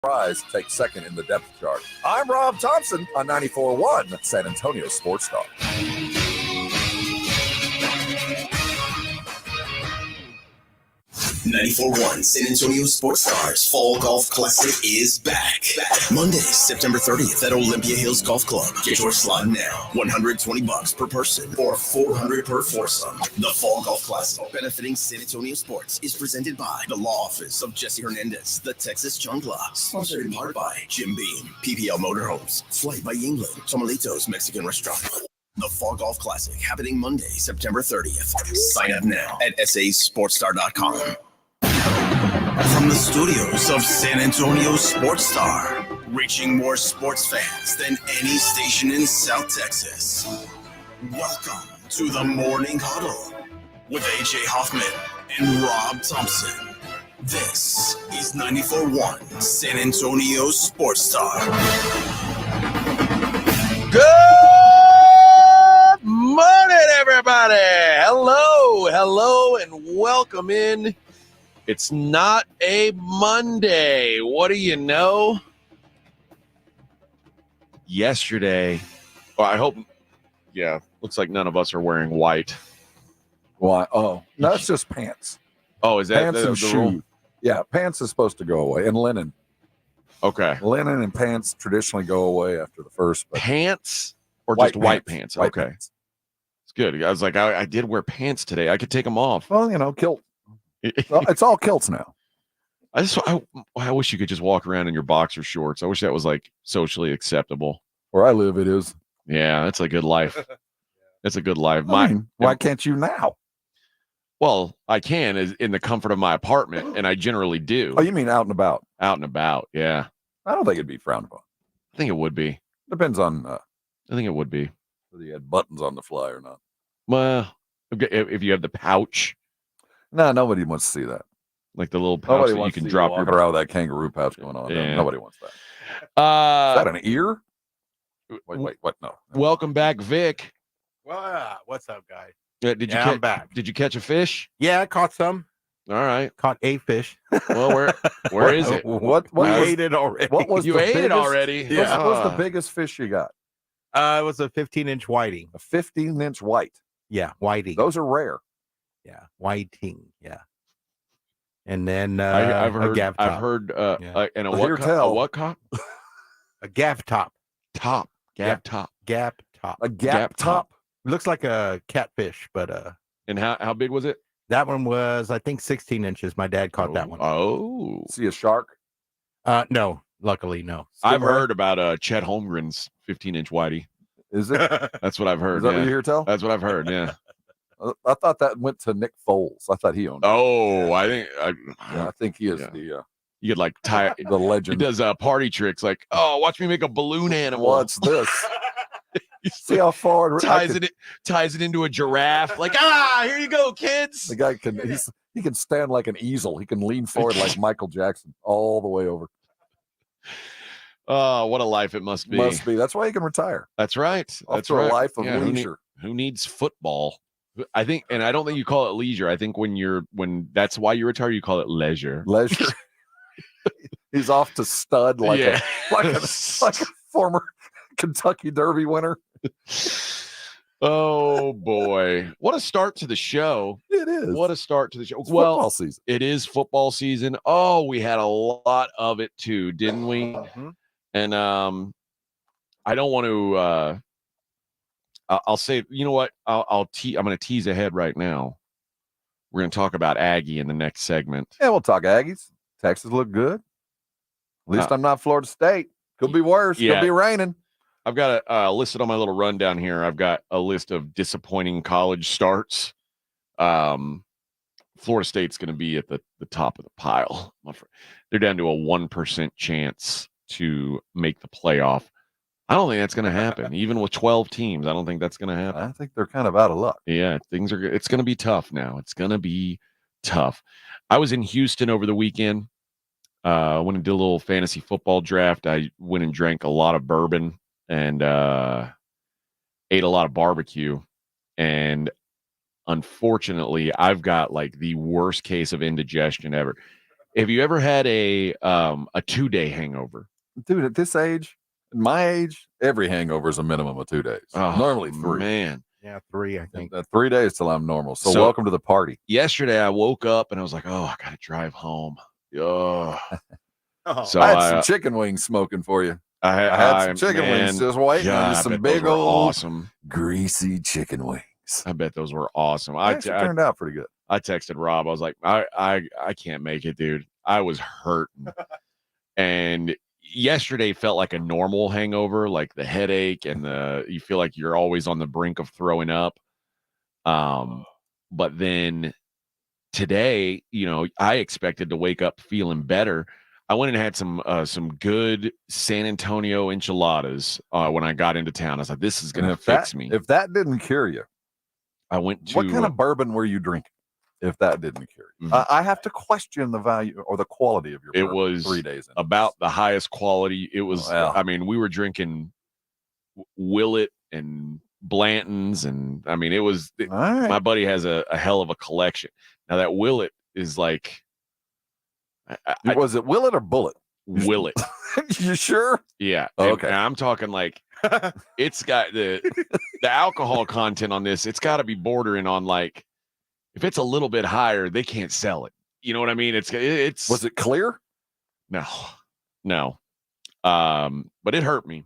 Rise takes second in the depth chart. I'm Rob Thompson on 94.1 San Antonio Sports Talk. 94.1 San Antonio Sports Stars Fall Golf Classic is back. Monday, September 30th at Olympia Hills Golf Club. Get your slot now. $120 per person or $400 per foursome. The Fall Golf Classic, benefiting San Antonio sports, is presented by the Law Office of Jesse Hernandez, the Texas Chungla. Sponsored in part by Jim Beam, PPL Motorhomes, Flight by England, Tomalitos Mexican Restaurant. The Fall Golf Classic happening Monday, September 30th. Sign up now at sasportstar.com. From the studios of San Antonio Sports Star, reaching more sports fans than any station in South Texas. Welcome to the Morning Huddle with AJ Hoffman and Rob Thompson. This is 94.1 San Antonio Sports Star. Good morning, everybody. Hello, and welcome in. It's not a Monday. What do you know? Yesterday, I hope, looks like none of us are wearing white. Why? Oh, that's just pants. Oh, is that Pants and the rule? shoes. Yeah, pants is supposed to go away. And linen. Okay. Linen and pants traditionally go away after the first. But Pants or white just white pants? White Okay. pants. It's good. I was like, I did wear pants today. I could take them off. Well, kilt. Well, it's all kilts now. I wish you could just walk around in your boxer shorts. I wish that was like socially acceptable. Where I live, it is. Yeah, that's a good life. It's a good life. Why can't you now? Well, I can in the comfort of my apartment, and I generally do. Oh, you mean out and about? Out and about, yeah. I don't think it'd be frowned upon. I think it would be. Depends on I think it would be. whether you had buttons on the fly or not. Well, if you have the pouch, No, nobody wants to see that. like the little pouch Nobody that you wants can to drop walk your. around with that kangaroo pouch going on. Yeah. Nobody wants that. Is that an ear? Wait, what? No. Welcome back, Vic. Well, what's up, guys? I'm back. Did you catch a fish? Yeah, I caught some. All right. Caught a fish. Well, where is it? What We was, ate it already. what was You the ate it biggest- already. Yeah. What was the biggest fish you got? It was a 15-inch whiting. A 15-inch white. Yeah, whiting. Those are rare. Yeah, whiting. Yeah. And then I've heard. a gaff top. I've heard. Yeah. And a Well, what? here A tell. what cop? A gaff top. Top. Gab Yeah. top. Gap top. A Gap gap top. Looks like a catfish, but And how big was it? that one was, I think, 16 inches. My dad caught that one. Oh. See a shark? No, luckily, no. I've heard about Chet Holmgren's 15-inch whitey. Is it? Is That's what I've heard. that what Yeah. you hear tell? That's what I've heard. Yeah. I thought that went to Nick Foles. I thought he owned it. Oh, I think Yeah, I think he is Yeah. you could like tie. the He legend. does party tricks like, oh, watch me make a balloon animal. What's this? He See how far it ties it into a giraffe. Like, here you go, kids. The guy he can stand like an easel. He can lean forward like Michael Jackson all the way over. Oh, what a life it must be. Must be. That's why he can retire. That's right. That's After right. a life of Yeah, leisure. Who needs football? I think, and I don't think you call it leisure. I think when that's why you retire, you call it leisure. Leisure. He's off to stud like Yeah. like a former Kentucky Derby winner. Oh boy, what a start to the show! It is. What a start to the show. It's Well, football season. it is football season. Oh, we had a lot of it too, didn't we? Mhm. And I don't want to. I'll say, you know what? I'm going to tease ahead right now. We're going to talk about Aggie in the next segment. Yeah, we'll talk Aggies. Texas look good. At least I'm not Florida State. Could be worse. Yeah. Could be raining. I've got listed on my little rundown here. I've got a list of disappointing college starts. Florida State's going to be at the top of the pile. They're down to a 1% chance to make the playoff. I don't think that's going to happen. Even with 12 teams, I don't think that's going to happen. I think they're kind of out of luck. Yeah, it's going to be tough now. It's going to be tough. I was in Houston over the weekend. Went and did a little fantasy football draft. I went and drank a lot of bourbon and ate a lot of barbecue. And unfortunately, I've got like the worst case of indigestion ever. Have you ever had a 2-day hangover? Dude, at this age, my age, every hangover is a minimum of 2 days. Oh, Normally 3. Man. Yeah, 3, I think. 3 days till I'm normal. So welcome to the party. Yesterday, I woke up and I was like, oh, I got to drive home. Oh. So I had some chicken wings smoking for you. I had some chicken wings just waiting on you. Some big old awesome greasy chicken wings. I bet those were awesome. It turned out pretty good. I texted Rob. I was like, I can't make it, dude. I was hurting. And yesterday felt like a normal hangover, like the headache and you feel like you're always on the brink of throwing up. But then today, I expected to wake up feeling better. I went and had some good San Antonio enchiladas when I got into town. I was like, this is gonna fix me. If that didn't cure you, I went to what kind of bourbon were you drinking? If that didn't cure you, I have to question the value or the quality of your bourbon. It was 3 days in about the highest quality. It was. I mean, we were drinking Willet and Blanton's, and I mean, it was. Right. My buddy has a hell of a collection. Now that Willet is like. Was it Willet or Bullet? Willet. You sure? Yeah. Okay. And I'm talking like it's got the alcohol content on this. It's got to be bordering on like if it's a little bit higher, they can't sell it. You know what I mean? It's. Was it clear? No. But it hurt me.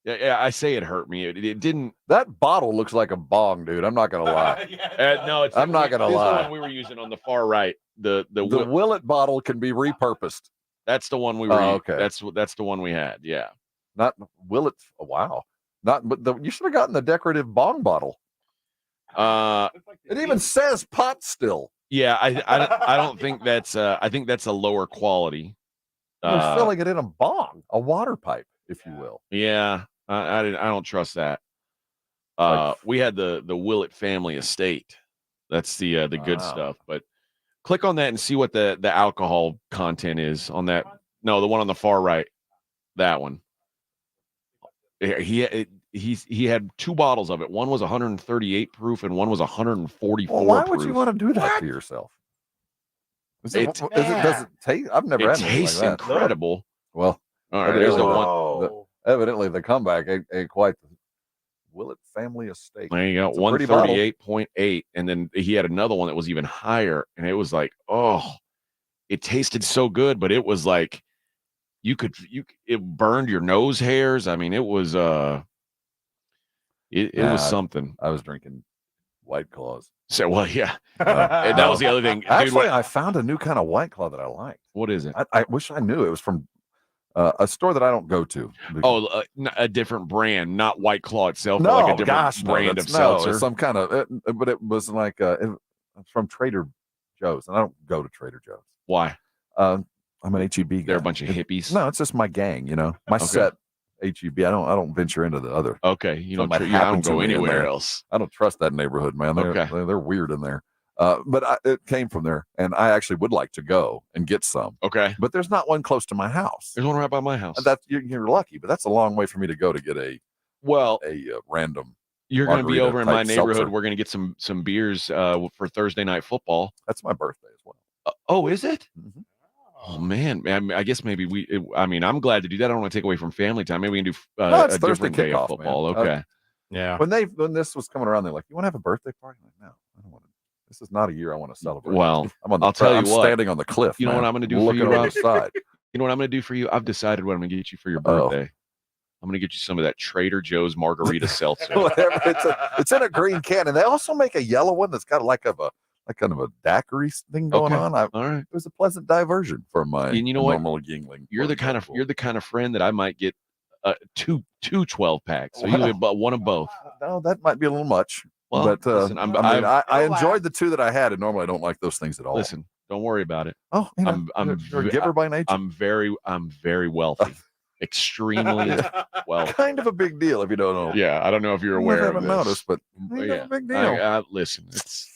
Yeah, I say it hurt me. It didn't. That bottle looks like a bong, dude. I'm not gonna lie. No, I'm not gonna lie. The one we were using on the far right. The Willet bottle can be repurposed. That's the one we were. Okay. That's the one we had. Yeah. Not Willet. Oh, wow. But you should have gotten the decorative bong bottle. It even says pot still. Yeah, I don't think that's. I think that's a lower quality. You're filling it in a bong, a water pipe, if you will. Yeah, I don't trust that. We had the Willett family estate. That's the good stuff. But click on that and see what the alcohol content is on that. No, the one on the far right. That one. He had 2 bottles of it. One was 138 proof and one was 144 well, why proof. would you want to do that to yourself? Does it taste? I've never had anything tastes like that. Incredible. Well, all right, there's the one. Evidently, the comeback ain't quite the Willett family estate. There you go, 138.8, and then he had another one that was even higher, and it was like, oh, it tasted so good, but it was like it burned your nose hairs. I mean, it was it was something. I was drinking White Claws. So, well, yeah, and that was the other thing. Actually, I found a new kind of White Claw that I liked. What is it? I wish I knew. It was from a store that I don't go to. Oh, a different brand, not White Claw itself, no, but like a different brand of seltzer. Some kind of, but it was like from Trader Joe's, and I don't go to Trader Joe's. Why? I'm an HEB guy. They're a bunch of hippies. No, it's just my gang. My set HEB. I don't venture into the other. Okay, I don't go anywhere else. I don't trust that neighborhood, man. They're weird in there. But it came from there, and I actually would like to go and get some. Okay, but there's not one close to my house. There's one right by my house. You're lucky, but that's a long way for me to go to get a random. You're going to be over in my neighborhood. Seltzer. We're going to get some beers for Thursday night football. That's my birthday as well. Oh, is it? Mm-hmm. Oh man, I guess maybe I'm glad to do that. I don't want to take away from family time. Maybe we can do a different day of football. Man. Okay. Yeah. When this was coming around, they're like, "You want to have a birthday party?" I'm like, no, I don't want to. This is not a year I want to celebrate. Well, I'll tell you what. Standing on the cliff. You know what I'm going to do for you, Rob? Side. You know what I'm going to do for you? I've decided what I'm going to get you for your birthday. I'm going to get you some of that Trader Joe's margarita seltzer. Whatever. It's in a green can, and they also make a yellow one that's got like kind of a daiquiri thing going on. All right. It was a pleasant diversion from my normal Yingling. You're the kind of friend that I might get two 12 packs. So you get one of both. No, that might be a little much. Well, but listen, I enjoyed the 2 that I had, and normally I don't like those things at all. Listen, don't worry about it. Oh, you're a giver by nature. I'm very wealthy. Extremely wealthy. Kind of a big deal if you don't know. Yeah, I don't know if you're aware of this. I haven't noticed, but yeah, a big deal. Listen, it's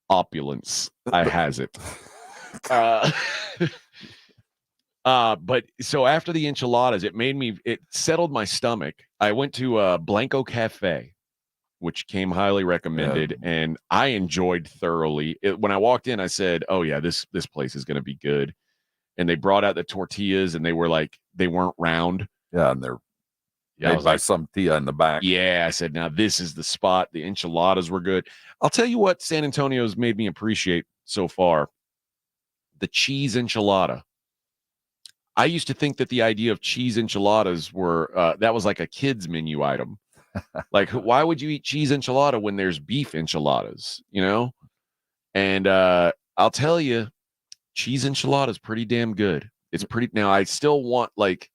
opulence. I has it. But so after the enchiladas, it settled my stomach. I went to Blanco Cafe, which came highly recommended, and I enjoyed thoroughly. When I walked in, I said, "Oh yeah, this place is going to be good." And they brought out the tortillas, and they weren't round. Yeah, and they're made by some tia in the back. Yeah, I said, now this is the spot. The enchiladas were good. I'll tell you what San Antonio's made me appreciate so far: the cheese enchilada. I used to think that the idea of cheese enchiladas were that was like a kid's menu item. Like, why would you eat cheese enchilada when there's beef enchiladas? And I'll tell you, cheese enchilada is pretty damn good. It's pretty. Now I still want, like,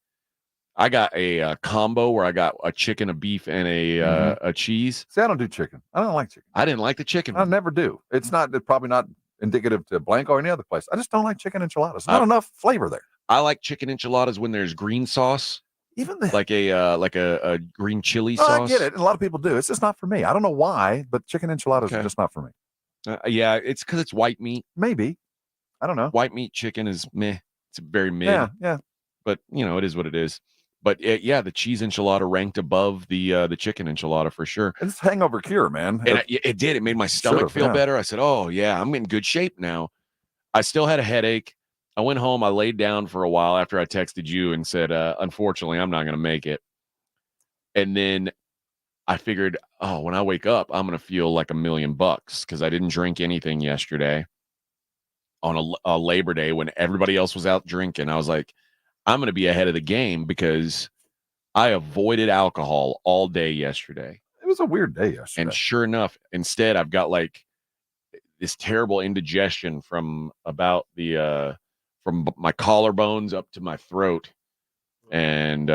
I got a combo where I got a chicken, a beef, and a cheese. See, I don't do chicken. I don't like chicken. I didn't like the chicken. I never do. It's probably not indicative to Blanco or any other place. I just don't like chicken enchiladas. There's not enough flavor there. I like chicken enchiladas when there's green sauce. Even like a green chili sauce. I get it. And a lot of people do. It's just not for me. I don't know why, but chicken enchiladas are just not for me. Yeah, it's because it's white meat. Maybe. I don't know. White meat chicken is meh. It's very mid. Yeah. But it is what it is. But the cheese enchilada ranked above the chicken enchilada for sure. It's hangover cure, man. And it did. It made my stomach feel better. I said, "Oh yeah, I'm in good shape now." I still had a headache. I went home. I laid down for a while after I texted you and said, "Unfortunately, I'm not going to make it." And then I figured, when I wake up, I'm going to feel like $1,000,000 because I didn't drink anything yesterday on a Labor Day when everybody else was out drinking. I was like, I'm going to be ahead of the game because I avoided alcohol all day yesterday. It was a weird day yesterday. And sure enough, instead, I've got like this terrible indigestion from about from my collarbones up to my throat. And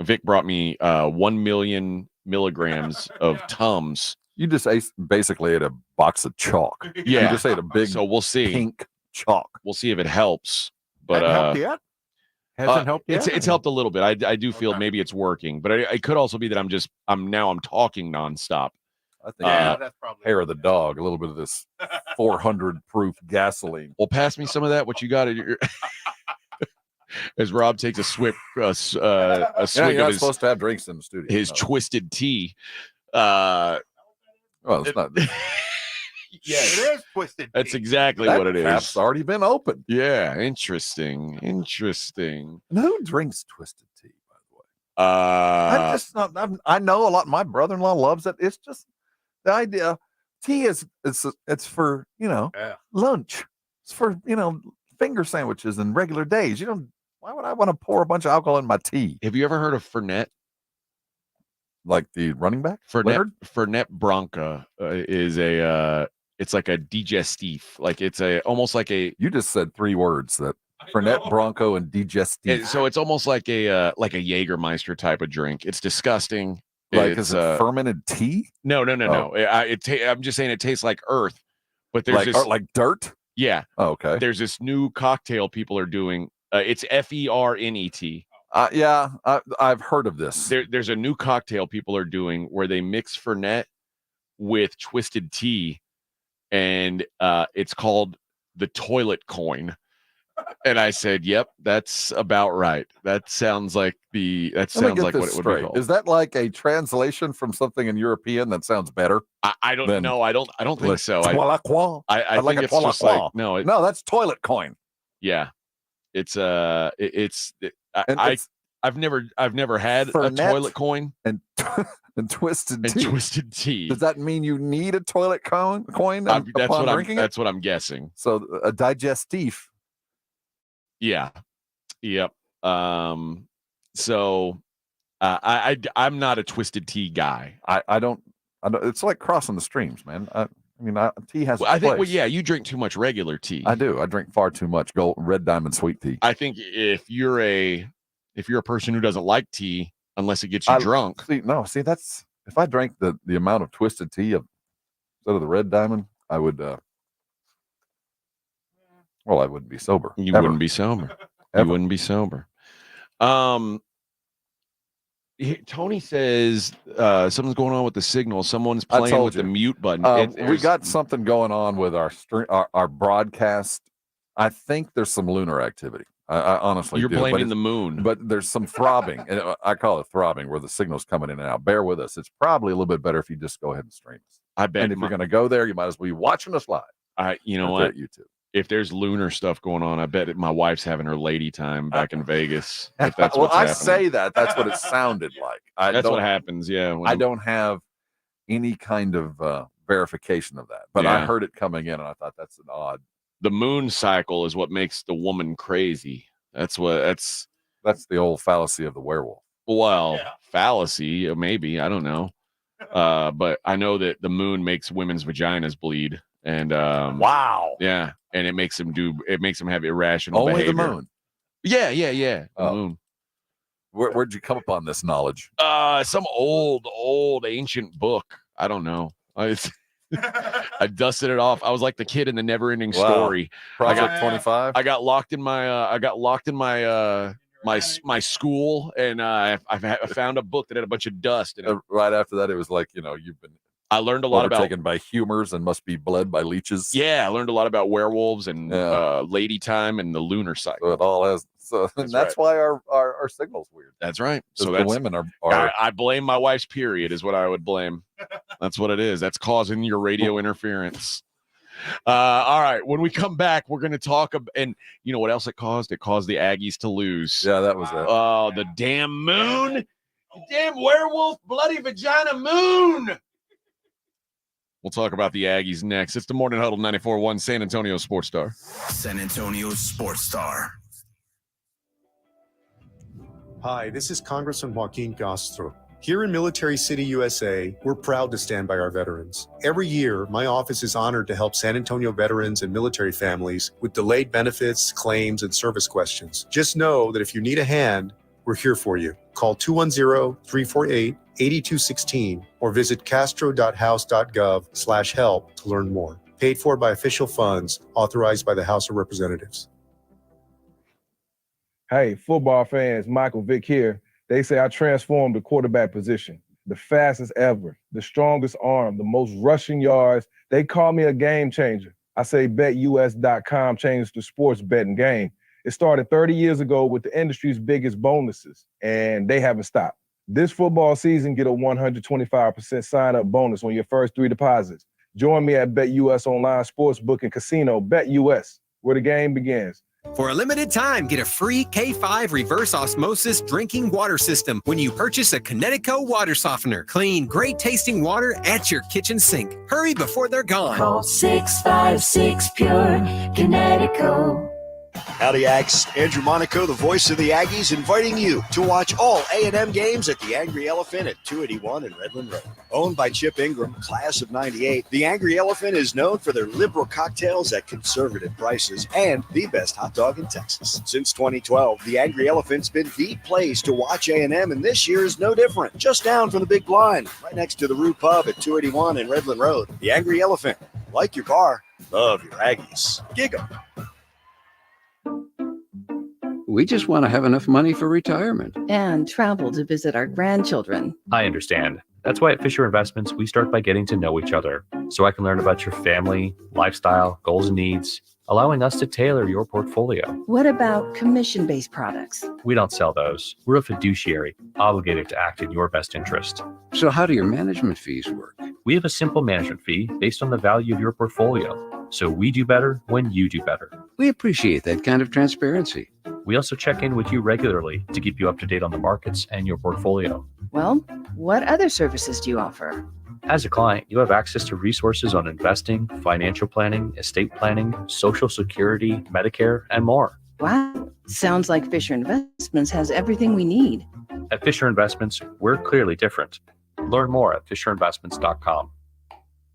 Vic brought me 1 million milligrams of Tums. You just basically ate a box of chalk. Yeah. You just ate a big so we'll see. Pink chalk. We'll see if it helps. But helped yet? Hasn't helped yet? It's helped a little bit. I do feel maybe it's working. But it could also be that I'm talking nonstop. I think that's probably hair of the dog, a little bit of this 400 proof gasoline. Well, pass me some of that. What you got? As Rob takes a swig You're of not his, supposed to have drinks in the studio. His twisted tea. Well, it's not. Yeah, it is twisted. That's exactly what it is. It's already been opened. Yeah, interesting. And who drinks twisted tea, by the way? I know a lot. My brother-in-law loves it. It's just the idea. Tea it's for lunch. It's for finger sandwiches and regular days. Why would I want to pour a bunch of alcohol in my tea? Have you ever heard of Fernet? Like the running back? Fernet Branca is it's like a digestif. Like it's almost like a. You just said 3 words that Fernet Branco and digestif. So it's almost like a Jägermeister type of drink. It's disgusting. Like is it fermented tea? No. I'm just saying it tastes like earth. But there's like dirt. Yeah. Oh, okay. There's this new cocktail people are doing. It's FERNET. Yeah, I've heard of this. There's a new cocktail people are doing where they mix Fernet with twisted tea, and it's called the toilet coin. And I said, "Yep, that's about right. That sounds like what it would be called." Is that like a translation from something in European that sounds better? I don't know. I don't think so. I like think it's just like no, that's toilet coin. Yeah, I've never had a toilet coin and twisted tea. Twisted tea. Does that mean you need a toilet coin? That's what I'm guessing. So a digestif. Yeah. Yep. So I'm not a twisted tea guy. I don't. It's like crossing the streams, man. Tea has. I think. Well, yeah, you drink too much regular tea. I do. I drink far too much Red Diamond sweet tea. I think if you're a person who doesn't like tea unless it gets you drunk. See, that's if I drank the amount of twisted tea instead of the Red Diamond, I would. Well, I wouldn't be sober. You wouldn't be sober. You wouldn't be sober. Tony says something's going on with the signal. Someone's playing with the mute button. We got something going on with our broadcast. I think there's some lunar activity. I honestly You're do. blaming the moon. But there's some throbbing, and I call it throbbing, where the signal's coming in and out. Bear with us. It's probably a little bit better if you just go ahead and stream us. I bet. And if you're going to go there, you might as well be watching us live. You know what? YouTube. If there's lunar stuff going on, I bet my wife's having her lady time back in Vegas. If that's well, what's I happening. say that. That's what it sounded like. That's what happens. Yeah. I don't have any kind of verification of that, but I heard it coming in, and I thought that's an odd. The moon cycle is what makes the woman crazy. That's the old fallacy of the werewolf. Well, fallacy, maybe, I don't know. But I know that the moon makes women's vaginas bleed, and wow, yeah, and it makes them have irrational behavior. The moon. Yeah. The moon. Where'd you come upon this knowledge? Some old ancient book. I don't know. I dusted it off. I was like the kid in the Never-Ending Story. Project 25. I got locked in my my school, and I found a book that had a bunch of dust. And right after that, it was like, you've been. I learned a lot about taken by humors and must be bled by leeches. Yeah, I learned a lot about werewolves and lady time and the lunar cycle. So it all has. So that's why our signal's weird. That's right. So the women are. I blame my wife's period is what I would blame. That's what it is. That's causing your radio interference. All right. When we come back, we're going to talk about, and you know what else it caused? It caused the Aggies to lose. Yeah, that was it. Oh, the damn moon. The damn werewolf, bloody vagina moon. We'll talk about the Aggies next. It's the Morning Huddle 94.1 San Antonio Sports Star. San Antonio Sports Star. Hi, this is Congressman Joaquin Castro. Here in Military City, USA, we're proud to stand by our veterans. Every year, my office is honored to help San Antonio veterans and military families with delayed benefits, claims, and service questions. Just know that if you need a hand, we're here for you. Call 210-348-8216 or visit castro.house.gov/help to learn more. Paid for by official funds authorized by the House of Representatives. Hey, football fans, Michael Vick here. They say I transformed the quarterback position. The fastest ever, the strongest arm, the most rushing yards. They call me a game changer. I say BetUS.com changed the sports betting game. It started 30 years ago with the industry's biggest bonuses, and they haven't stopped. This football season, get a 125% sign-up bonus on your first 3 deposits. Join me at BetUS Online Sportsbook and Casino, BetUS, where the game begins. For a limited time, get a free K5 reverse osmosis drinking water system when you purchase a Connecticut water softener. Clean, great-tasting water at your kitchen sink. Hurry before they're gone. Call 656-PURE, Connecticut. Howdy, Ags. Andrew Monaco, the voice of the Aggies, inviting you to watch all A&M games at the Angry Elephant at 281 and Redland Road. Owned by Chip Ingram, class of 98, the Angry Elephant is known for their liberal cocktails at conservative prices and the best hot dog in Texas. Since 2012, the Angry Elephant's been the place to watch A&M, and this year is no different. Just down from the Big Blind, right next to the Rue Pub at 281 and Redland Road. The Angry Elephant. Like your bar, love your Aggies. Gig 'em. We just want to have enough money for retirement. And travel to visit our grandchildren. I understand. That's why at Fisher Investments, we start by getting to know each other, so I can learn about your family, lifestyle, goals and needs, allowing us to tailor your portfolio. What about commission-based products? We don't sell those. We're a fiduciary, obligated to act in your best interest. So how do your management fees work? We have a simple management fee based on the value of your portfolio. So we do better when you do better. We appreciate that kind of transparency. We also check in with you regularly to keep you up to date on the markets and your portfolio. Well, what other services do you offer? As a client, you have access to resources on investing, financial planning, estate planning, Social Security, Medicare, and more. Wow. Sounds like Fisher Investments has everything we need. At Fisher Investments, we're clearly different. Learn more at FisherInvestments.com.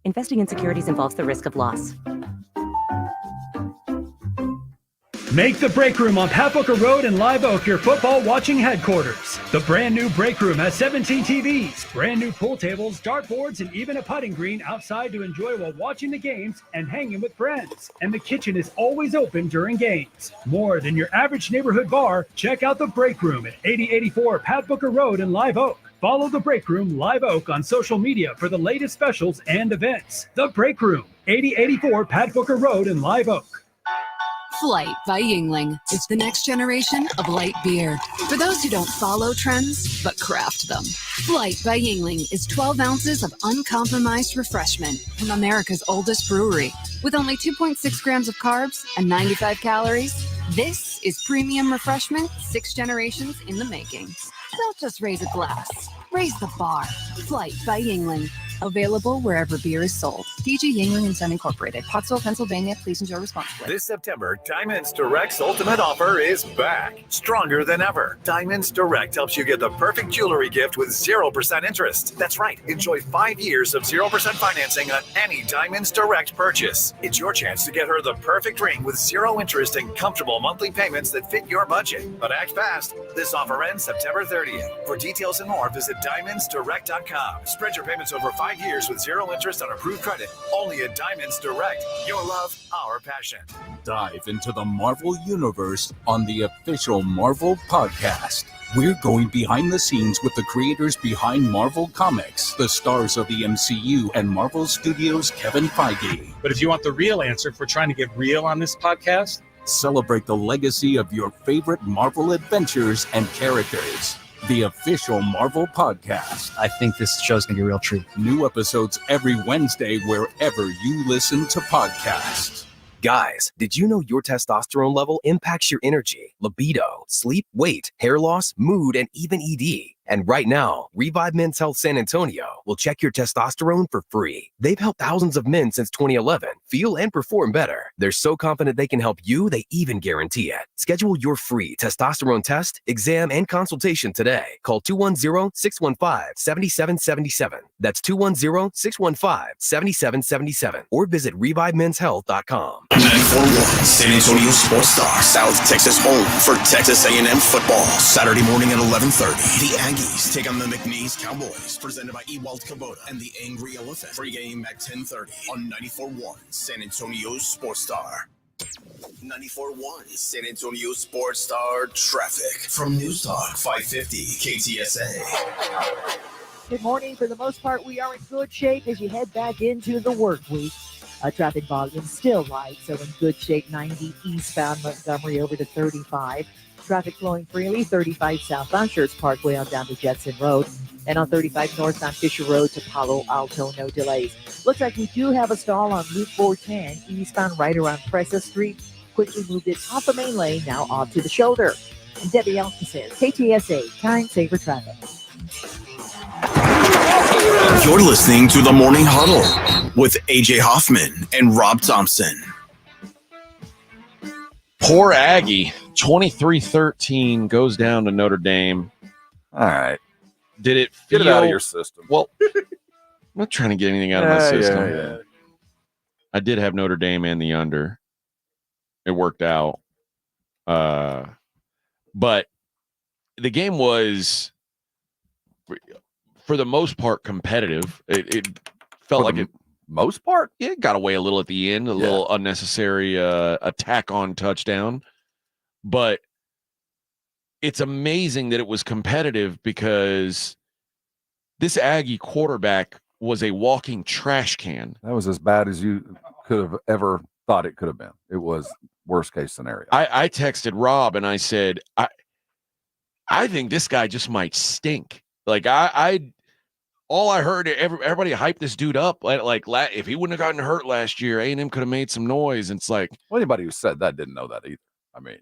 Investing in securities involves the risk of loss. Make the Break Room on Pat Booker Road in Live Oak your football watching headquarters. The brand new Break Room has 17 TVs, brand new pool tables, dartboards, and even a putting green outside to enjoy while watching the games and hanging with friends. And the kitchen is always open during games. More than your average neighborhood bar, check out the Break Room at 8084 Pat Booker Road in Live Oak. Follow the Break Room Live Oak on social media for the latest specials and events. The Break Room, 8084 Pat Booker Road in Live Oak. Flight by Yingling. It's the next generation of light beer. For those who don't follow trends, but craft them. Flight by Yingling is 12 ounces of uncompromised refreshment from America's oldest brewery. With only 2.6 grams of carbs and 95 calories, this is premium refreshment 6 generations in the making. Don't just raise a glass. Raise the bar. Flight by Yingling. Available wherever beer is sold. DG Yingling and Son Incorporated. Pottsville, Pennsylvania. Please enjoy responsibly. This September, Diamonds Direct's ultimate offer is back. Stronger than ever. Diamonds Direct helps you get the perfect jewelry gift with 0% interest. That's right. Enjoy 5 years of 0% financing on any Diamonds Direct purchase. It's your chance to get her the perfect ring with 0 interest and comfortable monthly payments that fit your budget. But act fast. This offer ends September 30th. For details and more, visit diamondsdirect.com. Spread your payments over 5 years with 0 interest on approved credit. Only at Diamonds Direct. Your love, our passion. Dive into the Marvel Universe on the official Marvel Podcast. We're going behind the scenes with the creators behind Marvel Comics, the stars of the MCU, and Marvel Studios' Kevin Feige. But if you want the real answer, if we're trying to get real on this podcast, celebrate the legacy of your favorite Marvel adventures and characters. The official Marvel Podcast. I think this show's going to be a real treat. New episodes every Wednesday wherever you listen to podcasts. Guys, did you know your testosterone level impacts your energy, libido, sleep, weight, hair loss, mood, and even ED? And right now, Revive Men's Health San Antonio will check your testosterone for free. They've helped thousands of men since 2011 feel and perform better. They're so confident they can help you, they even guarantee it. Schedule your free testosterone test, exam, and consultation today. Call 210-615-7777. That's 210-615-7777. Or visit ReviveMen'sHealth.com. 94.1 San Antonio Sports Star, South Texas home for Texas A&M football. Saturday morning at 11:30. The Aggies take on the McNeese Cowboys, presented by Ewald Kubota and the Angry Elephant. Pre-game at 10:30 on 94.1 San Antonio Sports Star. 94.1 San Antonio Sports Star traffic from News Talk 550 KTSA. Good morning. For the most part, we are in good shape as you head back into the work week. Traffic volume still light, so in good shape. 90 eastbound Montgomery over to 35. Traffic flowing freely, 35 southbound Schertz Parkway on down to Jetson Road. And on 35 northbound Fisher Road to Palo Alto, no delays. Looks like we do have a stall on Route 410 eastbound right around Presa Street. Quickly moved it off the main lane, now off to the shoulder. And Debbie Elton says, KTSA, time saver traffic. You're listening to the Morning Huddle with AJ Hoffman and Rob Thompson. Poor Aggie, 23-13 goes down to Notre Dame. All right. Did it get it out of your system? Well, I'm not trying to get anything out of my system. Yeah. I did have Notre Dame and the under. It worked out. But the game was, for the most part, competitive. It felt like it. Most part? Yeah, it got away a little at the end, a little unnecessary attack on touchdown. But it's amazing that it was competitive because this Aggie quarterback was a walking trash can. That was as bad as you could have ever thought it could have been. It was worst case scenario. I texted Rob and I said, I think this guy just might stink. Like all I heard, everybody hyped this dude up. Like if he wouldn't have gotten hurt last year, A&M could have made some noise. And it's like, well, anybody who said that didn't know that either. I mean,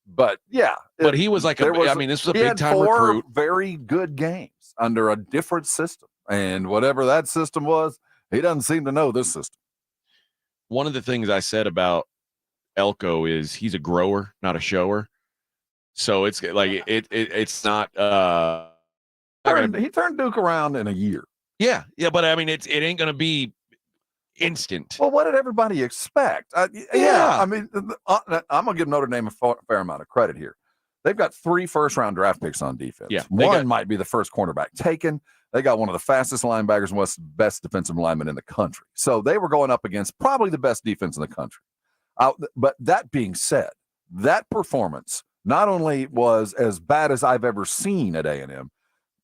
but yeah, but he was like, this was a big time recruit. Very good games under a different system, and whatever that system was, he doesn't seem to know this system. One of the things I said about Elko is he's a grower, not a shower. So it's like it's not. He turned Duke around in a year. Yeah, but I mean, it ain't gonna be instant. Well, what did everybody expect? Yeah, I mean, I'm gonna give Notre Dame a fair amount of credit here. They've got 3 first-round draft picks on defense. Yeah, one might be the first cornerback taken. They got one of the fastest linebackers and what's the best defensive lineman in the country. So they were going up against probably the best defense in the country. But that being said, that performance not only was as bad as I've ever seen at A&M,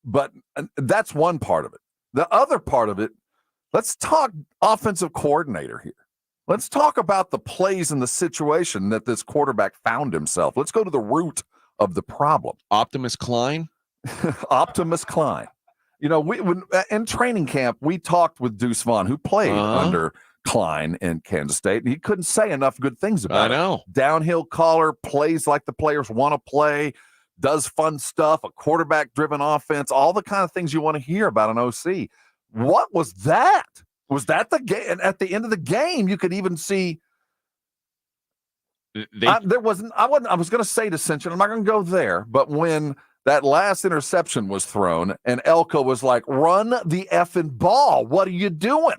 but that's one part of it. The other part of it, let's talk offensive coordinator here. Let's talk about the plays and the situation that this quarterback found himself. Let's go to the root of the problem. Optimus Klein? Optimus Klein. When in training camp, we talked with Deuce Vaughn, who played under Klein in Kansas State, and he couldn't say enough good things about it. I know. Downhill caller, plays like the players want to play, does fun stuff, a quarterback-driven offense, all the kind of things you want to hear about an OC. What was that? Was that the game? And at the end of the game, you could even see there wasn't. I was going to say dissension. I'm not going to go there. But when that last interception was thrown, and Elko was like, "Run the effing ball! What are you doing?"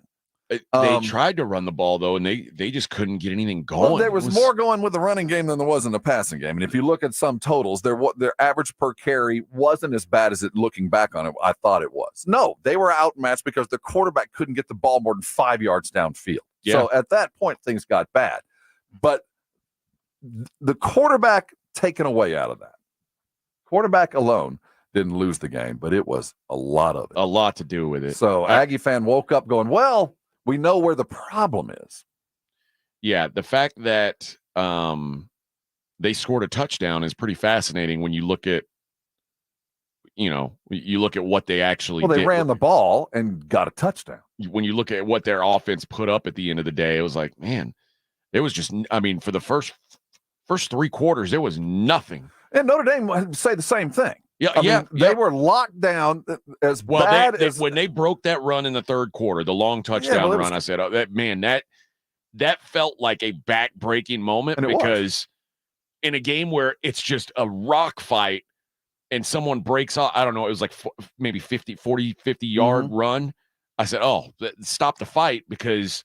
They tried to run the ball though, and they just couldn't get anything going. Well, there was more going with the running game than there was in the passing game. And if you look at some totals, their average per carry wasn't as bad as it. Looking back on it, I thought it was. No, they were outmatched because the quarterback couldn't get the ball more than 5 yards downfield. Yeah. So at that point, things got bad. But the quarterback taken away out of that, quarterback alone didn't lose the game, but it was a lot of it. A lot to do with it. So Aggie fan woke up going, well, we know where the problem is. Yeah, the fact that they scored a touchdown is pretty fascinating when you look at, what they actually did. Well, they did. ran the ball and got a touchdown. When you look at what their offense put up at the end of the day, it was like, man, it was just, for the first 3 quarters, there was nothing. And Notre Dame would say the same thing. Yeah, they were locked down as well. Bad as when they broke that run in the third quarter, the long touchdown run, I said, "Oh, that felt like a back-breaking moment because in a game where it's just a rock fight and someone breaks off, I don't know, it was like maybe 50 yard run. I said, "Oh, stop the fight because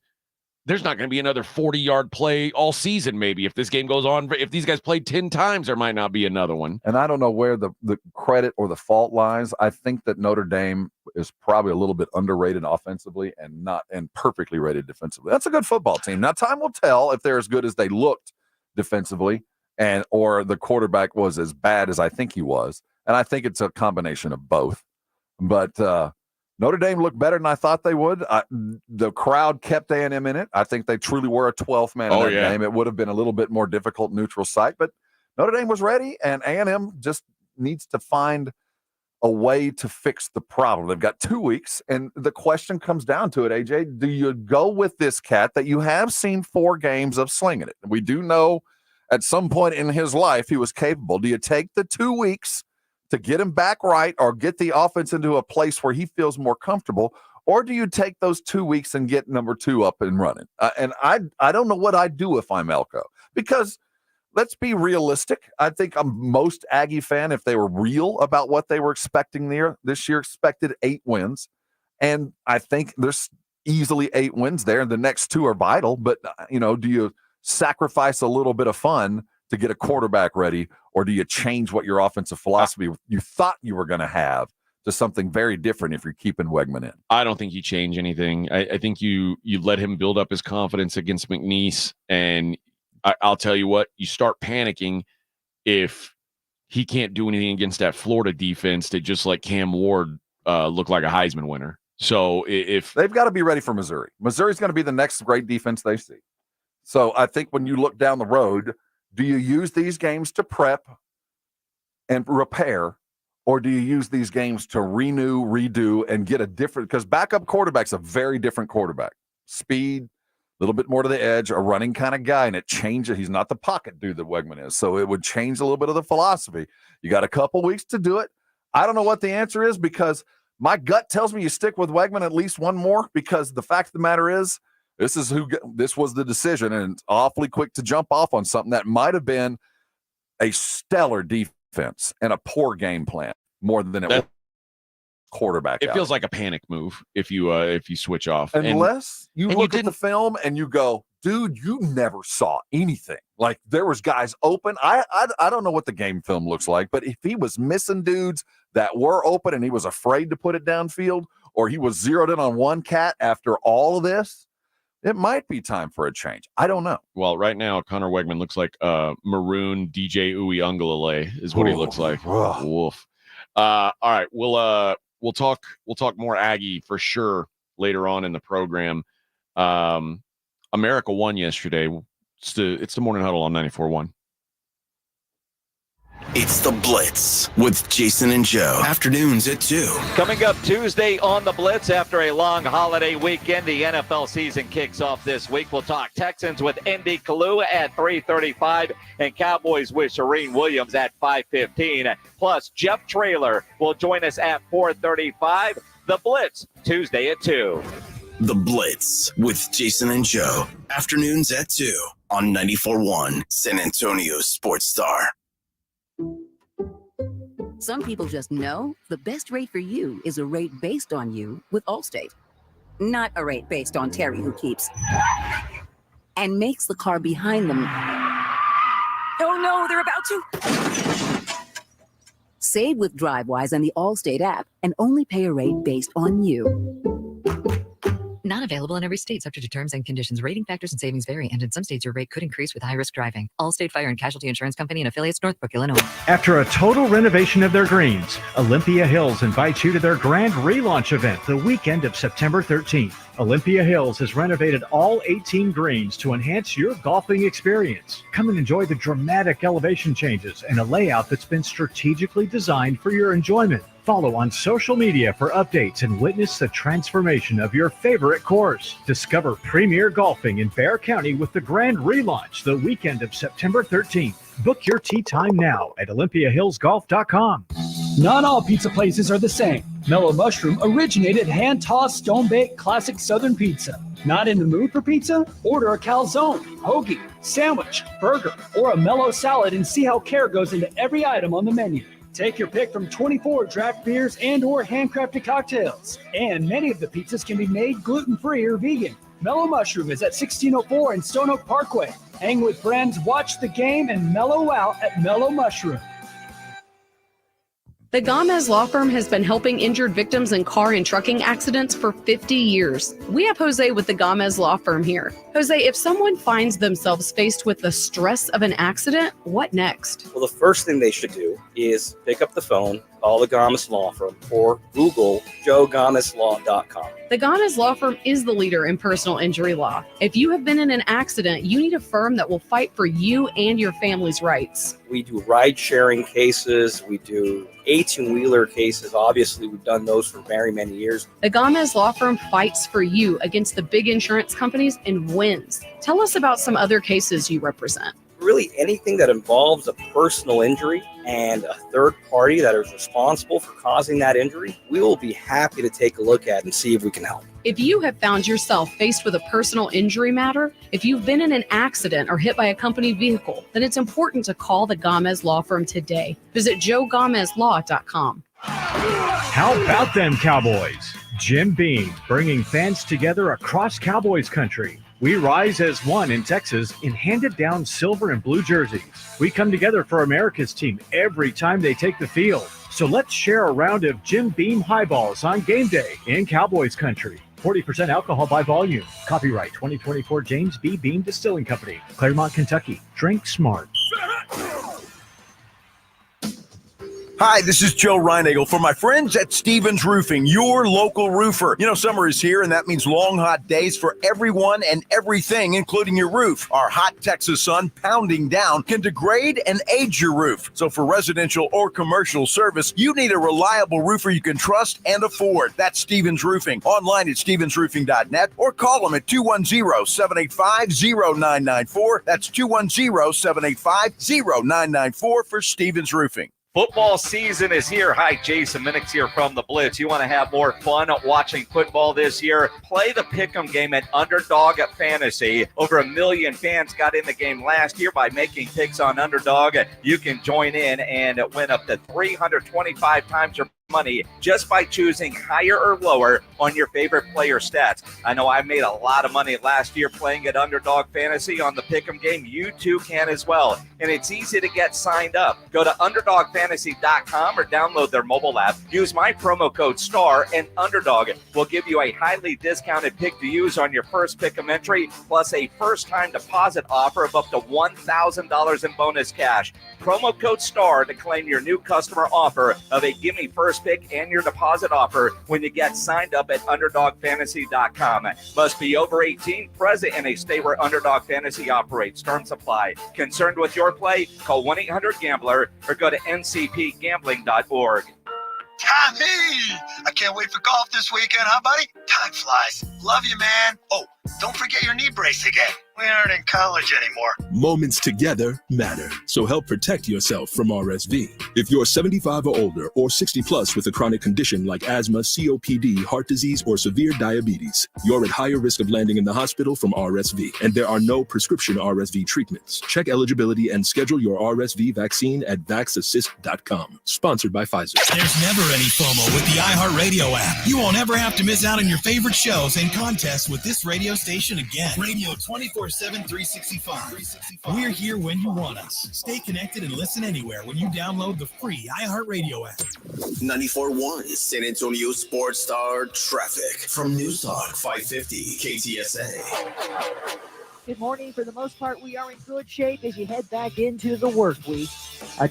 there's not going to be another 40-yard play all season. Maybe if this game goes on, if these guys played 10 times, there might not be another one." And I don't know where the credit or the fault lies. I think that Notre Dame is probably a little bit underrated offensively and perfectly rated defensively. That's a good football team. Now, time will tell if they're as good as they looked defensively or the quarterback was as bad as I think he was. And I think it's a combination of both. But Notre Dame looked better than I thought they would. The crowd kept A&M in it. I think they truly were a 12th man in that game. It would have been a little bit more difficult neutral site, but Notre Dame was ready, and A&M just needs to find a way to fix the problem. They've got 2 weeks, and the question comes down to it, AJ, do you go with this cat that you have seen 4 games of slinging it? We do know at some point in his life he was capable. Do you take the 2 weeks to get him back right or get the offense into a place where he feels more comfortable, or do you take those 2 weeks and get number 2 up and running? And I don't know what I'd do if I'm Elko, because let's be realistic. I think I'm most Aggie fan, if they were real about what they were expecting this year, expected 8 wins. And I think there's easily 8 wins there, and the next 2 are vital. But, do you sacrifice a little bit of fun to get a quarterback ready, or do you change what your offensive philosophy you thought you were going to have to something very different if you're keeping Wegman in? I don't think you change anything. I think you let him build up his confidence against McNeese, and I'll tell you what, you start panicking if he can't do anything against that Florida defense that just let Cam Ward look like a Heisman winner. So if they've got to be ready for Missouri. Missouri's going to be the next great defense they see. So I think when you look down the road, do you use these games to prep and repair, or do you use these games to renew, redo, and get a different – because backup quarterback's a very different quarterback. Speed, a little bit more to the edge, a running kind of guy, and it changes. He's not the pocket dude that Wegman is, so it would change a little bit of the philosophy. You got a couple weeks to do it. I don't know what the answer is, because my gut tells me you stick with Wegman at least one more, because the fact of the matter is, this was the decision, and it's awfully quick to jump off on something that might have been a stellar defense and a poor game plan more than it was quarterback. It feels like a panic move if you switch off. Unless you look at the film and you go, dude, you never saw anything. Like, there was guys open. I don't know what the game film looks like, but if he was missing dudes that were open and he was afraid to put it downfield, or he was zeroed in on one cat after all of this, it might be time for a change. I don't know. Well, right now, Connor Wegman looks like maroon DJ Uiagalelei is what he looks like. Woof. All right, we'll talk more Aggie for sure later on in the program. America won yesterday. It's the Morning Huddle on 94.1. It's The Blitz with Jason and Joe. Afternoons at 2. Coming up Tuesday on The Blitz after a long holiday weekend, the NFL season kicks off this week. We'll talk Texans with Indy Kalu at 3:35 and Cowboys with Shereen Williams at 5:15. Plus, Jeff Traylor will join us at 4:35. The Blitz, Tuesday at 2. The Blitz with Jason and Joe. Afternoons at 2 on 94.1 San Antonio Sports Star. Some people just know the best rate for you is a rate based on you with Allstate. Not a rate based on Terry who keeps and makes the car behind them. Oh no, they're about to. Save with DriveWise and the Allstate app and only pay a rate based on you. Not available in every state, subject to terms and conditions. Rating factors and savings vary, and in some states your rate could increase with high-risk driving. Allstate Fire and Casualty Insurance Company and affiliates, Northbrook, Illinois. After a total renovation of their greens, Olympia Hills invites you to their grand relaunch event the weekend of September 13th. Olympia Hills has renovated all 18 greens to enhance your golfing experience. Come and enjoy the dramatic elevation changes and a layout that's been strategically designed for your enjoyment. Follow on social media for updates and witness the transformation of your favorite course. Discover premier golfing in Bexar County with the grand relaunch the weekend of September 13th. Book your tee time now at OlympiaHillsGolf.com. Not all pizza places are the same. Mellow Mushroom originated hand-tossed, stone-baked classic Southern pizza. Not in the mood for pizza? Order a calzone, hoagie, sandwich, burger, or a mellow salad and see how care goes into every item on the menu. Take your pick from 24 draft beers and or handcrafted cocktails. And many of the pizzas can be made gluten-free or vegan. Mellow Mushroom is at 1604 in Stone Oak Parkway. Hang with friends, watch the game, and mellow out at Mellow Mushroom. The Gomez Law Firm has been helping injured victims in car and trucking accidents for 50 years. We have Jose with the Gomez Law Firm here. Jose, if someone finds themselves faced with the stress of an accident, what next? Well, the first thing they should do is pick up the phone, call the Gomez Law Firm, or Google joegomezlaw.com. The Gomez Law Firm is the leader in personal injury law. If you have been in an accident, you need a firm that will fight for you and your family's rights. We do ride-sharing cases. We do 18-wheeler cases. Obviously, we've done those for very many years. The Gomez Law Firm fights for you against the big insurance companies and wins. Tell us about some other cases you represent. Really, anything that involves a personal injury and a third party that is responsible for causing that injury, we will be happy to take a look at and see if we can help. If you have found yourself faced with a personal injury matter, if you've been in an accident or hit by a company vehicle, then it's important to call the Gomez Law Firm today. Visit joegomezlaw.com. How about them Cowboys? Jim Beam bringing fans together across Cowboys country. We rise as one in Texas in handed-down silver and blue jerseys. We come together for America's team every time they take the field. So let's share a round of Jim Beam highballs on game day in Cowboys country. 40% alcohol by volume. Copyright 2024 James B. Beam Distilling Company, Claremont, Kentucky. Drink smart. Hi, this is Joe Reinagel for my friends at Stevens Roofing, your local roofer. You know, summer is here, and that means long, hot days for everyone and everything, including your roof. Our hot Texas sun pounding down can degrade and age your roof. So for residential or commercial service, you need a reliable roofer you can trust and afford. That's Stevens Roofing. Online at stevensroofing.net or call them at 210-785-0994. That's 210-785-0994 for Stevens Roofing. Football season is here. Hi, Jason Minix here from The Blitz. You want to have more fun watching football this year? Play the Pick'em game at Underdog Fantasy. Over 1 million fans got in the game last year by making picks on Underdog. You can join in and win up to 325 times your money just by choosing higher or lower on your favorite player stats. I know I made a lot of money last year playing at Underdog Fantasy on the Pick'em game. You too can as well. And it's easy to get signed up. Go to UnderdogFantasy.com or download their mobile app. Use my promo code STAR and Underdog will give you a highly discounted pick to use on your first Pick'em entry, plus a first-time deposit offer of up to $1,000 in bonus cash. promo code STAR to claim your new customer offer of a gimme first pick and your deposit offer when you get signed up at UnderdogFantasy.com. Must be over 18, present in a state where Underdog Fantasy operates. Terms apply. Concerned with your play? Call 1-800-GAMBLER or go to ncpgambling.org. Tommy! I can't wait for golf this weekend, huh, buddy? Time flies. Love you, man. Oh, don't forget your knee brace again. We aren't in college anymore. Moments together matter, so help protect yourself from RSV. If you're 75 or older or 60 plus with a chronic condition like asthma, COPD, heart disease, or severe diabetes, you're at higher risk of landing in the hospital from RSV, and there are no prescription RSV treatments. Check eligibility and schedule your RSV vaccine at vaxassist.com. Sponsored by Pfizer. There's never any FOMO with the iHeartRadio app. You won't ever have to miss out on your favorite shows and contests with this radio station again. Radio 24/7, 365. We're here when you want us. Stay connected and listen anywhere when you download the free iHeartRadio app. 94.1 San Antonio Sports Star Traffic from News Talk 550 KTSA. Good morning. For the most part, we are in good shape as you head back into the work week.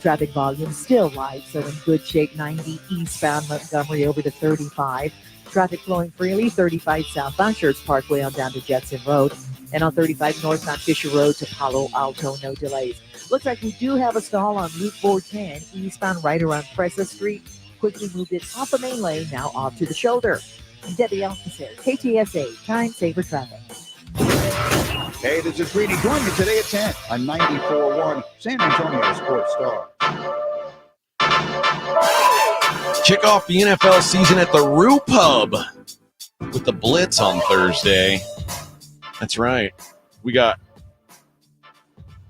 Traffic volume still light, so in good shape. 90 eastbound Montgomery over to 35. Traffic flowing freely. 35 southbound Schertz Parkway on down to Jetson Road. And on 35 northbound Fisher Road to Palo Alto, no delays. Looks like we do have a stall on Route 410 eastbound right around Presa Street. Quickly moved it off the main lane, now off to the shoulder. Debbie Officer, KTSA, Time Saver Traffic. Hey, this is Greeny. Join me today at 10 on 94.1 San Antonio Sports Star. Kick off the NFL season at the Roo Pub with the Blitz on Thursday. That's right. We got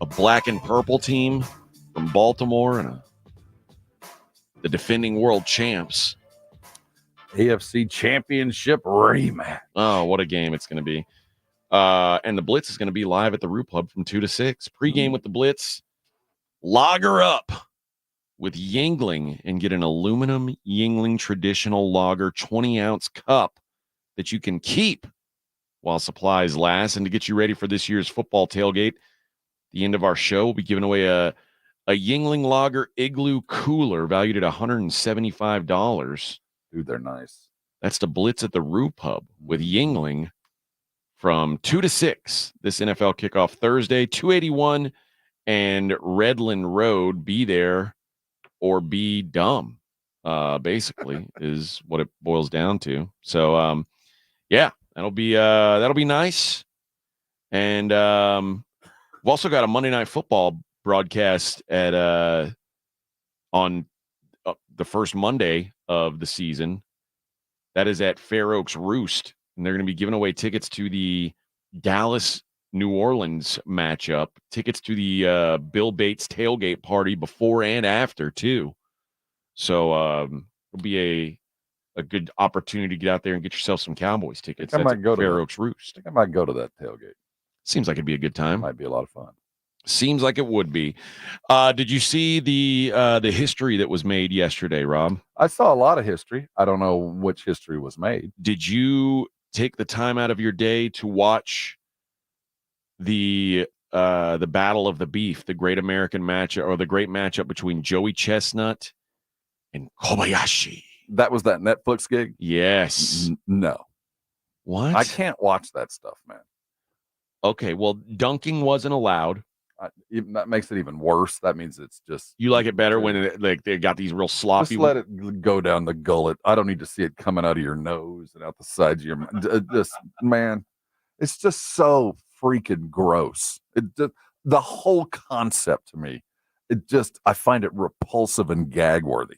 a black and purple team from Baltimore and the defending world champs. AFC Championship rematch. Oh, what a game it's going to be. And the Blitz is going to be live at the Roo Pub from 2 to 6. Pre-game with the Blitz. Lager up with Yingling and get an aluminum Yingling traditional lager 20-ounce cup that you can keep while supplies last. And to get you ready for this year's football tailgate, the end of our show, we'll be giving away a Yingling Lager Igloo cooler valued at $175. Dude, they're nice. That's the Blitz at the Roo Pub with Yingling from 2 to 6. This NFL kickoff Thursday, 281 and Redland Road. Be there or be dumb, basically, is what it boils down to. So, yeah, that'll be nice. And we've also got a Monday Night Football broadcast at on the first Monday of the season. That is at Fair Oaks Roost, and they're going to be giving away tickets to the Dallas-New Orleans matchup, tickets to the Bill Bates tailgate party before and after, too. So it'll be a good opportunity to get out there and get yourself some Cowboys tickets. I might go to Fair Oaks Roost. I think I might go to that tailgate. Seems like it'd be a good time. Might be a lot of fun. Seems like it would be. Did you see the history that was made yesterday, Rob? I saw a lot of history. I don't know which history was made. Did you take the time out of your day to watch the Battle of the Beef, the great American matchup, or the great matchup between Joey Chestnut and Kobayashi? That was that Netflix gig? Yes. No. What? I can't watch that stuff, man. Okay, well, dunking wasn't allowed. That makes it even worse. That means it's just... You like it better when they got these real sloppy... Just let it go down the gullet. I don't need to see it coming out of your nose and out the sides of your mouth. Just, man, it's just so freaking gross. The whole concept to me, I find it repulsive and gag-worthy.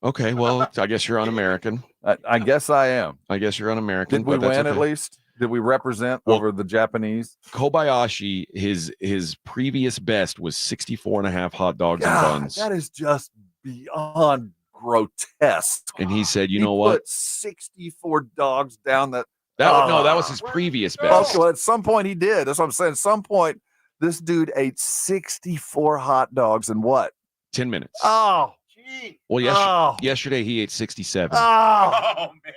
Okay, well, I guess you're un-American. I guess I am. I guess you're un-American. Did we win at least? Did we represent over the Japanese? Kobayashi, his previous best was 64 and a half hot dogs and buns. That is just beyond grotesque. And he said, you know what? Put 64 dogs down that. No, that was his previous best. Okay, well, at some point he did. That's what I'm saying. At some point, this dude ate 64 hot dogs in what? 10 minutes. Oh, gee. Well, yesterday he ate 67. Oh, man.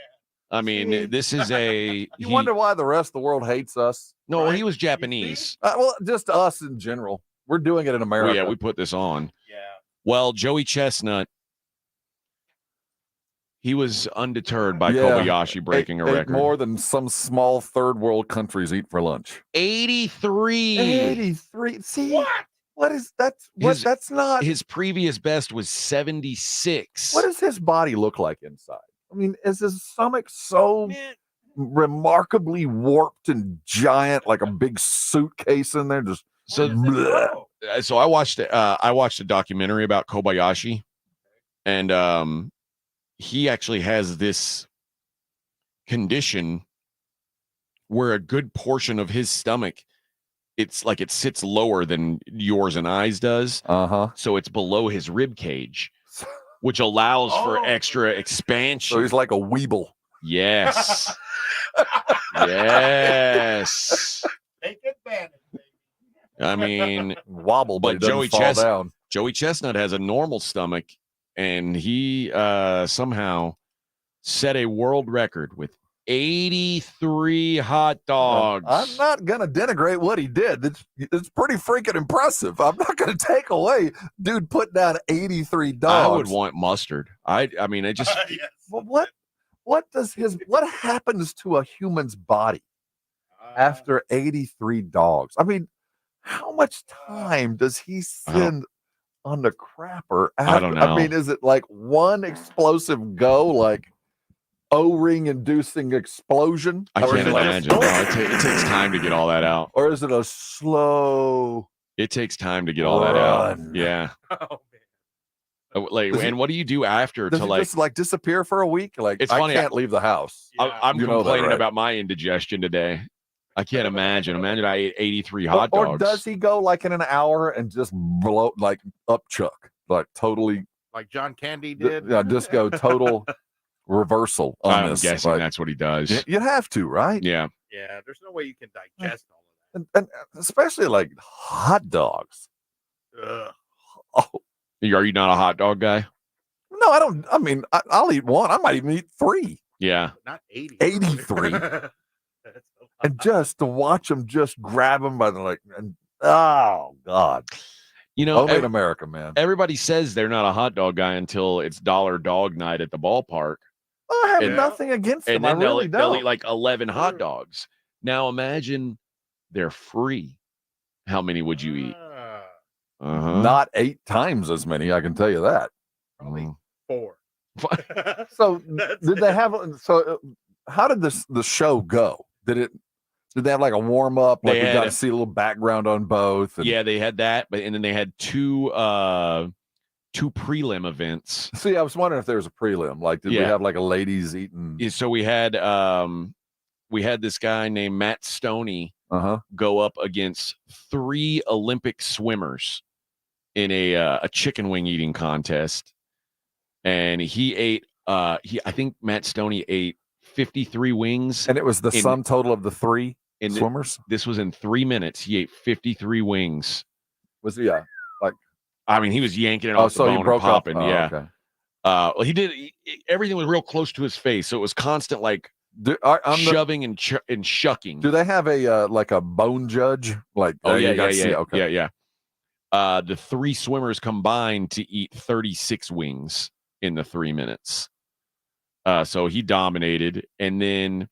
I mean, this is You wonder why the rest of the world hates us? No, he was Japanese. Well, just us in general. We're doing it in America. Well, yeah, we put this on. Well, Joey Chestnut, he was undeterred by Yeah. Kobayashi breaking a ate record. more than some small third world countries eat for lunch. 83. 83. See, what is that? That's not. His previous best was 76. What does his body look like inside? I mean, is his stomach so remarkably warped and giant, like a big suitcase in there? Just so I watched a documentary about Kobayashi, and he actually has this condition where a good portion of his stomach, it's like it sits lower than yours and I's does. So it's below his rib cage, which allows for extra expansion. So he's like a weeble. Yes. Yes. Take advantage. I mean, wobble, but Joey down. Joey Chestnut has a normal stomach, and he somehow set a world record with 83 hot dogs. I'm not going to denigrate what he did. It's pretty freaking impressive. I'm not going to take away dude put down 83 dogs. I would want mustard. I mean, I just well, what happens to a human's body after 83 dogs? I mean, how much time does he spend on the crapper after? I don't know. I mean, is it like one explosive go, like O-ring inducing explosion? I can't imagine. No, it takes time to get all that out. Or is it a slow? It takes time to get all that out. Yeah. Like, and what do you do after Does to he like just like disappear for a week? Like, it's I funny, can't leave the house. I'm You know that, complaining right? about my indigestion today. I can't imagine. Imagine I ate 83 hot dogs. Or does he go like in an hour and just blow like up Chuck, like totally Like John Candy did? Yeah, just go total reversal on I'm this. guessing Like, that's what he does. you have to, right? Yeah. Yeah, there's no way you can digest all And especially like hot dogs. of Oh Are you not a hot dog guy? no, I don't. I mean, I'll eat one. I might even eat 3. Yeah. Not 80. 83. And just to watch them just grab them by the like, and oh God. You know, Only in America, man. Everybody says they're not a hot dog guy until it's dollar dog night at the ballpark. I have nothing against them. And then I really they'll don't. eat like 11 hot dogs. Now imagine they're free. How many would you eat? Not 8 times as many, I can tell you that. Probably 4. So did they have? So how did the show go? Did they have like a warm up? Like They we had got to a- see a little background on both. And, Yeah, they had that, but and then they had two prelim events. See, I was wondering if there was a prelim. Like, did we Yeah. have like a ladies eating? Yeah, so we had this guy named Matt Stoney Uh-huh. go up against 3 Olympic swimmers in a chicken wing eating contest, and he ate. I think Matt Stoney ate 53 wings, And it was the sum total of the 3 swimmers. This was in 3 minutes. He ate 53 wings. Was he like? I mean, he was yanking it Oh, off so the he bone broke and up. popping. Oh, Yeah. okay. Well, he did. Everything was real close to his face, so it was constant like shoving and shucking. Do they have a like a bone judge? Like, Oh you yeah, gotta see- yeah. okay. Yeah. The 3 swimmers combined to eat 36 wings in the 3 minutes. So he dominated, and then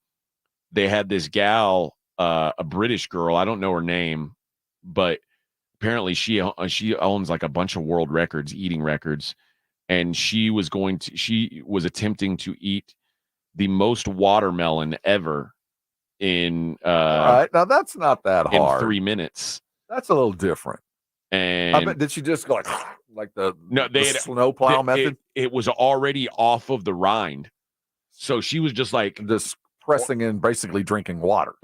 they had this gal, a British girl. I don't know her name, but apparently she owns like a bunch of world records, eating records, and she was attempting to eat the most watermelon ever in All right, now that's not that in hard. 3 minutes. That's a little different. And I bet, did she just go like the no, they had snowplow method? It was already off of the rind, so she was just like pressing in, basically drinking water.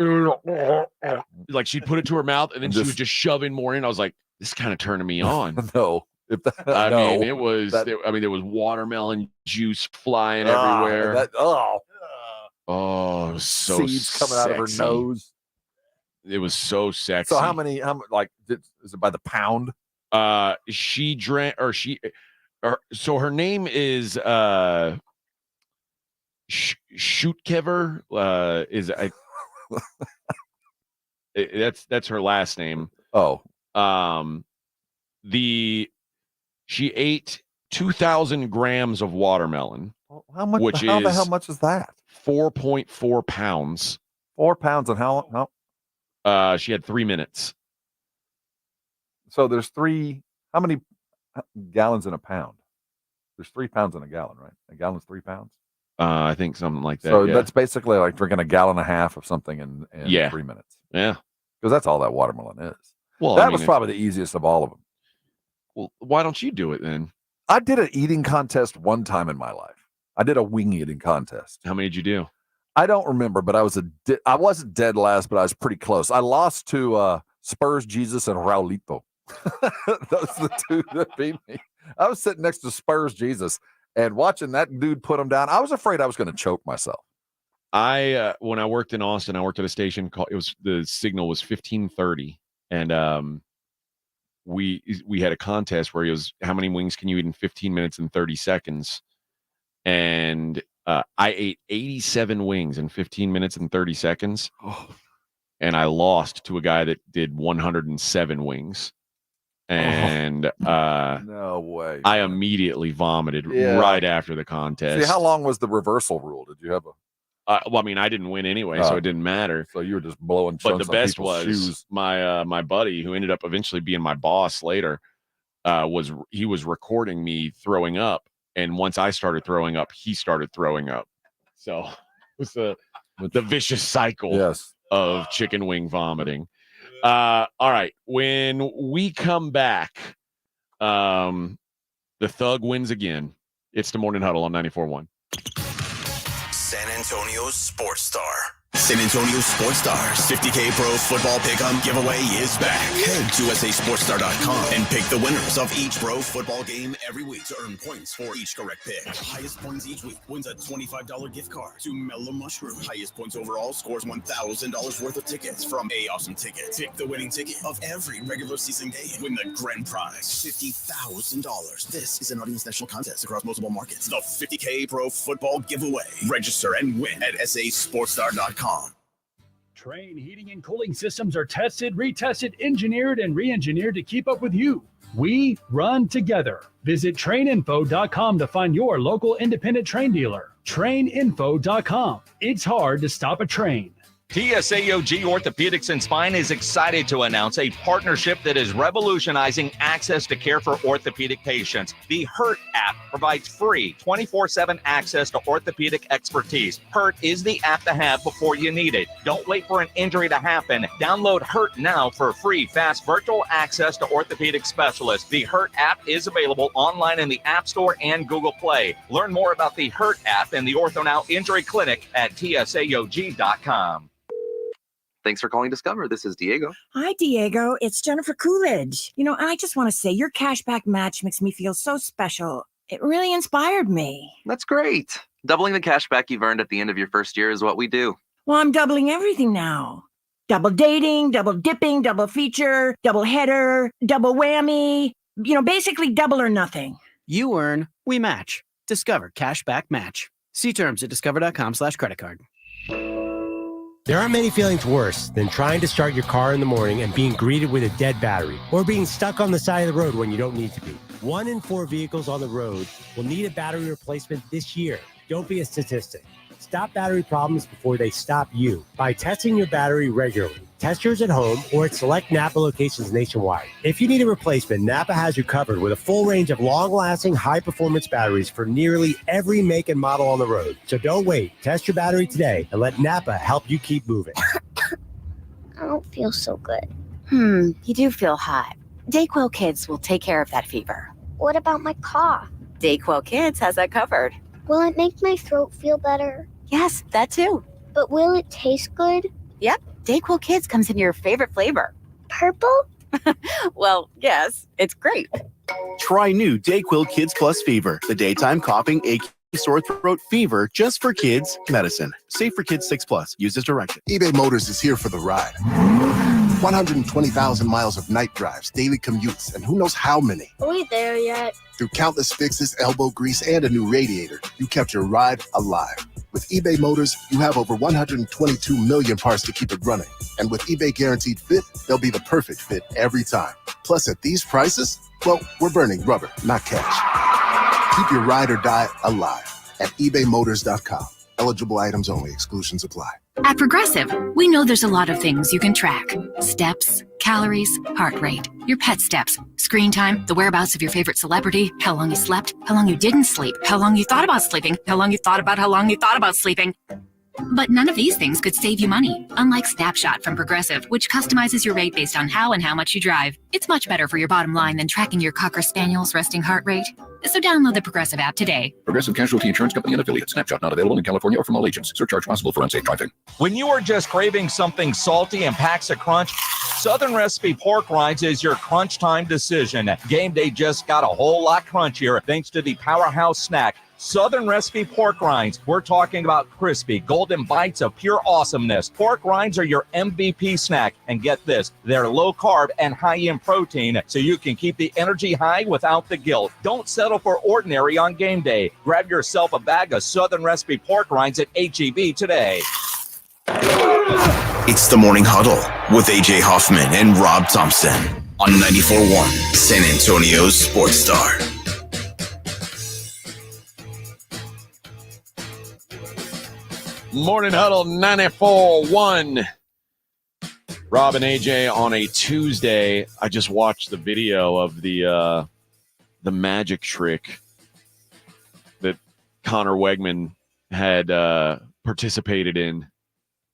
Like she'd put it to her mouth, and then she was just shoving more in. I was like, this is kind of turning me on. No, if that, I no, mean, it was. that- there was watermelon juice flying everywhere. Oh, it was so seeds coming out of her sexy. nose. It was so sexy. So how many? Is it by the pound? She drank, so her name is Shootkever. That's her last name. Oh. She ate 2,000 grams of watermelon. How much? Which how the is hell much is that? 4.4 pounds. 4 pounds and how long? No. She had 3 minutes. So there's how many gallons in a pound? There's 3 pounds in a gallon, right? A gallon's 3 pounds. I think something like that. So yeah. that's basically like drinking a gallon and a half of something in 3 minutes. Yeah. Because that's all that watermelon is. Well, that was probably the easiest of all of them. Well, why don't you do it then? I did an eating contest one time in my life. I did a wing eating contest. How many did you do? I don't remember, but I wasn't dead last, but I was pretty close. I lost to Spurs Jesus and Raulito. Those are the two that beat me. I was sitting next to Spurs Jesus and watching that dude put him down. I was afraid I was going to choke myself. When I worked in Austin, I worked at a station called, the signal was 1530, and we had a contest where it was how many wings can you eat in 15 minutes and 30 seconds, and I ate 87 wings in 15 minutes and 30 seconds, and I lost to a guy that did 107 wings. And no way! I immediately vomited right after the contest. See, how long was the reversal rule? Did you have a? Well, I mean, I didn't win anyway, so it didn't matter. So you were just blowing. But the on best people's was shoes. my buddy, who ended up eventually being my boss later. Was recording me throwing up, and once I started throwing up, he started throwing up. So it was the vicious cycle of chicken wing vomiting. All right. When we come back, the Thug wins again. It's the Morning Huddle on 94.1. San Antonio's Sports Star. San Antonio Sports Stars 50K Pro Football Pick'em giveaway is back. Head to SASportsStar.com and pick the winners of each pro football game every week to earn points for each correct pick. Highest points each week wins a $25 gift card to Mellow Mushroom. Highest points overall scores $1,000 worth of tickets from A Awesome Tickets. Pick the winning ticket of every regular season game. Win the grand prize, $50,000. This is an Audience National contest across multiple markets. The 50K Pro Football Giveaway. Register and win at SASportsStar.com. Train heating and cooling systems are tested, retested, engineered, and re-engineered to keep up with you. We run together. Visit traininfo.com to find your local independent train dealer. Traininfo.com. It's hard to stop a train. TSAOG Orthopedics and Spine is excited to announce a partnership that is revolutionizing access to care for orthopedic patients. The HURT app provides free 24/7 access to orthopedic expertise. HURT is the app to have before you need it. Don't wait for an injury to happen. Download HURT now for free, fast virtual access to orthopedic specialists. The HURT app is available online in the App Store and Google Play. Learn more about the HURT app and the OrthoNow Injury Clinic at TSAOG.com. Thanks for calling Discover. This is Diego. Hi, Diego. It's Jennifer Coolidge. I just want to say your cashback match makes me feel so special. It really inspired me. That's great. Doubling the cashback you've earned at the end of your first year is what we do. Well, I'm doubling everything now. Double dating, double dipping, double feature, double header, double whammy. Basically double or nothing. You earn, we match. Discover Cashback Match. See terms at discover.com/creditcard. There aren't many feelings worse than trying to start your car in the morning and being greeted with a dead battery, or being stuck on the side of the road when you don't need to be. 1 in 4 vehicles on the road will need a battery replacement this year. Don't be a statistic. Stop battery problems before they stop you by testing your battery regularly. Test yours at home or at select Napa locations nationwide. If you need a replacement, Napa has you covered with a full range of long-lasting, high-performance batteries for nearly every make and model on the road. So don't wait. Test your battery today and let Napa help you keep moving. I don't feel so good. You do feel hot. Dayquil Kids will take care of that fever. What about my cough? Dayquil Kids has that covered. Will it make my throat feel better? Yes, that too. But will it taste good? Yep, Dayquil Kids comes in your favorite flavor. Purple? Well, yes, it's great. Try new Dayquil Kids Plus Fever, the daytime coughing, aching, sore throat fever just for kids medicine. Safe for kids 6+. Use as directed. eBay Motors is here for the ride. 120,000 miles of night drives, daily commutes, and who knows how many. Are we there yet? Through countless fixes, elbow grease, and a new radiator, you kept your ride alive. With eBay Motors, you have over 122 million parts to keep it running. And with eBay Guaranteed Fit, they'll be the perfect fit every time. Plus, at these prices, Well, we're burning rubber, not cash. Keep your ride or die alive at ebaymotors.com. Eligible items only. Exclusions apply. At Progressive, we know there's a lot of things you can track. Steps, calories, heart rate, your pet steps, screen time, the whereabouts of your favorite celebrity, how long you slept, how long you didn't sleep, how long you thought about sleeping, how long you thought about sleeping. But none of these things could save you money, unlike Snapshot from Progressive, which customizes your rate based on how and how much you drive. It's much better for your bottom line than tracking your Cocker Spaniel's resting heart rate. So download the Progressive app today. Progressive Casualty Insurance Company and affiliates. Snapshot not available in California or from all agents. Surcharge possible for unsafe driving. When you are just craving something salty and packs a crunch, Southern Recipe Pork Rinds is your crunch time decision. Game day just got a whole lot crunchier thanks to the powerhouse snack, Southern Recipe Pork Rinds. We're talking about crispy, golden bites of pure awesomeness. Pork rinds are your MVP snack. And get this, they're low carb and high in protein, so you can keep the energy high without the guilt. Don't settle for ordinary on game day. Grab yourself a bag of Southern Recipe Pork Rinds at H-E-B today. It's the Morning Huddle with AJ Hoffman and Rob Thompson on 94.1 San Antonio's Sports Star. Morning Huddle 94.1. Rob and AJ on a Tuesday. I just watched the video of the magic trick that Connor Wegman had participated in.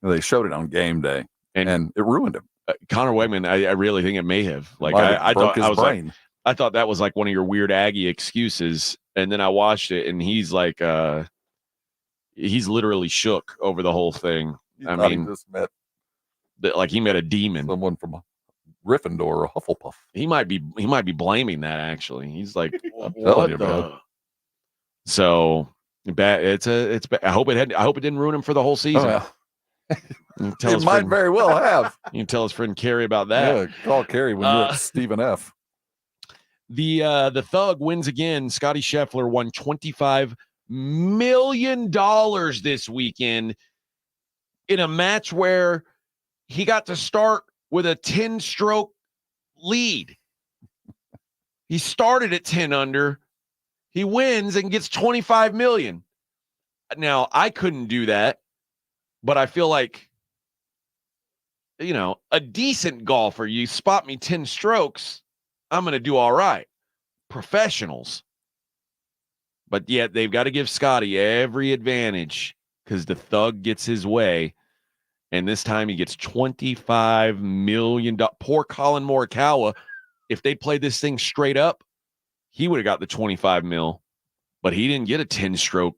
They showed it on game day, and it ruined him. Connor Wegman, I really think it may have. Like I broke thought, his brain. I thought that was like one of your weird Aggie excuses, and then I watched it, and he's like, he's literally shook over the whole thing. I mean, he just met he met a demon, someone from Gryffindor or Hufflepuff. He might be blaming that. Actually, he's like, telling you, man. So bad. It's bad. I hope it didn't ruin him for the whole season. Oh, yeah. It might very well have. You can tell his friend Kerry about that. Yeah, call Kerry when you're at Stephen F. The Thug wins again. Scotty Scheffler won $25 million this weekend in a match where he got to start with a 10-stroke lead. He started at 10 under. He wins and gets $25 million. Now, I couldn't do that, but I feel like, a decent golfer, you spot me 10 strokes, I'm going to do all right. Professionals. But yet they've got to give Scotty every advantage because the Thug gets his way. And this time he gets $25 million. Poor Colin Morikawa, if they played this thing straight up, he would have got the 25 mil. But he didn't get a 10-stroke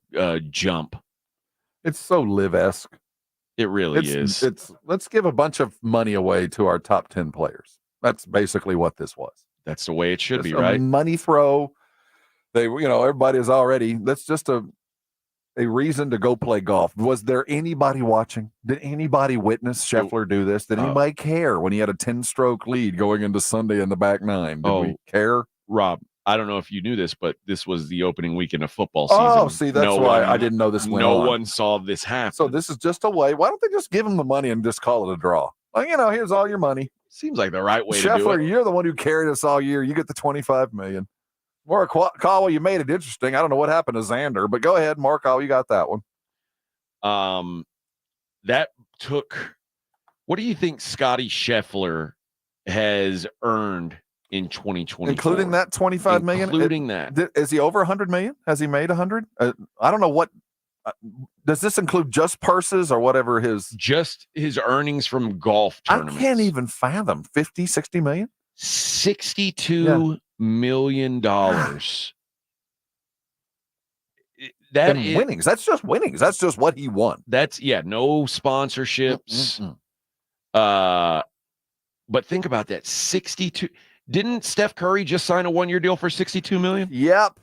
jump. It's so live-esque. It really is. It's let's give a bunch of money away to our top 10 players. That's basically what this was. That's the way it should be, a right? Money throw. They, everybody is already. That's just a reason to go play golf. Was there anybody watching? Did anybody witness Scheffler do this? Did anybody care when he had a 10-stroke lead going into Sunday in the back nine? Did we care? Rob, I don't know if you knew this, but this was the opening weekend of football season. Oh, see, that's why I didn't know this went on. No one saw this happen. So this is just a way. Why don't they just give him the money and just call it a draw? Like, here's all your money. Seems like the right way Scheffler, to do it. You're the one who carried us all year. You get the $25 million. Morikawa, you made it interesting. I don't know what happened to Xander, but go ahead, Morikawa, you got that one. That took. What do you think Scotty Scheffler has earned in 2020, including that $25 million? Including that, is he over 100 million? Has he made 100? I don't know what. Does this include just purses or whatever just his earnings from golf tournaments? I can't even fathom 50, 60 million. $62 million. That is winnings. That's just winnings. That's just what he won. That's no sponsorships. But think about that. 62. Didn't Steph Curry just sign a 1-year deal for $62 million? Yep.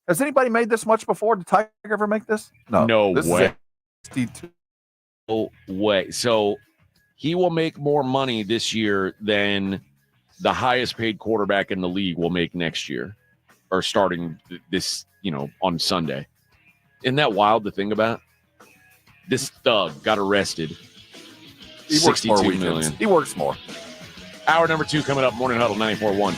Has anybody made this much before? Did Tiger ever make this? No this way. 62. No way. So he will make more money this year than the highest paid quarterback in the league will make next year, or starting this, on Sunday. Isn't that wild to think about? This Thug got arrested. He works more $62 weekends. million. He works more. Hour number 2 coming up. Morning Huddle 94.1.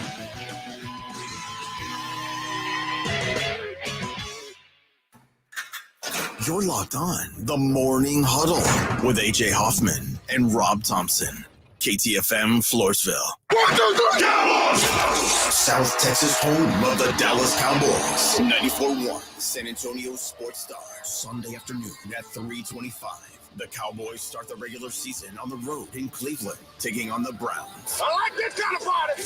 You're locked on the Morning Huddle with AJ Hoffman and Rob Thompson. KTFM Floresville. 1, 2, 3, Cowboys! South Texas home of the Dallas Cowboys. 94.1 San Antonio Sports Star. Sunday afternoon at 3:25. The Cowboys start the regular season on the road in Cleveland, taking on the Browns. I like this kind of party.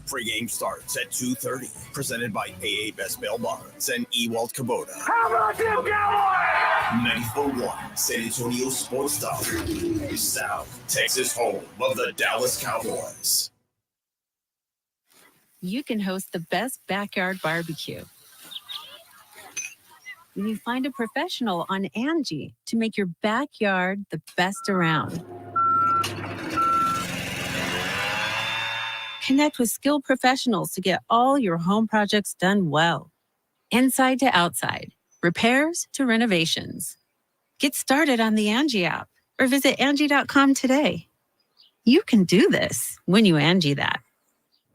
Pre-game starts at 2:30. Presented by AA Best Bail Bonds and Ewald Kubota. How about them Cowboys? 94.1 San Antonio Sports Star. South Texas home of the Dallas Cowboys. You can host the best backyard barbecue. You find a professional on Angie to make your backyard the best around. Connect with skilled professionals to get all your home projects done well. Inside to outside, repairs to renovations. Get started on the Angie app or visit Angie.com today. You can do this when you Angie that.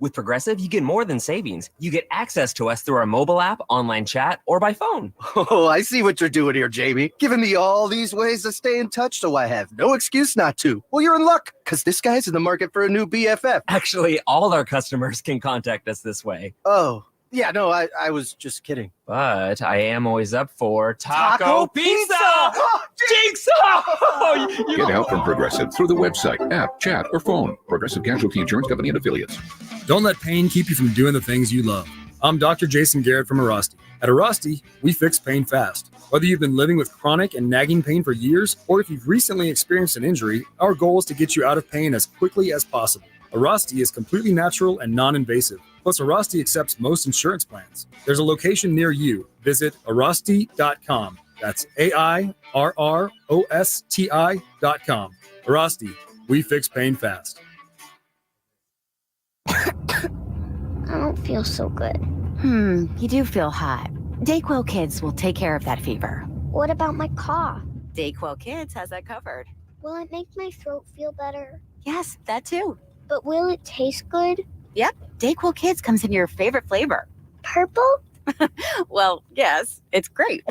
With Progressive, you get more than savings. You get access to us through our mobile app, online chat, or by phone. Oh, I see what you're doing here, Jamie. Giving me all these ways to stay in touch, so I have no excuse not to. Well, you're in luck, because this guy's in the market for a new BFF. Actually, all our customers can contact us this way. Oh, yeah, no, I was just kidding. But I am always up for Taco Pizza! Jigsaw! Get help from Progressive through the website, app, chat, or phone. Progressive Casualty Insurance Company and Affiliates. Don't let pain keep you from doing the things you love. I'm Dr. Jason Garrett from Arasti. At Arasti, we fix pain fast. Whether you've been living with chronic and nagging pain for years, or if you've recently experienced an injury, our goal is to get you out of pain as quickly as possible. Arasti is completely natural and non-invasive. Plus, Arasti accepts most insurance plans. There's a location near you. Visit Arasti.com. That's AIRROSTI.com. Arasti, we fix pain fast. I don't feel so good. You do feel hot. Dayquil Kids will take care of that fever. What about my cough? Dayquil Kids has that covered. Will it make my throat feel better? Yes, that too. But will it taste good? Yep, Dayquil Kids comes in your favorite flavor. Purple? Well, yes, it's great.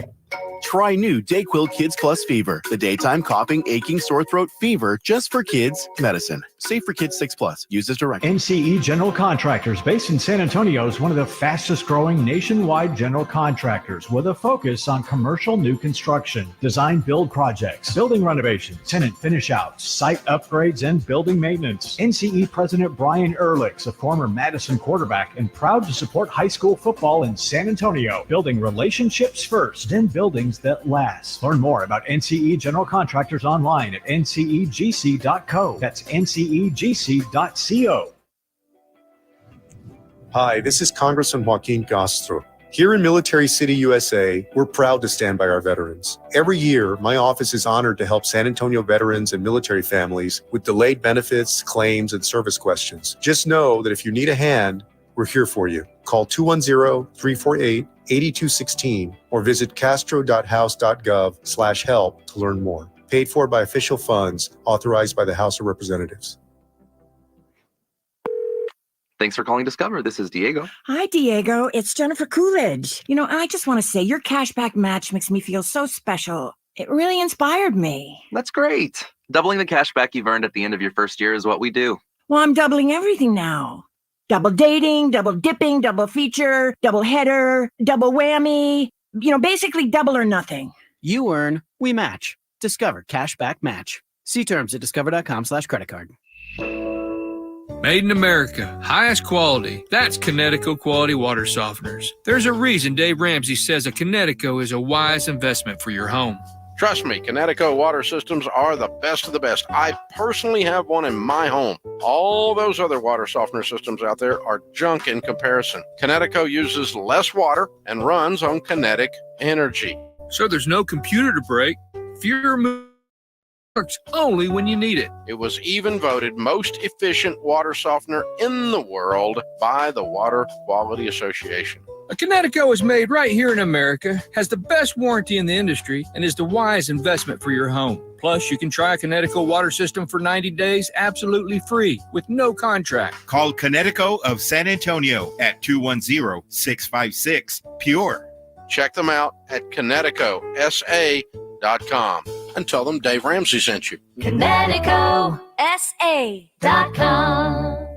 Try new Dayquil Kids Plus Fever, the daytime coughing, aching, sore throat fever just for kids medicine. Safe for kids 6+. Use as directed. NCE General Contractors, based in San Antonio, is one of the fastest growing nationwide general contractors with a focus on commercial new construction, design build projects, building renovations, tenant finish outs, site upgrades, and building maintenance. NCE President Brian Ehrlich's a former Madison quarterback and proud to support high school football in San Antonio, building relationships first, then buildings that last. Learn more about NCE General Contractors online at ncegc.co. That's ncegc.co. Hi, this is Congressman Joaquin Castro. Here in Military City, USA, we're proud to stand by our veterans. Every year, my office is honored to help San Antonio veterans and military families with delayed benefits, claims, and service questions. Just know that if you need a hand, we're here for you. Call 210-348-8216 or visit castro.house.gov/help to learn more. Paid for by official funds authorized by the House of Representatives. Thanks for calling Discover. This is Diego. Hi, Diego. It's Jennifer Coolidge. I just want to say your cashback match makes me feel so special. It really inspired me. That's great. Doubling the cash back you've earned at the end of your first year is what we do. Well, I'm doubling everything now. Double dating, double dipping, double feature, double header, double whammy. Basically double or nothing. You earn, we match. Discover Cashback Match. See terms at discover.com/credit card. Made in America, highest quality. That's Connecticut Quality Water Softeners. There's a reason Dave Ramsey says a Connecticut is a wise investment for your home. Trust me, Connecticut water systems are the best of the best. I personally have one in my home. All those other water softener systems out there are junk in comparison. Connecticut uses less water and runs on kinetic energy. So there's no computer to break. Fewer works only when you need it. It was even voted most efficient water softener in the world by the Water Quality Association. A Connecticut is made right here in America, has the best warranty in the industry, and is the wise investment for your home. Plus, you can try a Connecticut water system for 90 days absolutely free with no contract. Call Connecticut of San Antonio at 210-656-PURE. Check them out at ConnecticutSA.com and tell them Dave Ramsey sent you. ConnecticutSA.com.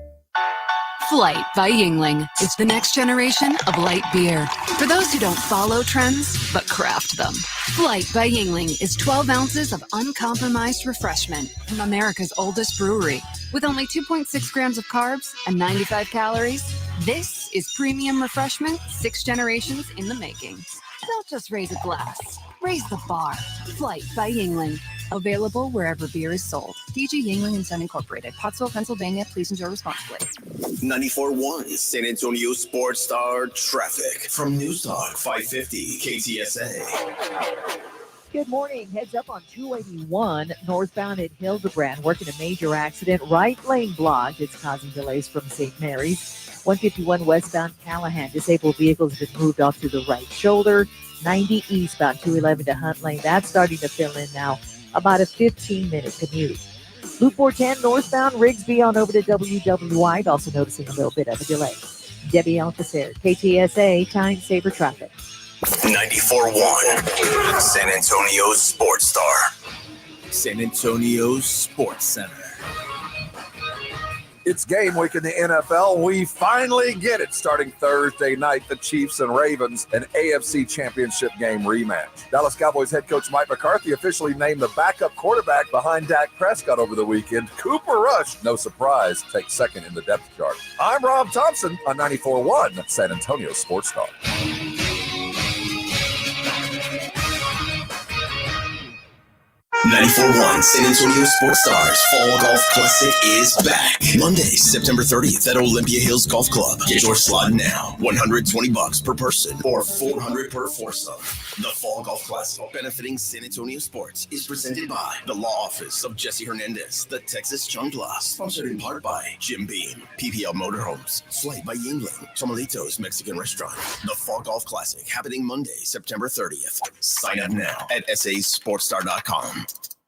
Flight by Yingling. It's the next generation of light beer. For those who don't follow trends, but craft them. Flight by Yingling is 12 ounces of uncompromised refreshment from America's oldest brewery. With only 2.6 grams of carbs and 95 calories, this is premium refreshment 6 generations in the making. Don't just raise a glass. Raise the bar. Flight by Yingling. Available wherever beer is sold. DG Yingling and Son Incorporated. Pottsville, Pennsylvania. Please enjoy responsibly. 94.1 San Antonio Sports Star traffic from News Talk 550 KTSA. Good morning. Heads up on 281 northbound at Hildebrand. Working a major accident. Right lane blocked. It's causing delays from St. Mary's. 151 westbound Callahan. Disabled vehicles have been moved off to the right shoulder. 90 eastbound 211 to Hunt Lane. That's starting to fill in now. About a 15-minute commute. Loop 410 northbound Rigsby on over to WW Wide. Also noticing a little bit of a delay. Debbie Alcacer, KTSA, Time Saver Traffic. 94.1 San Antonio Sports Star. San Antonio Sports Center. It's game week in the NFL. We finally get it. Starting Thursday night, the Chiefs and Ravens, an AFC Championship game rematch. Dallas Cowboys head coach Mike McCarthy officially named the backup quarterback behind Dak Prescott over the weekend. Cooper Rush, no surprise, takes second in the depth chart. I'm Rob Thompson on 94.1 San Antonio Sports Star. 94.1 San Antonio Sports Stars Fall Golf Classic is back. Monday, September 30th at Olympia Hills Golf Club. Get your slot now. $120 per person or $400 per foursome. The Fall Golf Classic, benefiting San Antonio sports, is presented by the Law Office of Jesse Hernandez, the Texas Chungla, sponsored in part by Jim Beam, PPL Motorhomes, Flight by Yingling, Tomalitos Mexican Restaurant. The Fall Golf Classic, happening Monday, September 30th. Sign up now at sasportstar.com.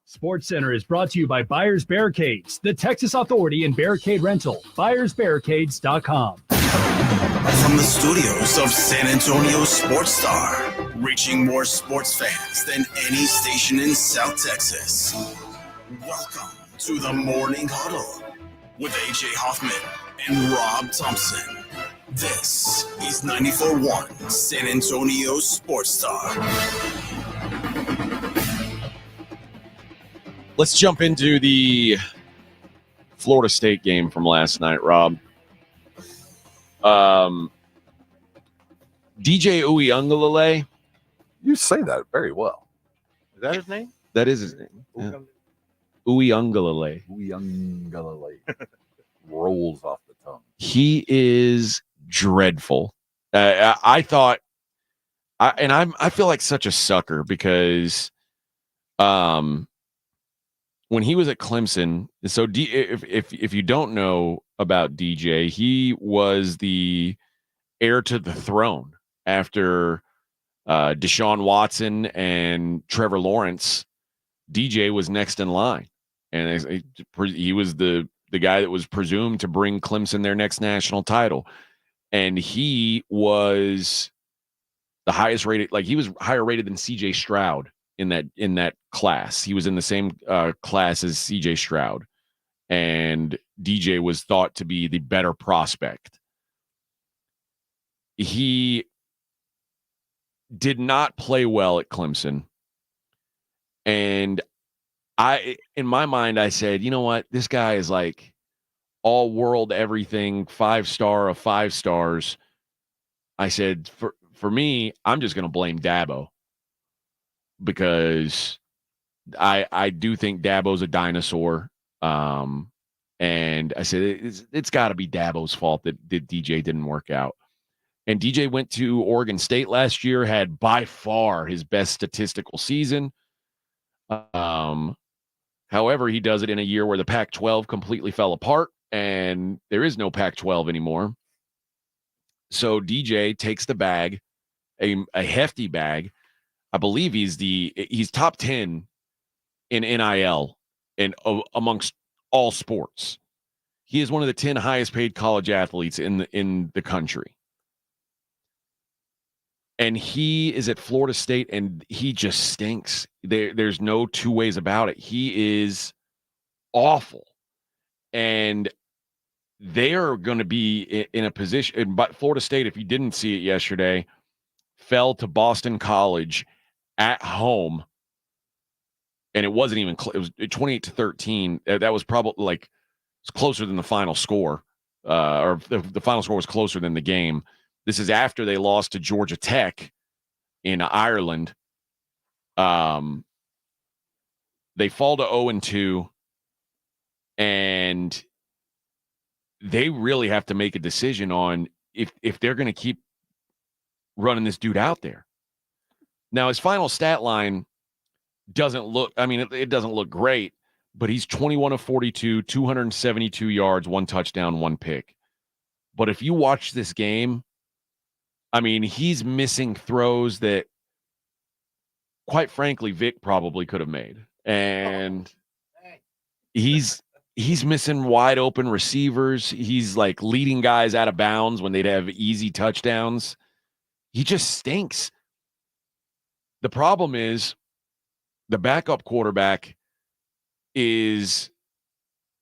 Sports Center is brought to you by Buyers Barricades, the Texas Authority in Barricade Rental. BuyersBarricades.com. From the studios of San Antonio Sports Star, reaching more sports fans than any station in South Texas. Welcome to the Morning Huddle with AJ Hoffman and Rob Thompson. This is 94.1 San Antonio Sports Star. Let's jump into the Florida State game from last night, Rob. DJ Uiagalelei. You say that very well. Is that his name? That is his name. Yeah. Uiagalelei. Uiagalelei. Rolls off the tongue. He is dreadful. I thought, I feel like such a sucker because, when he was at Clemson, so if you don't know about DJ, he was the heir to the throne after Deshaun Watson and Trevor Lawrence. DJ was next in line, and he was the guy that was presumed to bring Clemson their next national title, and he was the highest rated. Like, he was higher rated than CJ Stroud in that class. He was in the same class as CJ Stroud, and DJ was thought to be the better prospect. He did not play well at Clemson, and in my mind, I said, you know what? This guy is like all world, everything, 5-star of 5 stars. I said, for me, I'm just going to blame Dabo, because I do think Dabo's a dinosaur. And I said, it's got to be Dabo's fault that DJ didn't work out. And DJ went to Oregon State last year, had by far his best statistical season. However, he does it in a year where the Pac-12 completely fell apart and there is no Pac-12 anymore. So DJ takes the bag, a hefty bag. I believe he's top 10 in NIL and amongst all sports. He is one of the 10 highest paid college athletes in the country. And he is at Florida State, and he just stinks. There's no two ways about it. He is awful. And they are going to be in a position. But Florida State, if you didn't see it yesterday, fell to Boston College at home. And it wasn't even it was 28-13. That was probably like it's closer than the final score. Or the final score was closer than the game. This is after they lost to Georgia Tech in Ireland. They fall to 0-2, and they really have to make a decision on if they're going to keep running this dude out there. Now, his final stat line doesn't look, it doesn't look great, but he's 21 of 42, 272 yards, 1 touchdown, 1 pick. But if you watch this game, he's missing throws that, quite frankly, Vic probably could have made. And he's missing wide open receivers. He's like leading guys out of bounds when they'd have easy touchdowns. He just stinks. The problem is the backup quarterback is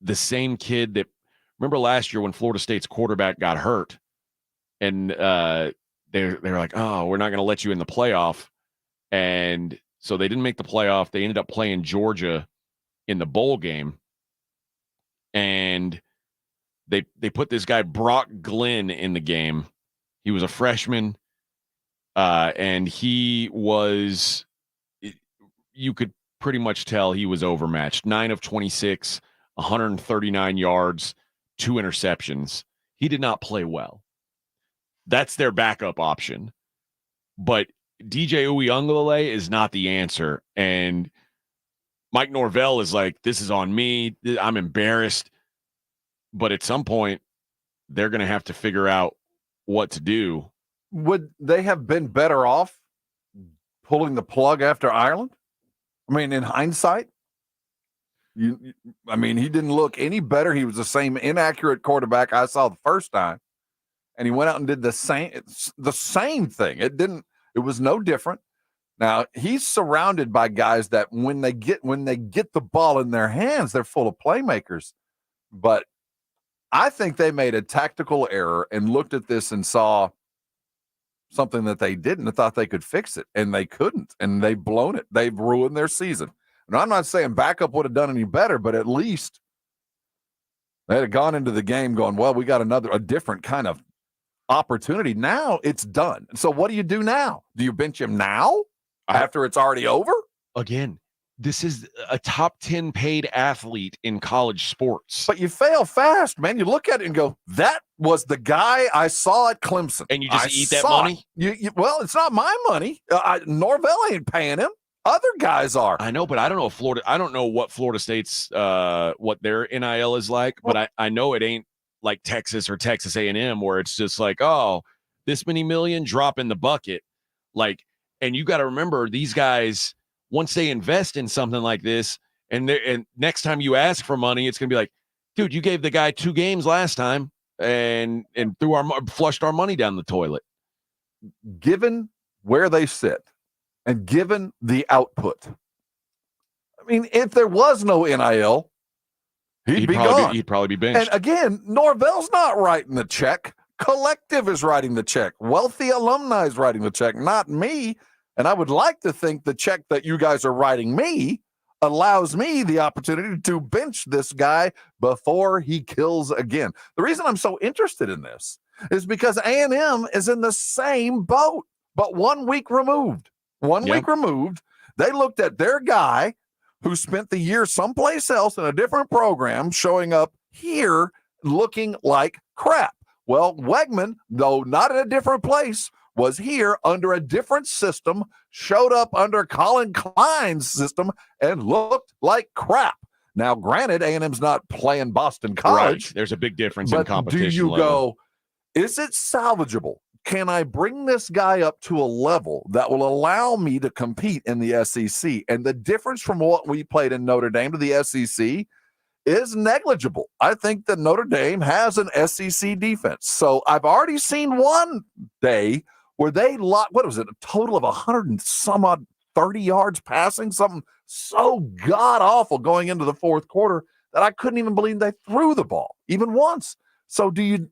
the same kid that, remember last year when Florida State's quarterback got hurt and they're like, oh, we're not going to let you in the playoff. And so they didn't make the playoff. They ended up playing Georgia in the bowl game. And they put this guy, Brock Glenn, in the game. He was a freshman. And he was, you could pretty much tell he was overmatched. 9 of 26, 139 yards, 2 interceptions. He did not play well. That's their backup option. But DJ Uiagalelei is not the answer. And Mike Norvell is like, this is on me. I'm embarrassed. But at some point, they're going to have to figure out what to do. Would they have been better off pulling the plug after Ireland? In hindsight, he didn't look any better. He was the same inaccurate quarterback I saw the first time, and he went out and did the same thing. It was no different. Now he's surrounded by guys that when they get the ball in their hands, they're full of playmakers. But I think they made a tactical error and looked at this and saw something that they didn't and thought they could fix it, and they couldn't, and they've blown it. They've ruined their season. And I'm not saying backup would have done any better, but at least they had gone into the game going, well, we got a different kind of opportunity. Now it's done. So what do you do now? Do you bench him now after it's already over? Again, this is a top 10 paid athlete in college sports. But you fail fast, man. You look at it and go, that was the guy I saw at Clemson. And you just eat that money? Well, it's not my money. Norvell ain't paying him. Other guys are. I know, but I don't know what Florida State's what their NIL is like, but I know it ain't like Texas or Texas A&M where it's just like, oh, this many million, drop in the bucket. Like, and you got to remember these guys, once they invest in something like this, and next time you ask for money, it's gonna be like, dude, you gave the guy 2 games last time and flushed our money down the toilet. Given where they sit and given the output, if there was no NIL, he'd be gone. He'd probably be benched. And again, Norvell's not writing the check. Collective is writing the check. Wealthy alumni is writing the check, not me. And I would like to think the check that you guys are writing me allows me the opportunity to bench this guy before he kills again. The reason I'm so interested in this is because A&M is in the same boat, but 1 week removed. Week removed. They looked at their guy who spent the year someplace else in a different program, showing up here looking like crap. Well, Wegman, though not in a different place, was here under a different system, showed up under Colin Klein's system, and looked like crap. Now, granted, A&M's not playing Boston College. Right. There's a big difference in competition. Do you level. go, is it salvageable? Can I bring this guy up to a level that will allow me to compete in the SEC? And the difference from what we played in Notre Dame to the SEC is negligible. I think that Notre Dame has an SEC defense. So I've already seen one day where they what was it? A total of 100 and some odd 30 yards passing, something so god awful going into the fourth quarter that I couldn't even believe they threw the ball even once. So do you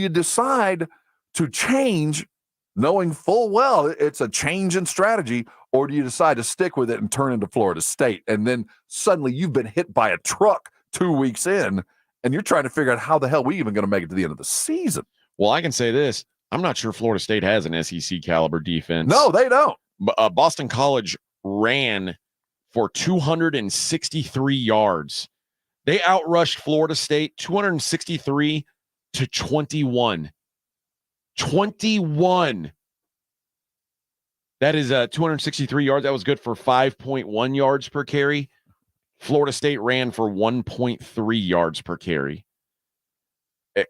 decide to change, knowing full well it's a change in strategy, or do you decide to stick with it and turn into Florida State? And then suddenly you've been hit by a truck 2 weeks in, and you're trying to figure out how the hell we even going to make it to the end of the season. Well, I can say this. I'm not sure Florida State has an SEC caliber defense. No, they don't. Boston College ran for 263 yards. They outrushed Florida State 263 to 21. 21. That is 263 yards. That was good for 5.1 yards per carry. Florida State ran for 1.3 yards per carry.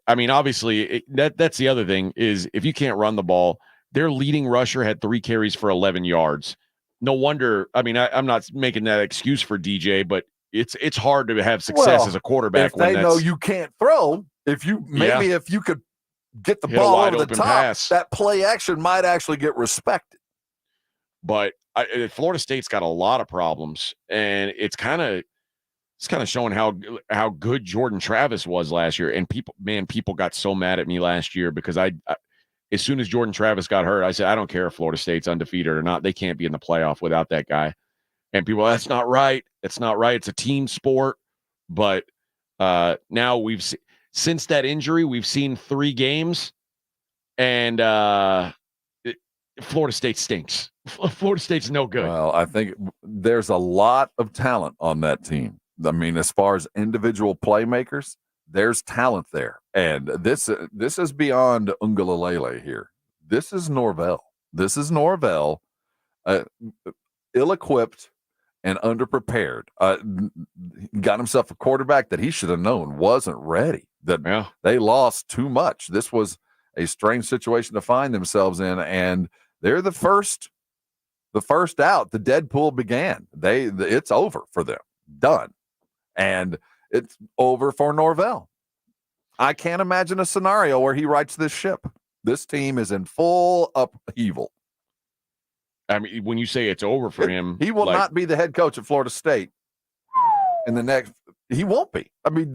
I mean, obviously, that's the other thing is if you can't run the ball, their leading rusher had 3 carries for 11 yards. No wonder. I mean, I'm not making that excuse for DJ, but it's hard to have success as a quarterback if they know you can't throw. If you could get the ball over the top, pass. That play action might actually get respected. But Florida State's got a lot of problems, and it's kind of showing how good Jordan Travis was last year. And people got so mad at me last year because I as soon as Jordan Travis got hurt, I said, I don't care if Florida State's undefeated or not. They can't be in the playoff without that guy. And people, that's not right. It's not right. It's a team sport. But now since that injury, we've seen 3 games, and Florida State stinks. Florida State's no good. Well, I think there's a lot of talent on that team. I mean, as far as individual playmakers, there's talent there. And this is beyond Ungalalele here. This is Norvell. Ill-equipped and underprepared. Got himself a quarterback that he should have known wasn't ready. They lost too much. This was a strange situation to find themselves in, and they're the first out. The Deadpool began. It's over for them. Done. And it's over for Norvell. I can't imagine a scenario where he rights this ship. This team is in full upheaval. I mean, when you say it's over for him, he will not be the head coach at Florida State in the next. He won't be. I mean,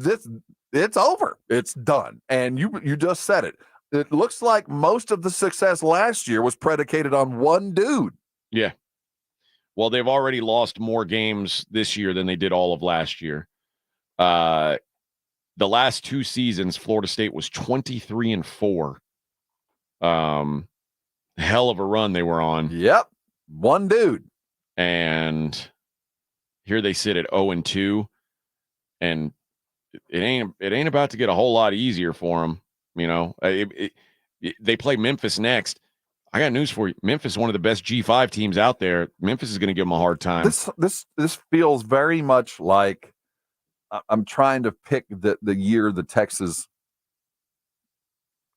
it's over. It's done. And you just said it. It looks like most of the success last year was predicated on one dude. Yeah. Well, they've already lost more games this year than they did all of last year. The last 2 seasons, Florida State was 23-4. Hell of a run they were on. Yep. One dude. And here they sit at 0-2. And it ain't about to get a whole lot easier for them. You know, they play Memphis next. I got news for you. Memphis is one of the best G5 teams out there. Memphis is going to give them a hard time. This feels very much like I'm trying to pick the year the Texas.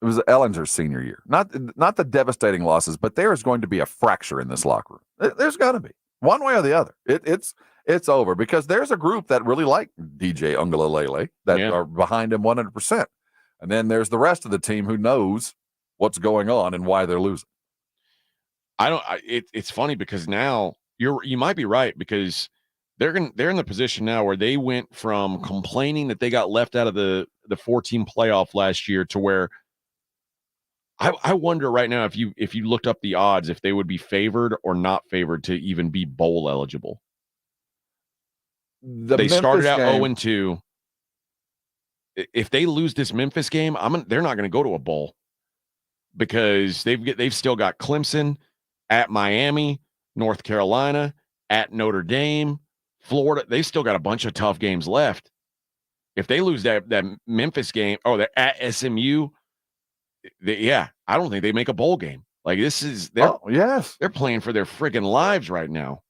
It was Ellinger's senior year. Not the devastating losses, but there is going to be a fracture in this locker room. There's got to be one way or the other. It's over because there's a group that really like DJ Ungalalele that are behind him 100%. And then there's the rest of the team who knows what's going on and why they're losing. It's funny because now you might be right because they're in the position now where they went from complaining that they got left out of the 4-team playoff last year to where I wonder right now if you looked up the odds if they would be favored or not favored to even be bowl eligible. They started out 0-2. If they lose this Memphis game, they're not going to go to a bowl because they've still got Clemson at Miami, North Carolina, at Notre Dame, Florida. They've still got a bunch of tough games left. If they lose that Memphis game, they're at SMU. I don't think they make a bowl game. Like they're playing for their friggin' lives right now.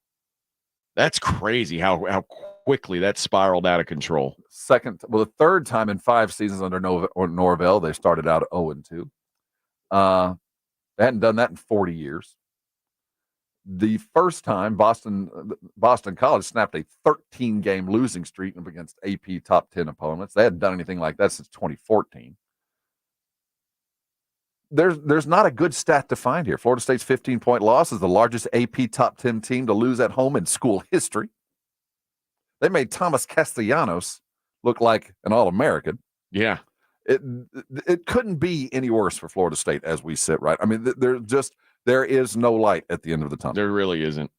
That's crazy how quickly that spiraled out of control. The third time in 5 seasons under Norvell, they started out at 0-2. They hadn't done that in 40 years. The first time Boston College snapped a 13-game losing streak against AP top 10 opponents. They hadn't done anything like that since 2014. there's not a good stat to find here. Florida State's 15-point loss is the largest AP top 10 team to lose at home in school history. They made Thomas Castellanos look like an All-American. Yeah. It couldn't be any worse for Florida State as we sit, right? I mean, there is no light at the end of the tunnel. There really isn't.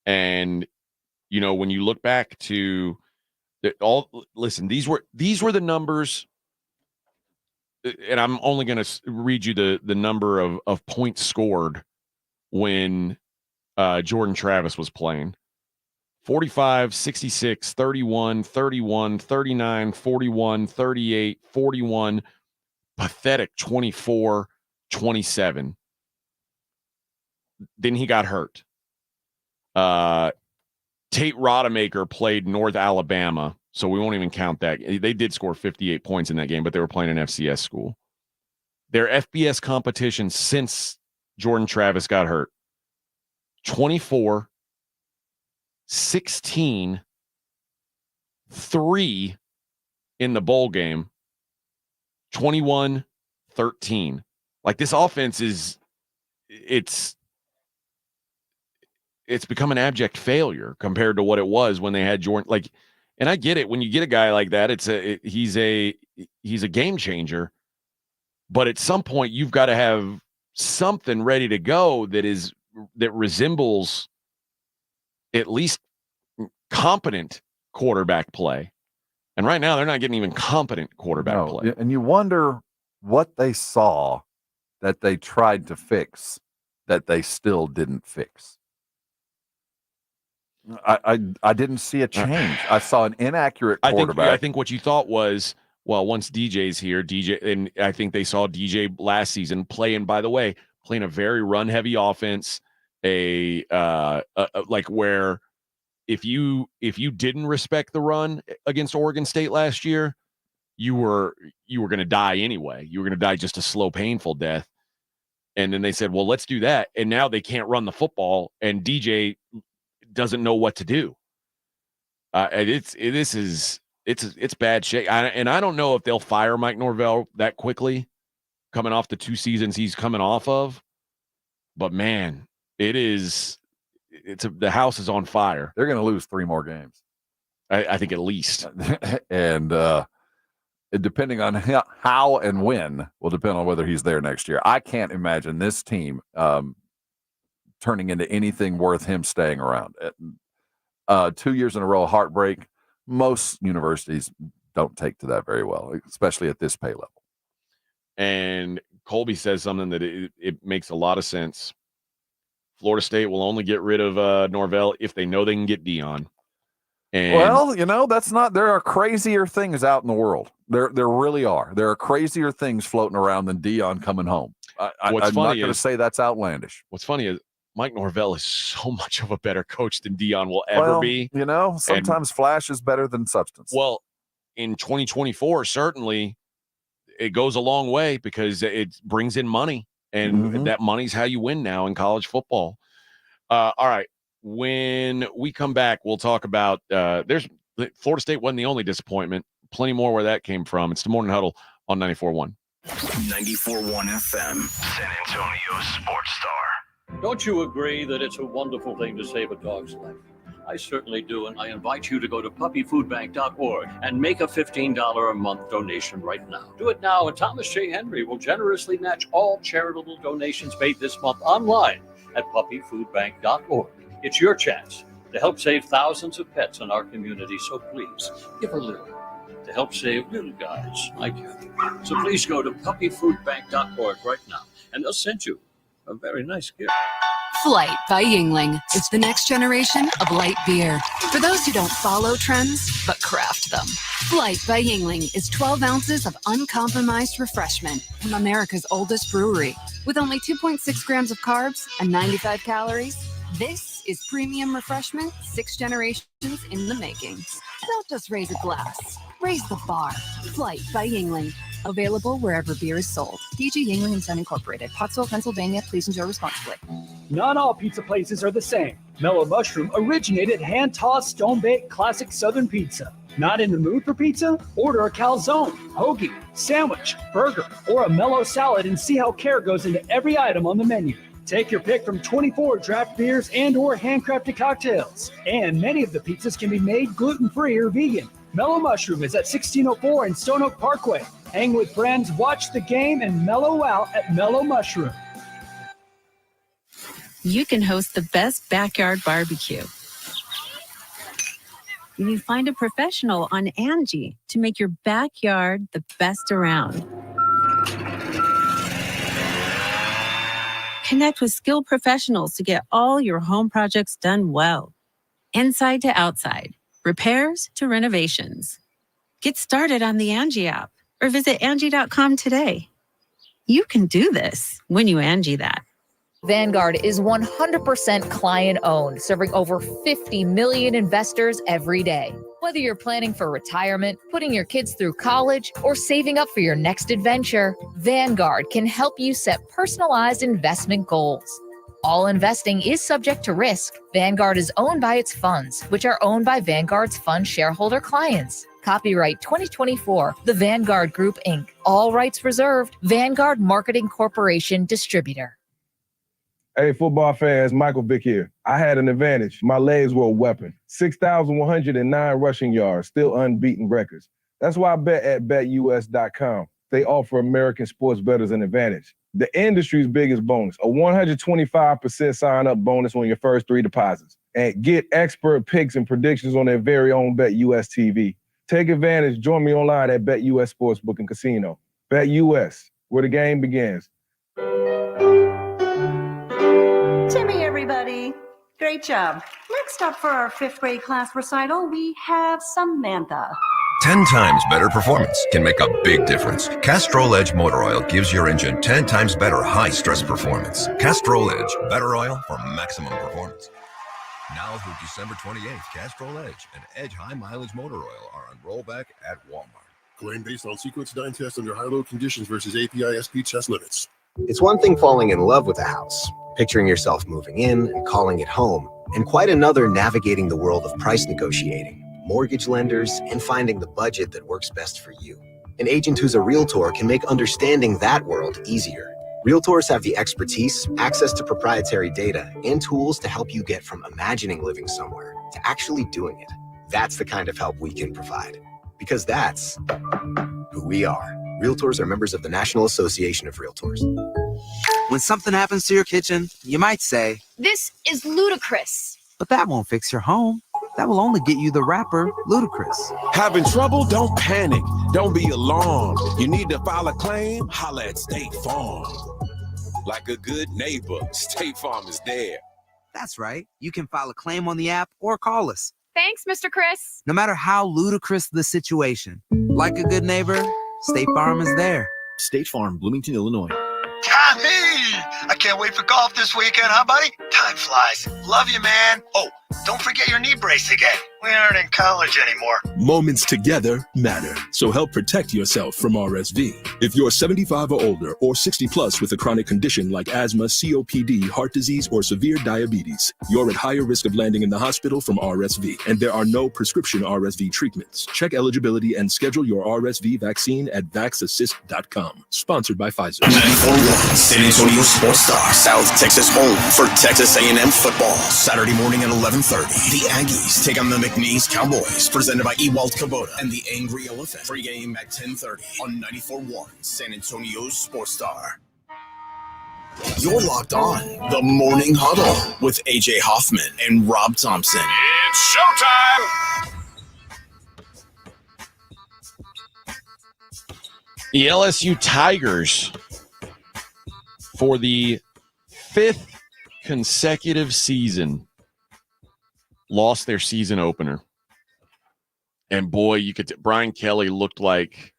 And, when you look back to listen, these were the numbers, and I'm only going to read you the number of points scored when Jordan Travis was playing. 45, 66, 31, 31, 39, 41, 38, 41, pathetic 24, 27. Then he got hurt. Tate Rodemaker played North Alabama, so we won't even count that. They did score 58 points in that game, but they were playing an FCS school. Their FBS competition since Jordan Travis got hurt, 24, 16, 3 in the bowl game, 21, 13. Like, this offense it's become an abject failure compared to what it was when they had Jordan. Like, and I get it. When you get a guy like that, he's a game changer. But at some point, you've got to have something ready to go that resembles at least competent quarterback play. And right now, they're not getting even competent quarterback play. And you wonder what they saw that they tried to fix that they still didn't fix. I didn't see a change. I saw an inaccurate quarterback. I think what you thought was, well, once DJ's here, and I think they saw DJ last season playing a very run-heavy offense, like where if you didn't respect the run against Oregon State last year, you were going to die anyway. You were going to die just a slow, painful death. And then they said, well, let's do that. And now they can't run the football, and DJ doesn't know what to do. It's bad shape. And I don't know if they'll fire Mike Norvell that quickly, coming off the 2 seasons he's coming off of. But man, the house is on fire. They're going to lose 3 more games. I think at least. And depending on how and when will depend on whether he's there next year. I can't imagine this team turning into anything worth him staying around. 2 years in a row, heartbreak. Most universities don't take to that very well, especially at this pay level. And Colby says something that it makes a lot of sense. Florida State will only get rid of Norvell if they know they can get Dion. And well, that's not. There are crazier things out in the world. There really are. There are crazier things floating around than Dion coming home. I'm not going to say that's outlandish. What's funny is Mike Norvell is so much of a better coach than Dion will ever be. Sometimes flash is better than substance. Well, in 2024, certainly it goes a long way because it brings in money, and that money's how you win now in college football. All right. When we come back, we'll talk about Florida State wasn't the only disappointment. Plenty more where that came from. It's the Morning Huddle on 94.1. 94.1 FM, San Antonio Sports Star. Don't you agree that it's a wonderful thing to save a dog's life? I certainly do, and I invite you to go to puppyfoodbank.org and make a $15 a month donation right now. Do it now, and Thomas J. Henry will generously match all charitable donations made this month online at puppyfoodbank.org. It's your chance to help save thousands of pets in our community, so please give a little to help save little guys like you. So please go to puppyfoodbank.org right now, and they'll send you a very nice gift. Flight by Yingling is the next generation of light beer. For those who don't follow trends, but craft them. Flight by Yingling is 12 ounces of uncompromised refreshment from America's oldest brewery. With only 2.6 grams of carbs and 95 calories, this is premium refreshment 6 generations in the making. Don't just raise a glass, raise the bar. Flight by Yingling. Available wherever beer is sold. DG Yingling and Son Incorporated, Pottsville, Pennsylvania. Please enjoy responsibly. Not all pizza places are the same. Mellow Mushroom originated hand-tossed, stone-baked classic Southern pizza. Not in the mood for pizza? Order a calzone, hoagie, sandwich, burger, or a mellow salad and see how care goes into every item on the menu. Take your pick from 24 draft beers and or handcrafted cocktails. And many of the pizzas can be made gluten-free or vegan. Mellow Mushroom is at 1604 in Stone Oak Parkway. Hang with friends, watch the game, and mellow out at Mellow Mushroom. You can host the best backyard barbecue. You find a professional on Angie to make your backyard the best around. Connect with skilled professionals to get all your home projects done well. Inside to outside, repairs to renovations. Get started on the Angie app or visit Angie.com today. You can do this when you Angie that. Vanguard is 100% client-owned, serving over 50 million investors every day. Whether you're planning for retirement, putting your kids through college, or saving up for your next adventure, Vanguard can help you set personalized investment goals. All investing is subject to risk. Vanguard is owned by its funds, which are owned by Vanguard's fund shareholder clients. Copyright 2024, The Vanguard Group, Inc. All rights reserved. Vanguard Marketing Corporation Distributor. Hey, football fans, Michael Vick here. I had an advantage. My legs were a weapon. 6,109 rushing yards, still unbeaten records. That's why I bet at BetUS.com. They offer American sports bettors an advantage. The industry's biggest bonus, a 125% sign-up bonus on your first 3 deposits. And get expert picks and predictions on their very own BetUS TV. Take advantage. Join me online at BetUS Sportsbook and Casino. BetUS, where the game begins. Timmy, everybody. Great job. Next up for our 5th grade class recital, we have Samantha. 10 times better performance can make a big difference. Castrol Edge Motor Oil gives your engine 10 times better high-stress performance. Castrol Edge, better oil for maximum performance. Now through December 28th, Castrol Edge and Edge High Mileage Motor Oil are on rollback at Walmart. Claim based on sequence 9 test under high-load conditions versus API-SP test limits. It's one thing falling in love with a house, picturing yourself moving in and calling it home, and quite another navigating the world of price negotiating, mortgage lenders, and finding the budget that works best for you. An agent who's a realtor can make understanding that world easier. Realtors have the expertise, access to proprietary data, and tools to help you get from imagining living somewhere to actually doing it. That's the kind of help we can provide, because that's who we are. Realtors are members of the National Association of Realtors. When something happens to your kitchen, you might say, This is ludicrous. but that won't fix your home. That will only get you the rapper, Ludacris. Having trouble? Don't panic. Don't be alarmed. You need to file a claim? Holla at State Farm. Like a good neighbor, State Farm is there. That's right. You can file a claim on the app or call us. Thanks, Mr. Chris. No matter how ludicrous the situation, like a good neighbor, State Farm is there. State Farm, Bloomington, Illinois. Tommy! I can't wait for golf this weekend, huh, buddy? Time flies. Love you, man. Oh, don't forget your knee brace again. We aren't in college anymore. Moments together matter, so help protect yourself from RSV. If you're 75 or older or 60 plus with a chronic condition like asthma, COPD, heart disease, or severe diabetes, you're at higher risk of landing in the hospital from RSV, and there are no prescription RSV treatments. Check eligibility and schedule your RSV vaccine at vaxassist.com. Sponsored by Pfizer. 94.1 San Antonio Sports Star, South Texas home for Texas A&M football. Saturday morning at 11:30. The Aggies take on the McNeese Cowboys, presented by Ewald Kubota and the Angry Elephant. Pre-game at 10:30 on 94.1 San Antonio Sports Star. You're locked on the Morning Huddle with AJ Hoffman and Rob Thompson. It's showtime! The LSU Tigers, for the 5th consecutive season, lost their season opener. And boy, you could Brian Kelly looked like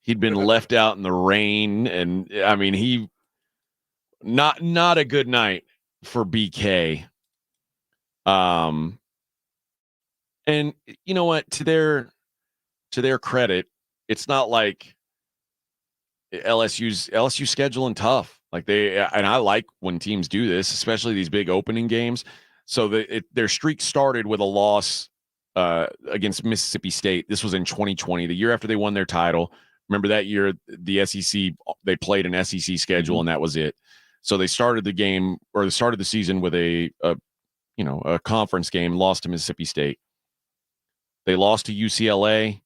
he'd been left out in the rain, and I mean, he not a good night for BK. And you know what, to their credit, it's not like LSU's scheduling tough. Like and I like when teams do this, especially these big opening games. So their streak started with a loss against Mississippi State. This was in 2020, the year after they won their title. Remember that year, the SEC, they played an SEC schedule, and that was it. So they started the game, or they started the season with a conference game, lost to Mississippi State. They lost to UCLA.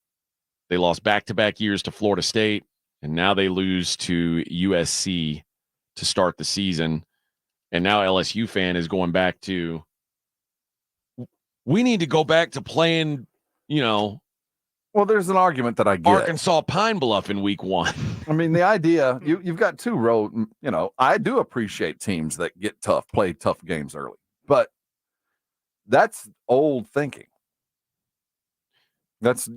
They lost back-to-back years to Florida State, and now they lose to USC to start the season. And now LSU fan is going back to, we need to go back to playing, Well, there's an argument that I get. Arkansas Pine Bluff in week 1. I mean, the idea, you've got two road, I do appreciate teams that get tough, play tough games early, but that's old thinking.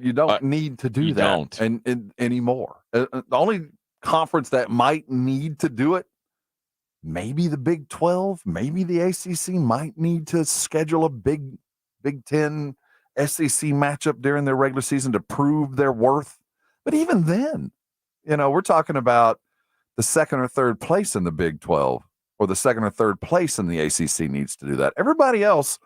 You don't need to do that and anymore. The only conference that might need to do it, maybe the Big 12, maybe the ACC might need to schedule a Big 10 SEC matchup during their regular season to prove their worth. But even then, we're talking about the second or third place in the Big 12 or the second or third place in the ACC needs to do that. Everybody else,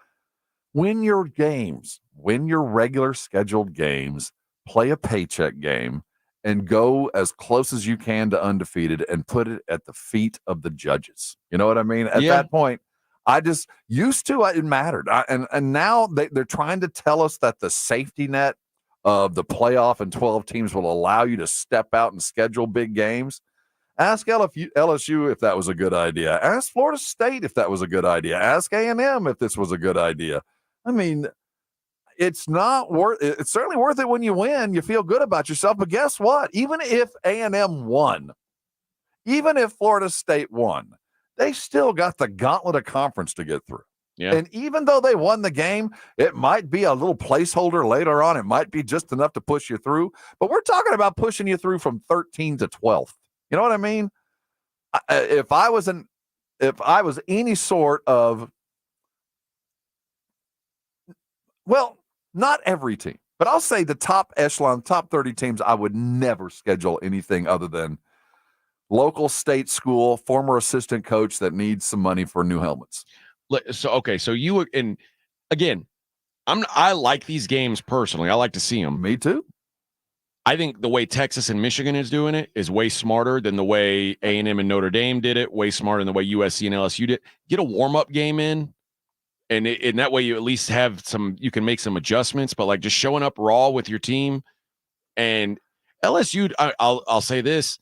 win your games, win your regular scheduled games, play a paycheck game, and go as close as you can to undefeated and put it at the feet of the judges. You know what I mean? At that point, I just used to, it mattered. And now they're trying to tell us that the safety net of the playoff and 12 teams will allow you to step out and schedule big games. Ask LSU if that was a good idea. Ask Florida State if that was a good idea. Ask A&M if this was a good idea. I mean, it's certainly worth it when you win. You feel good about yourself. But guess what? Even if A&M won, even if Florida State won, they still got the gauntlet of conference to get through. Yeah. And even though they won the game, it might be a little placeholder later on. It might be just enough to push you through. But we're talking about pushing you through from 13 to 12th. You know what I mean? If I was any sort of, well, not every team, but I'll say the top echelon, top 30 teams, I would never schedule anything other than local state school, former assistant coach that needs some money for new helmets. So you, and again, I like these games personally. I like to see them. Me too. I think the way Texas and Michigan is doing it is way smarter than the way A&M and Notre Dame did it, way smarter than the way USC and LSU did. Get a warm-up game in, and that way you at least have you can make some adjustments, but like just showing up raw with your team. And LSU, I'll say this.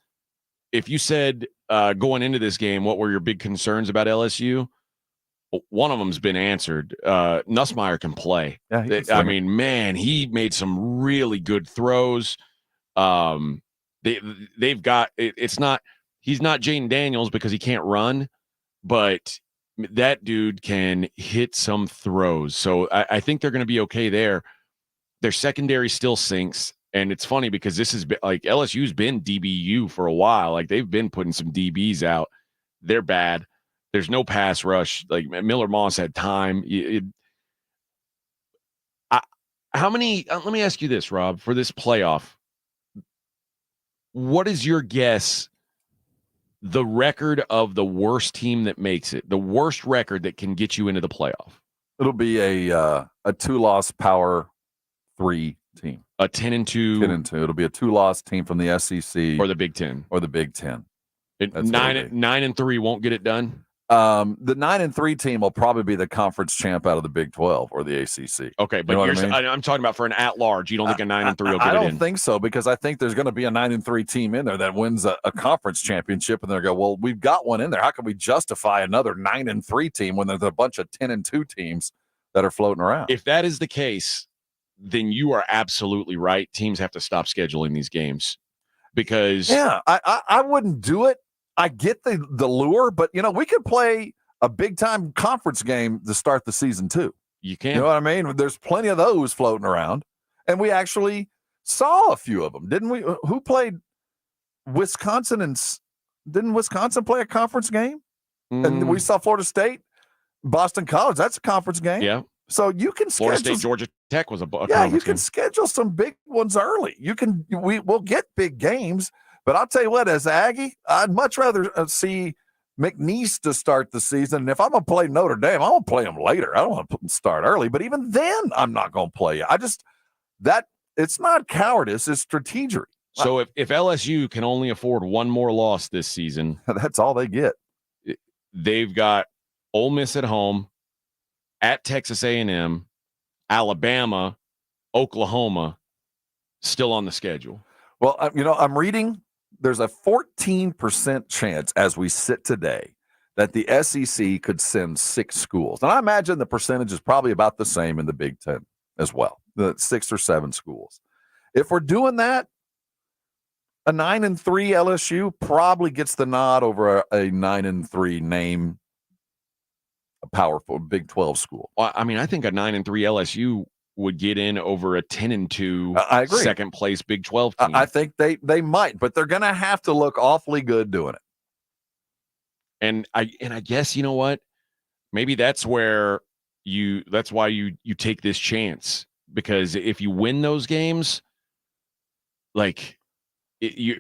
If you said going into this game, what were your big concerns about LSU? One of them's been answered. Nussmeier can play. Yeah, I mean, man, he made some really good throws. They've got it's not. He's not Jaden Daniels because he can't run, but that dude can hit some throws. So I think they're going to be okay there. Their secondary still sinks. And it's funny because this has been like LSU's been DBU for a while. Like they've been putting some DBs out. They're bad. There's no pass rush. Like Miller Moss had time. How many? Let me ask you this, Rob, for this playoff. What is your guess? The record of the worst team that makes it, the worst record that can get you into the playoff. It'll be a 2-loss Power 3 team. A 10-2. 10-2. It'll be a 2-loss team from the SEC or the Big 10. 9-3 won't get it done. The 9-3 team will probably be the conference champ out of the Big 12 or the ACC. Okay, but I'm talking about for an at-large. You don't think a 9-3 will get it in? I don't think so, because I think there's going to be a 9-3 team in there that wins a conference championship, and they're going, well, we've got one in there. How can we justify another 9-3 team when there's a bunch of 10-2 teams that are floating around? If that is the case, then you are absolutely right. Teams have to stop scheduling these games because I wouldn't do it. I get the lure, but we could play a big time conference game to start the season too. You can. You know what I mean? There's plenty of those floating around, and we actually saw a few of them, didn't we? Who played Wisconsin, and didn't Wisconsin play a conference game? And we saw Florida State, Boston College. That's a conference game. Yeah. So you can schedule. Florida State, Georgia Tech was a you can schedule some big ones early. We'll get big games. But I'll tell you what, as Aggie, I'd much rather see McNeese to start the season. And if I'm going to play Notre Dame, I'm going to play them later. I don't want to start early. But even then, I'm not going to play you. It's not cowardice. It's strategery. So if LSU can only afford one more loss this season, that's all they get. They've got Ole Miss at home, at Texas A&M, Alabama, Oklahoma, still on the schedule. Well, I'm reading there's a 14% chance as we sit today that the SEC could send 6 schools. And I imagine the percentage is probably about the same in the Big Ten as well, the 6 or 7 schools. If we're doing that, a 9-3 LSU probably gets the nod over a 9-3 name, a powerful Big 12 school. Well, I mean, I think a 9-3 LSU would get in over a 10-2 second place Big 12 team. I think they might, but they're going to have to look awfully good doing it. And I guess, you know what? Maybe that's why you take this chance, because if you win those games, like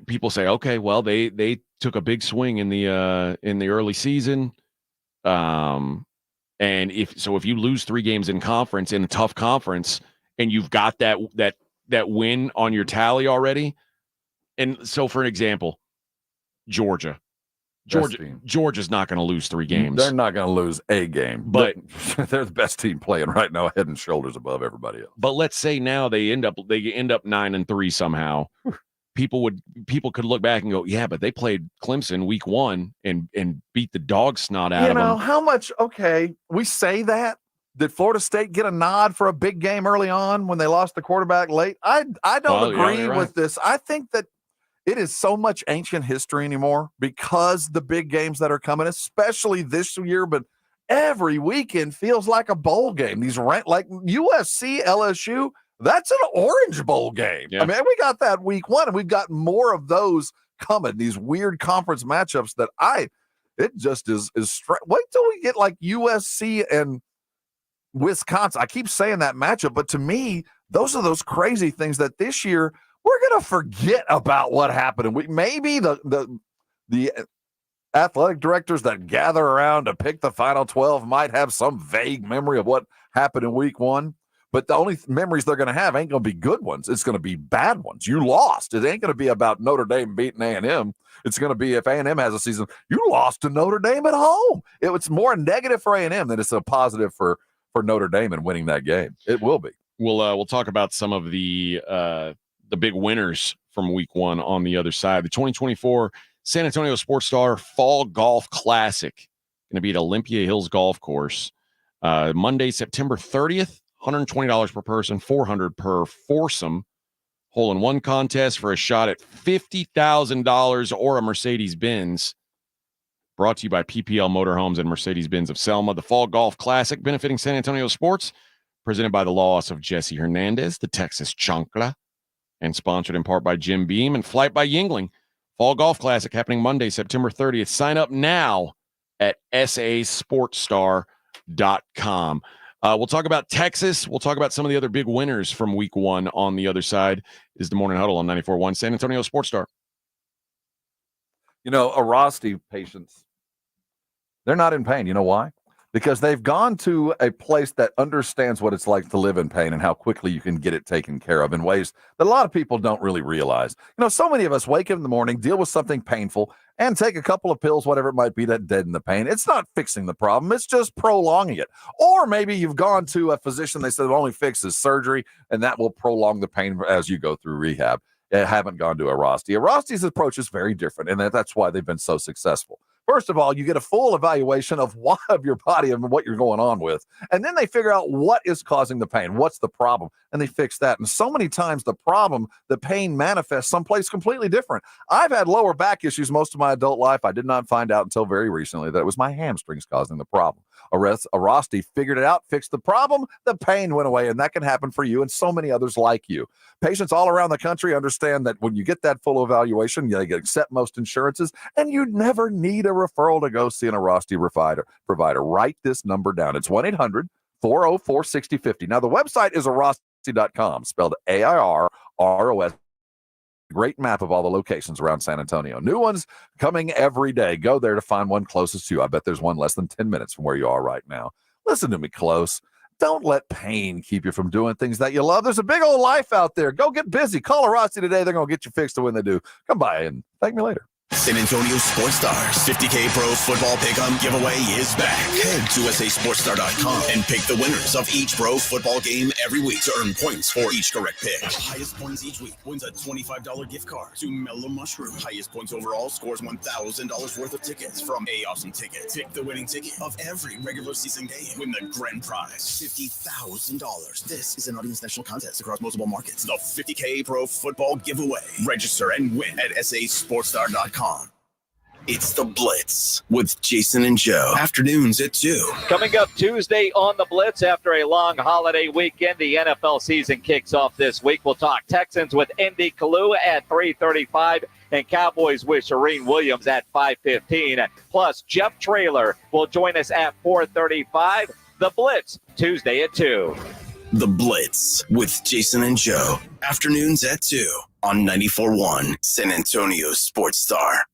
people say, okay, well, they took a big swing in the early season. And if you lose 3 games in conference, in a tough conference, and you've got that win on your tally already, and so for an example, Georgia's not going to lose 3 games. They're not going to lose a game, but they're the best team playing right now, head and shoulders above everybody else. But let's say now they end up 9-3 somehow. People could look back and go, yeah, but they played Clemson week 1 and beat the dog snot out of them. How much? Okay, we say that. Did Florida State get a nod for a big game early on when they lost the quarterback late? I don't agree with this. I think that it is so much ancient history anymore because the big games that are coming, especially this year, but every weekend feels like a bowl game. These like USC, LSU. That's an Orange Bowl game. Yeah. I mean, we got that week 1, and we've got more of those coming. These weird conference matchups that it just is. Wait till we get like USC and Wisconsin. I keep saying that matchup, but to me, those are those crazy things that this year we're going to forget about what happened. And maybe the athletic directors that gather around to pick the final 12 might have some vague memory of what happened in week 1. But the only memories they're going to have ain't going to be good ones. It's going to be bad ones. You lost. It ain't going to be about Notre Dame beating A&M. It's going to be if A&M has a season, you lost to Notre Dame at home. It's more negative for A&M than it's a positive for Notre Dame in winning that game. It will be. We'll talk about some of the big winners from week 1 on the other side. The 2024 San Antonio Sports Star Fall Golf Classic going to be at Olympia Hills Golf Course Monday, September 30th. $120 per person, $400 per foursome. Hole-in-one contest for a shot at $50,000 or a Mercedes-Benz. Brought to you by PPL Motorhomes and Mercedes-Benz of Selma. The Fall Golf Classic benefiting San Antonio sports, presented by the loss of Jesse Hernandez, the Texas Chancla, and sponsored in part by Jim Beam and Flight by Yingling. Fall Golf Classic happening Monday, September 30th. Sign up now at sasportstar.com. We'll talk about Texas. We'll talk about some of the other big winners from week 1 on the other side. Is the Morning Huddle on 94.1 San Antonio Sports Star. Arasti patients, they're not in pain. You know why? Because they've gone to a place that understands what it's like to live in pain and how quickly you can get it taken care of in ways that a lot of people don't really realize. So many of us wake up in the morning, deal with something painful, and take a couple of pills, whatever it might be, that deaden the pain. It's not fixing the problem. It's just prolonging it. Or maybe you've gone to a physician, they said the only fix is surgery, and that will prolong the pain as you go through rehab. Haven't gone to Arasti. Arasti's approach is very different, and that's why they've been so successful. First of all, you get a full evaluation of your body and what you're going on with. And then they figure out what is causing the pain. What's the problem? And they fix that. And so many times the pain manifests someplace completely different. I've had lower back issues most of my adult life. I did not find out until very recently that it was my hamstrings causing the problem. Arasti figured it out, fixed the problem, the pain went away, and that can happen for you and so many others like you. Patients all around the country understand that when you get that full evaluation, they accept most insurances, and you never need a referral to go see an Arasti provider. Write this number down. It's 1-800-404-6050. Now, the website is Arasti.com, spelled AIRROS. Great map of all the locations around San Antonio. New ones coming every day. Go there to find one closest to you. I bet there's one less than 10 minutes from where you are right now. Listen to me close. Don't let pain keep you from doing things that you love. There's a big old life out there. Go get busy. Call Rossi today. They're going to get you fixed when they do. Come by and thank me later. San Antonio Sports Stars 50K Pro Football Pick'em giveaway is back. Head to USASportsStar.com and pick the winners of each pro football game every week to earn points for each correct pick. Highest points each week wins a $25 gift card to Mellow Mushroom. Highest points overall scores $1,000 worth of tickets from A Awesome Tickets. Pick the winning ticket of every regular season game. Win the grand prize, $50,000. This is an Audience National contest across multiple markets. The 50K Pro Football Giveaway. Register and win at SASportsStar.com. It's The Blitz with Jason and Joe. Afternoons at 2. Coming up Tuesday on The Blitz after a long holiday weekend, the NFL season kicks off this week. We'll talk Texans with Indy Kalu at 3:35 and Cowboys with Shereen Williams at 5:15. Plus, Jeff Traylor will join us at 4:35. The Blitz, Tuesday at 2. The Blitz with Jason and Joe. Afternoons at 2 on 94.1 San Antonio Sports Star.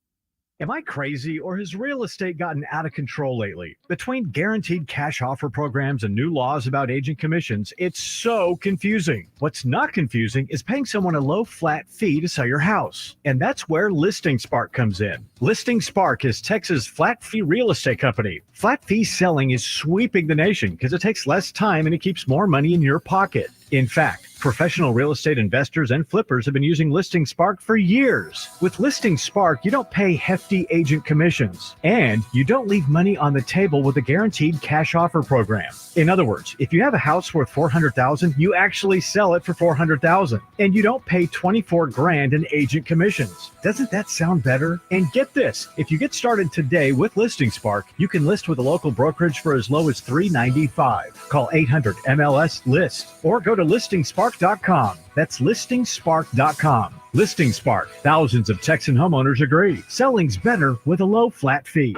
Am I crazy, or has real estate gotten out of control lately? Between guaranteed cash offer programs and new laws about agent commissions, it's so confusing. What's not confusing is paying someone a low flat fee to sell your house. And that's where Listing Spark comes in. Listing Spark is Texas' flat fee real estate company. Flat fee selling is sweeping the nation because it takes less time and it keeps more money in your pocket. In fact, professional real estate investors and flippers have been using Listing Spark for years. With Listing Spark, you don't pay hefty agent commissions, and you don't leave money on the table with a guaranteed cash offer program. In other words, if you have a house worth $400,000, you actually sell it for $400,000, and you don't pay $24,000 in agent commissions. Doesn't that sound better? And get this, if you get started today with Listing Spark, you can list with a local brokerage for as low as $395. Call 800-MLS-LIST or go to listingspark.com. That's listingspark.com. Listing Spark. Thousands of Texan homeowners agree. Selling's better with a low flat fee.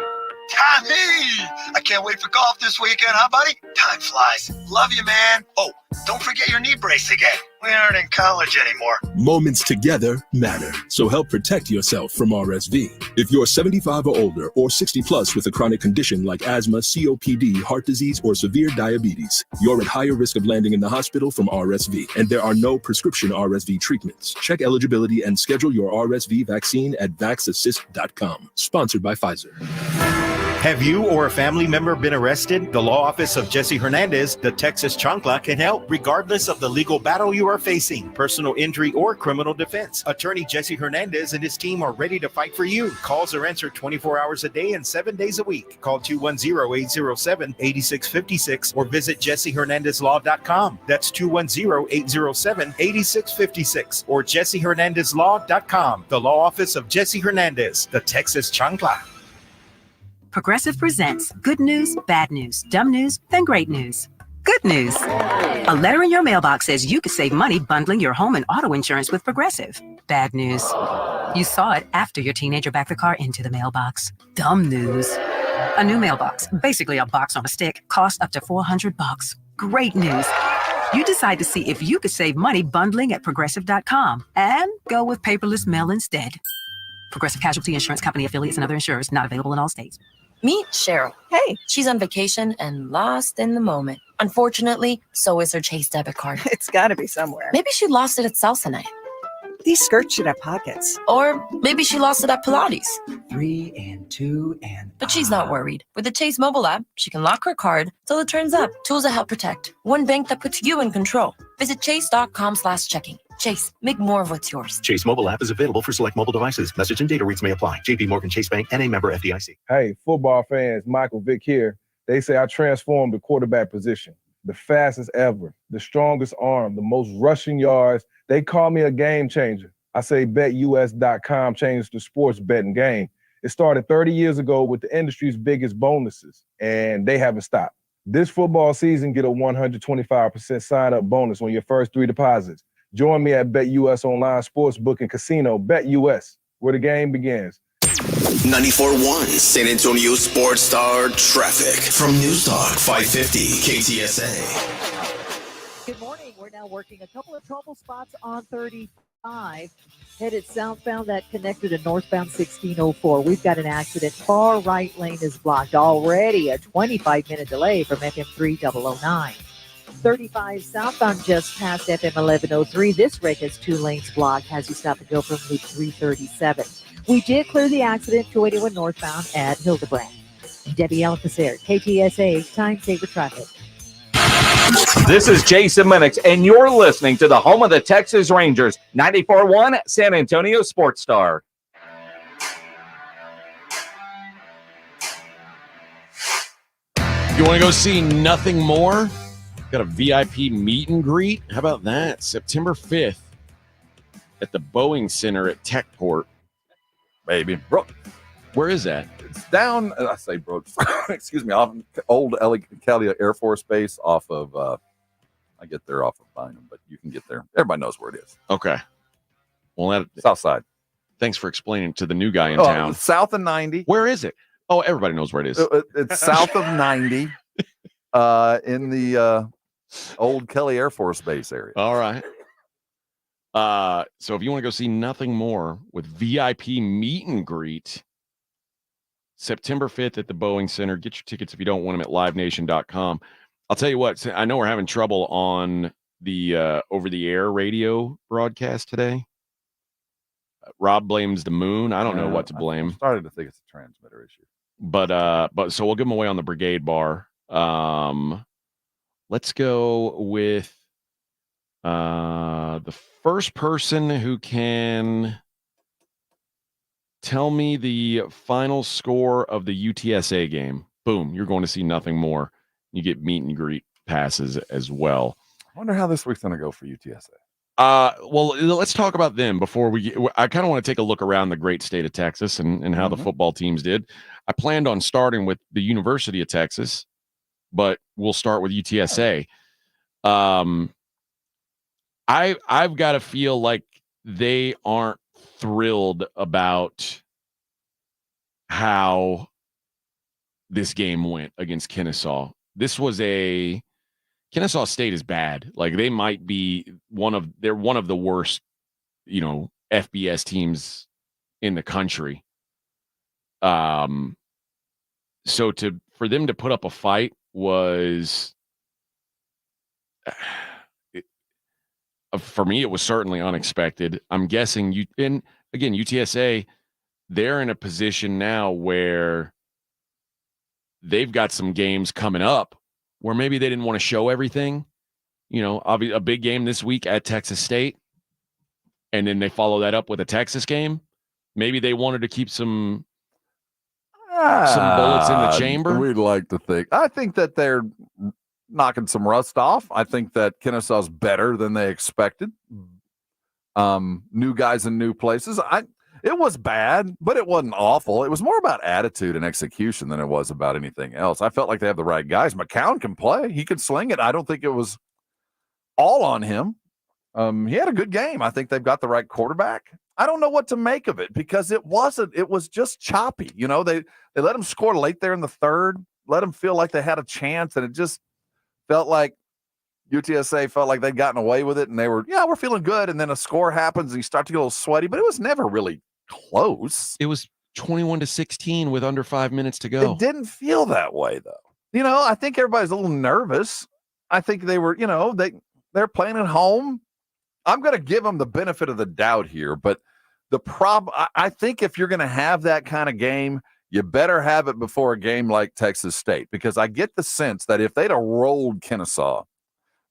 Tommy! I can't wait for golf this weekend, huh, buddy? Time flies. Love you, man. Oh, don't forget your knee brace again. We aren't in college anymore. Moments together matter, so help protect yourself from RSV. If you're 75 or older or 60 plus with a chronic condition like asthma, COPD, heart disease, or severe diabetes, you're at higher risk of landing in the hospital from RSV, and there are no prescription RSV treatments. Check eligibility and schedule your RSV vaccine at vaxassist.com. Sponsored by Pfizer. Have you or a family member been arrested? The law office of Jesse Hernandez, the Texas Chancla, can help regardless of the legal battle you are facing, personal injury or criminal defense. Attorney Jesse Hernandez and his team are ready to fight for you. Calls are answered 24 hours a day and 7 days a week. Call 210-807-8656 or visit jessehernandezlaw.com. That's 210-807-8656 or jessehernandezlaw.com. The law office of Jesse Hernandez, the Texas Chancla. Progressive presents good news, bad news, dumb news, then great news. Good news. A letter in your mailbox says you could save money bundling your home and auto insurance with Progressive. Bad news. You saw it after your teenager backed the car into the mailbox. Dumb news. A new mailbox, basically a box on a stick, costs up to $400. Great news. You decide to see if you could save money bundling at Progressive.com and go with paperless mail instead. Progressive Casualty Insurance Company affiliates and other insurers not available in all states. Meet Cheryl. Hey. She's on vacation and lost in the moment. Unfortunately, so is her Chase debit card. It's got to be somewhere. Maybe she lost it at salsa night. These skirts should have pockets. Or maybe she lost it at Pilates. 3 and 2 and... But she's not worried. With the Chase mobile app, she can lock her card till it turns up. Tools that help protect. One bank that puts you in control. Visit chase.com/checking. Chase, make more of what's yours. Chase mobile app is available for select mobile devices. Message and data rates may apply. JP Morgan Chase Bank and a member FDIC. Hey, football fans, Michael Vick here. They say I transformed the quarterback position. The fastest ever, the strongest arm, the most rushing yards. They call me a game changer. I say BetUS.com changed the sports betting game. It started 30 years ago with the industry's biggest bonuses, and they haven't stopped. This football season, get a 125% sign-up bonus on your first 3 deposits. Join me at BetUS Online Sportsbook and Casino. BetUS, where the game begins. 94.1 San Antonio Sports Star Traffic from News Talk 550 KTSA. Good morning. We're now working a couple of trouble spots on 35. 5 headed southbound that connected to northbound 1604. We've got an accident. Far right lane is blocked. Already a 25-minute delay from FM 3009. 35 southbound just past FM 1103. This wreck has 2 lanes blocked. Has you stop and go from Loop 337. We did clear the accident 281 northbound at Hildebrand. Debbie Alcacer, KTSA Time Saver Traffic. This is Jason Minix, and you're listening to the home of the Texas Rangers, 94.1 San Antonio Sports Star. You want to go see Nothing More? Got a VIP meet and greet. How about that? September 5th at the Boeing Center at Techport. Baby. Brooke. Where is that? It's down, I say Brooks, excuse me, off old Kelly Air Force Base off of, I get there off of Bynum, but you can get there. Everybody knows where it is. Okay. Well, South side. Thanks for explaining to the new guy in town. South of 90. Where is it? Oh, everybody knows where it is. It's south of 90 in the old Kelly Air Force Base area. All right. So if you want to go see Nothing More with VIP meet and greet, September 5th at the Boeing Center. Get your tickets if you don't want them at livenation.com. I'll tell you what, I know we're having trouble on the over-the-air radio broadcast today. Rob blames the moon. I don't know what to blame. I'm starting to think it's a transmitter issue. But so we'll give them away on the Brigade Bar. Let's go with the first person who can tell me the final score of the UTSA game. Boom, you're going to see Nothing More. You get meet and greet passes as well. I wonder how this week's going to go for UTSA. Well, let's talk about them before I kind of want to take a look around the great state of Texas and how the football teams did. I planned on starting with the University of Texas, but we'll start with UTSA. I've got to feel like they aren't thrilled about how this game went against Kennesaw. Kennesaw State is bad. Like they might be they're one of the worst, FBS teams in the country. So for them to put up a fight was, for me, it was certainly unexpected. I'm guessing UTSA, they're in a position now where they've got some games coming up where maybe they didn't want to show everything. A big game this week at Texas State, and then they follow that up with a Texas game. Maybe they wanted to keep some bullets in the chamber. We'd like to think. I think that they're knocking some rust off. I think that Kennesaw's better than they expected. New guys in new places. It was bad, but it wasn't awful. It was more about attitude and execution than it was about anything else. I felt like they have the right guys. McCown can play. He can sling it. I don't think it was all on him. He had a good game. I think they've got the right quarterback. I don't know what to make of it because it was just choppy. They let him score late there in the third, let him feel like they had a chance, and it just felt like UTSA felt like they'd gotten away with it, and they were, we're feeling good, and then a score happens, and you start to get a little sweaty, but it was never really close. It was 21-16 with under 5 minutes to go. It didn't feel that way, though. I think everybody's a little nervous. I think they were, they're playing at home. I'm going to give them the benefit of the doubt here, but the problem, I think if you're going to have that kind of game, you better have it before a game like Texas State, because I get the sense that if they'd have rolled Kennesaw,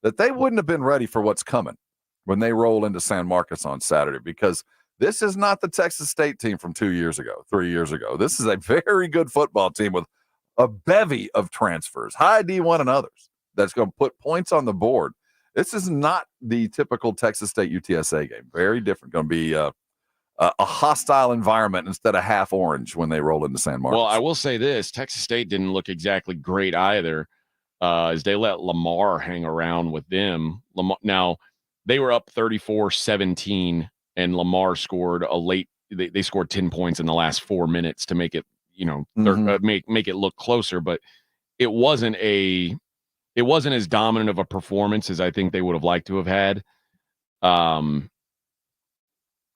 that they wouldn't have been ready for what's coming when they roll into San Marcos on Saturday, because this is not the Texas State team from 3 years ago. This is a very good football team with a bevy of transfers, high D1 and others, that's going to put points on the board. This is not the typical Texas State UTSA game. Very different. Going to be a hostile environment instead of half orange when they roll into San Marcos. Well, I will say this. Texas State didn't look exactly great either, as they let Lamar hang around with them. Now, they were up 34-17, and Lamar scored a late – they scored 10 points in the last 4 minutes to make it, make it look closer. But it wasn't as dominant of a performance as I think they would have liked to have had.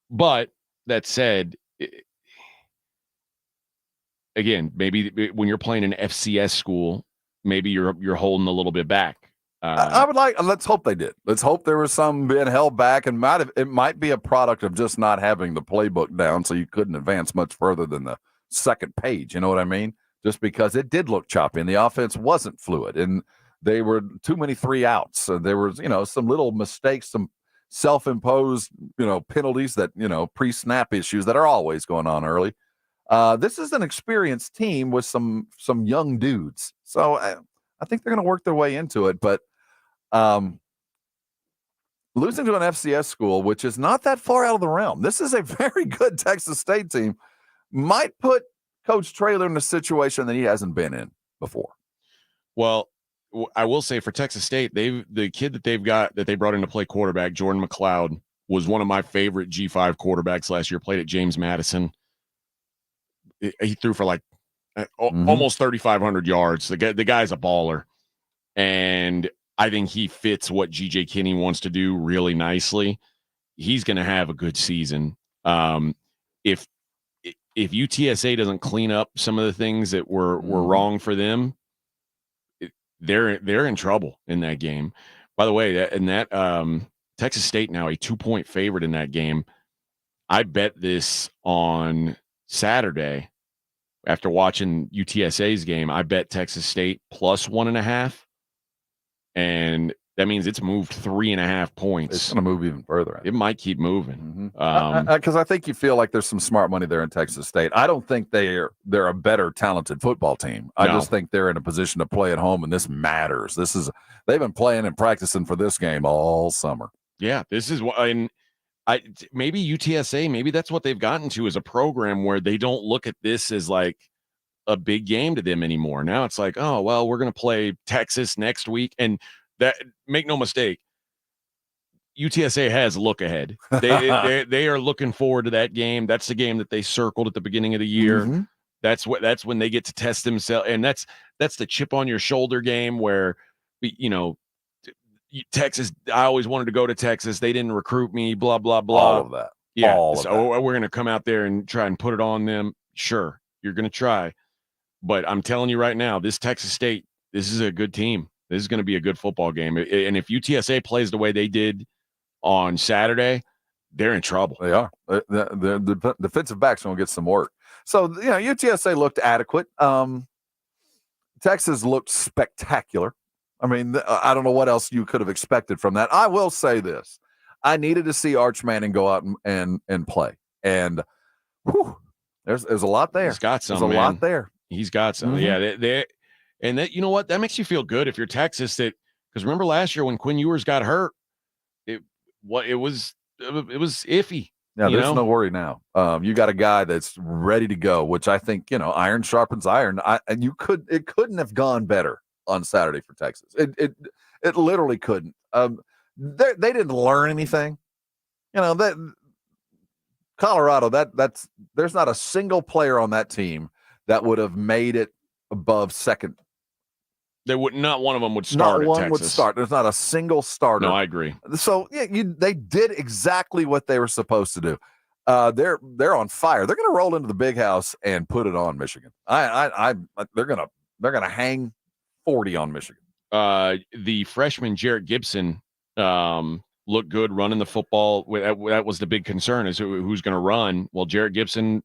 But that said, again, maybe when you're playing an FCS school, maybe you're holding a little bit back. I would like. Let's hope they did. Let's hope there was some being held back, and it might be a product of just not having the playbook down, so you couldn't advance much further than the second page. You know what I mean? Just because it did look choppy, and the offense wasn't fluid, and they were too many 3 outs. So there was, some little mistakes, some self-imposed, penalties that pre-snap issues that are always going on early. This is an experienced team with some young dudes, so I think they're going to work their way into it, but. Losing to an FCS school, which is not that far out of the realm. This is a very good Texas State team. Might put Coach Traylor in a situation that he hasn't been in before. Well, I will say for Texas State, the kid that they brought in to play quarterback, Jordan McLeod, was one of my favorite G5 quarterbacks last year. Played at James Madison. He threw for like almost 3,500 yards. The guy's a baller. And I think he fits what G.J. Kinney wants to do really nicely. He's going to have a good season. If UTSA doesn't clean up some of the things that were wrong for them, they're in trouble in that game. By the way, Texas State now a 2-point favorite in that game. I bet this on Saturday after watching UTSA's game. I bet Texas State plus 1.5. And that means it's moved 3.5 points. It's going to move even further. It might keep moving. Because I think you feel like there's some smart money there in Texas State. I don't think they're a better talented football team. I just think they're in a position to play at home, and this matters. They've been playing and practicing for this game all summer. Yeah, this is what maybe UTSA, maybe that's what they've gotten to as a program where they don't look at this as like a big game to them anymore. Now it's like, oh, well, we're going to play Texas next week. And that, make no mistake, UTSA has a look ahead. They are looking forward to that game. That's the game that they circled at the beginning of the year. Mm-hmm. That's when they get to test themselves. And that's the chip on your shoulder game where, Texas, I always wanted to go to Texas. They didn't recruit me, blah, blah, blah. All of that. Yeah. All of so that. We're going to come out there and try and put it on them. Sure. You're going to try. But I'm telling you right now, this Texas State, this is a good team. This is going to be a good football game. And if UTSA plays the way they did on Saturday, they're in trouble. They are. The defensive backs going to get some work. So, UTSA looked adequate. Texas looked spectacular. I mean, I don't know what else you could have expected from that. I will say this. I needed to see Arch Manning go out and play. And there's a lot there. He's got some, There's a lot there. He's got some. Mm-hmm. Yeah, and that, you know what? That makes you feel good if you're Texas. Because remember last year when Quinn Ewers got hurt, it was iffy. Yeah, there's no worry now. You got a guy that's ready to go, which I think, iron sharpens iron. And it couldn't have gone better on Saturday for Texas. It literally couldn't. They didn't learn anything. That Colorado, there's not a single player on that team that would have made it above second. Not one of them would start. Not one at would Texas. start. There's not a single starter. No, I agree. So they did exactly what they were supposed to do. They're on fire. They're going to roll into the big house and put it on Michigan. They're gonna hang 40 on Michigan. The freshman Jarrett Gibson looked good running the football. That was the big concern, is who's going to run. Well, Jarrett Gibson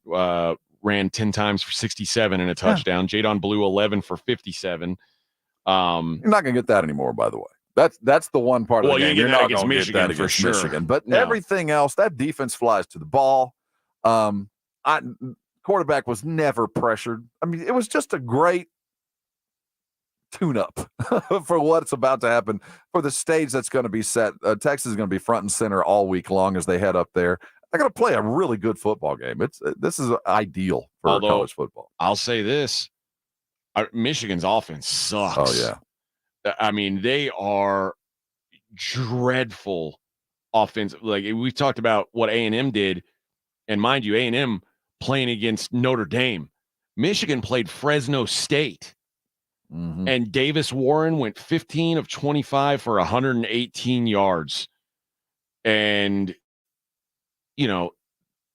ran 10 times for 67 and a touchdown. Yeah. Jadon Blue 11 for 57. You're not going to get that anymore, by the way. That's the one part of the game. You're not going to get that against Michigan. But everything else, that defense flies to the ball. Quarterback was never pressured. I mean, it was just a great tune-up for what's about to happen, for the stage that's going to be set. Texas is going to be front and center all week long as they head up there. They're going to play a really good football game. This is ideal for college football. I'll say this. Michigan's offense sucks. Oh, yeah. I mean, they are dreadful offensive. Like, we've talked about what A&M did, and mind you, A&M playing against Notre Dame. Michigan played Fresno State. Mm-hmm. And Davis Warren went 15 of 25 for 118 yards. And,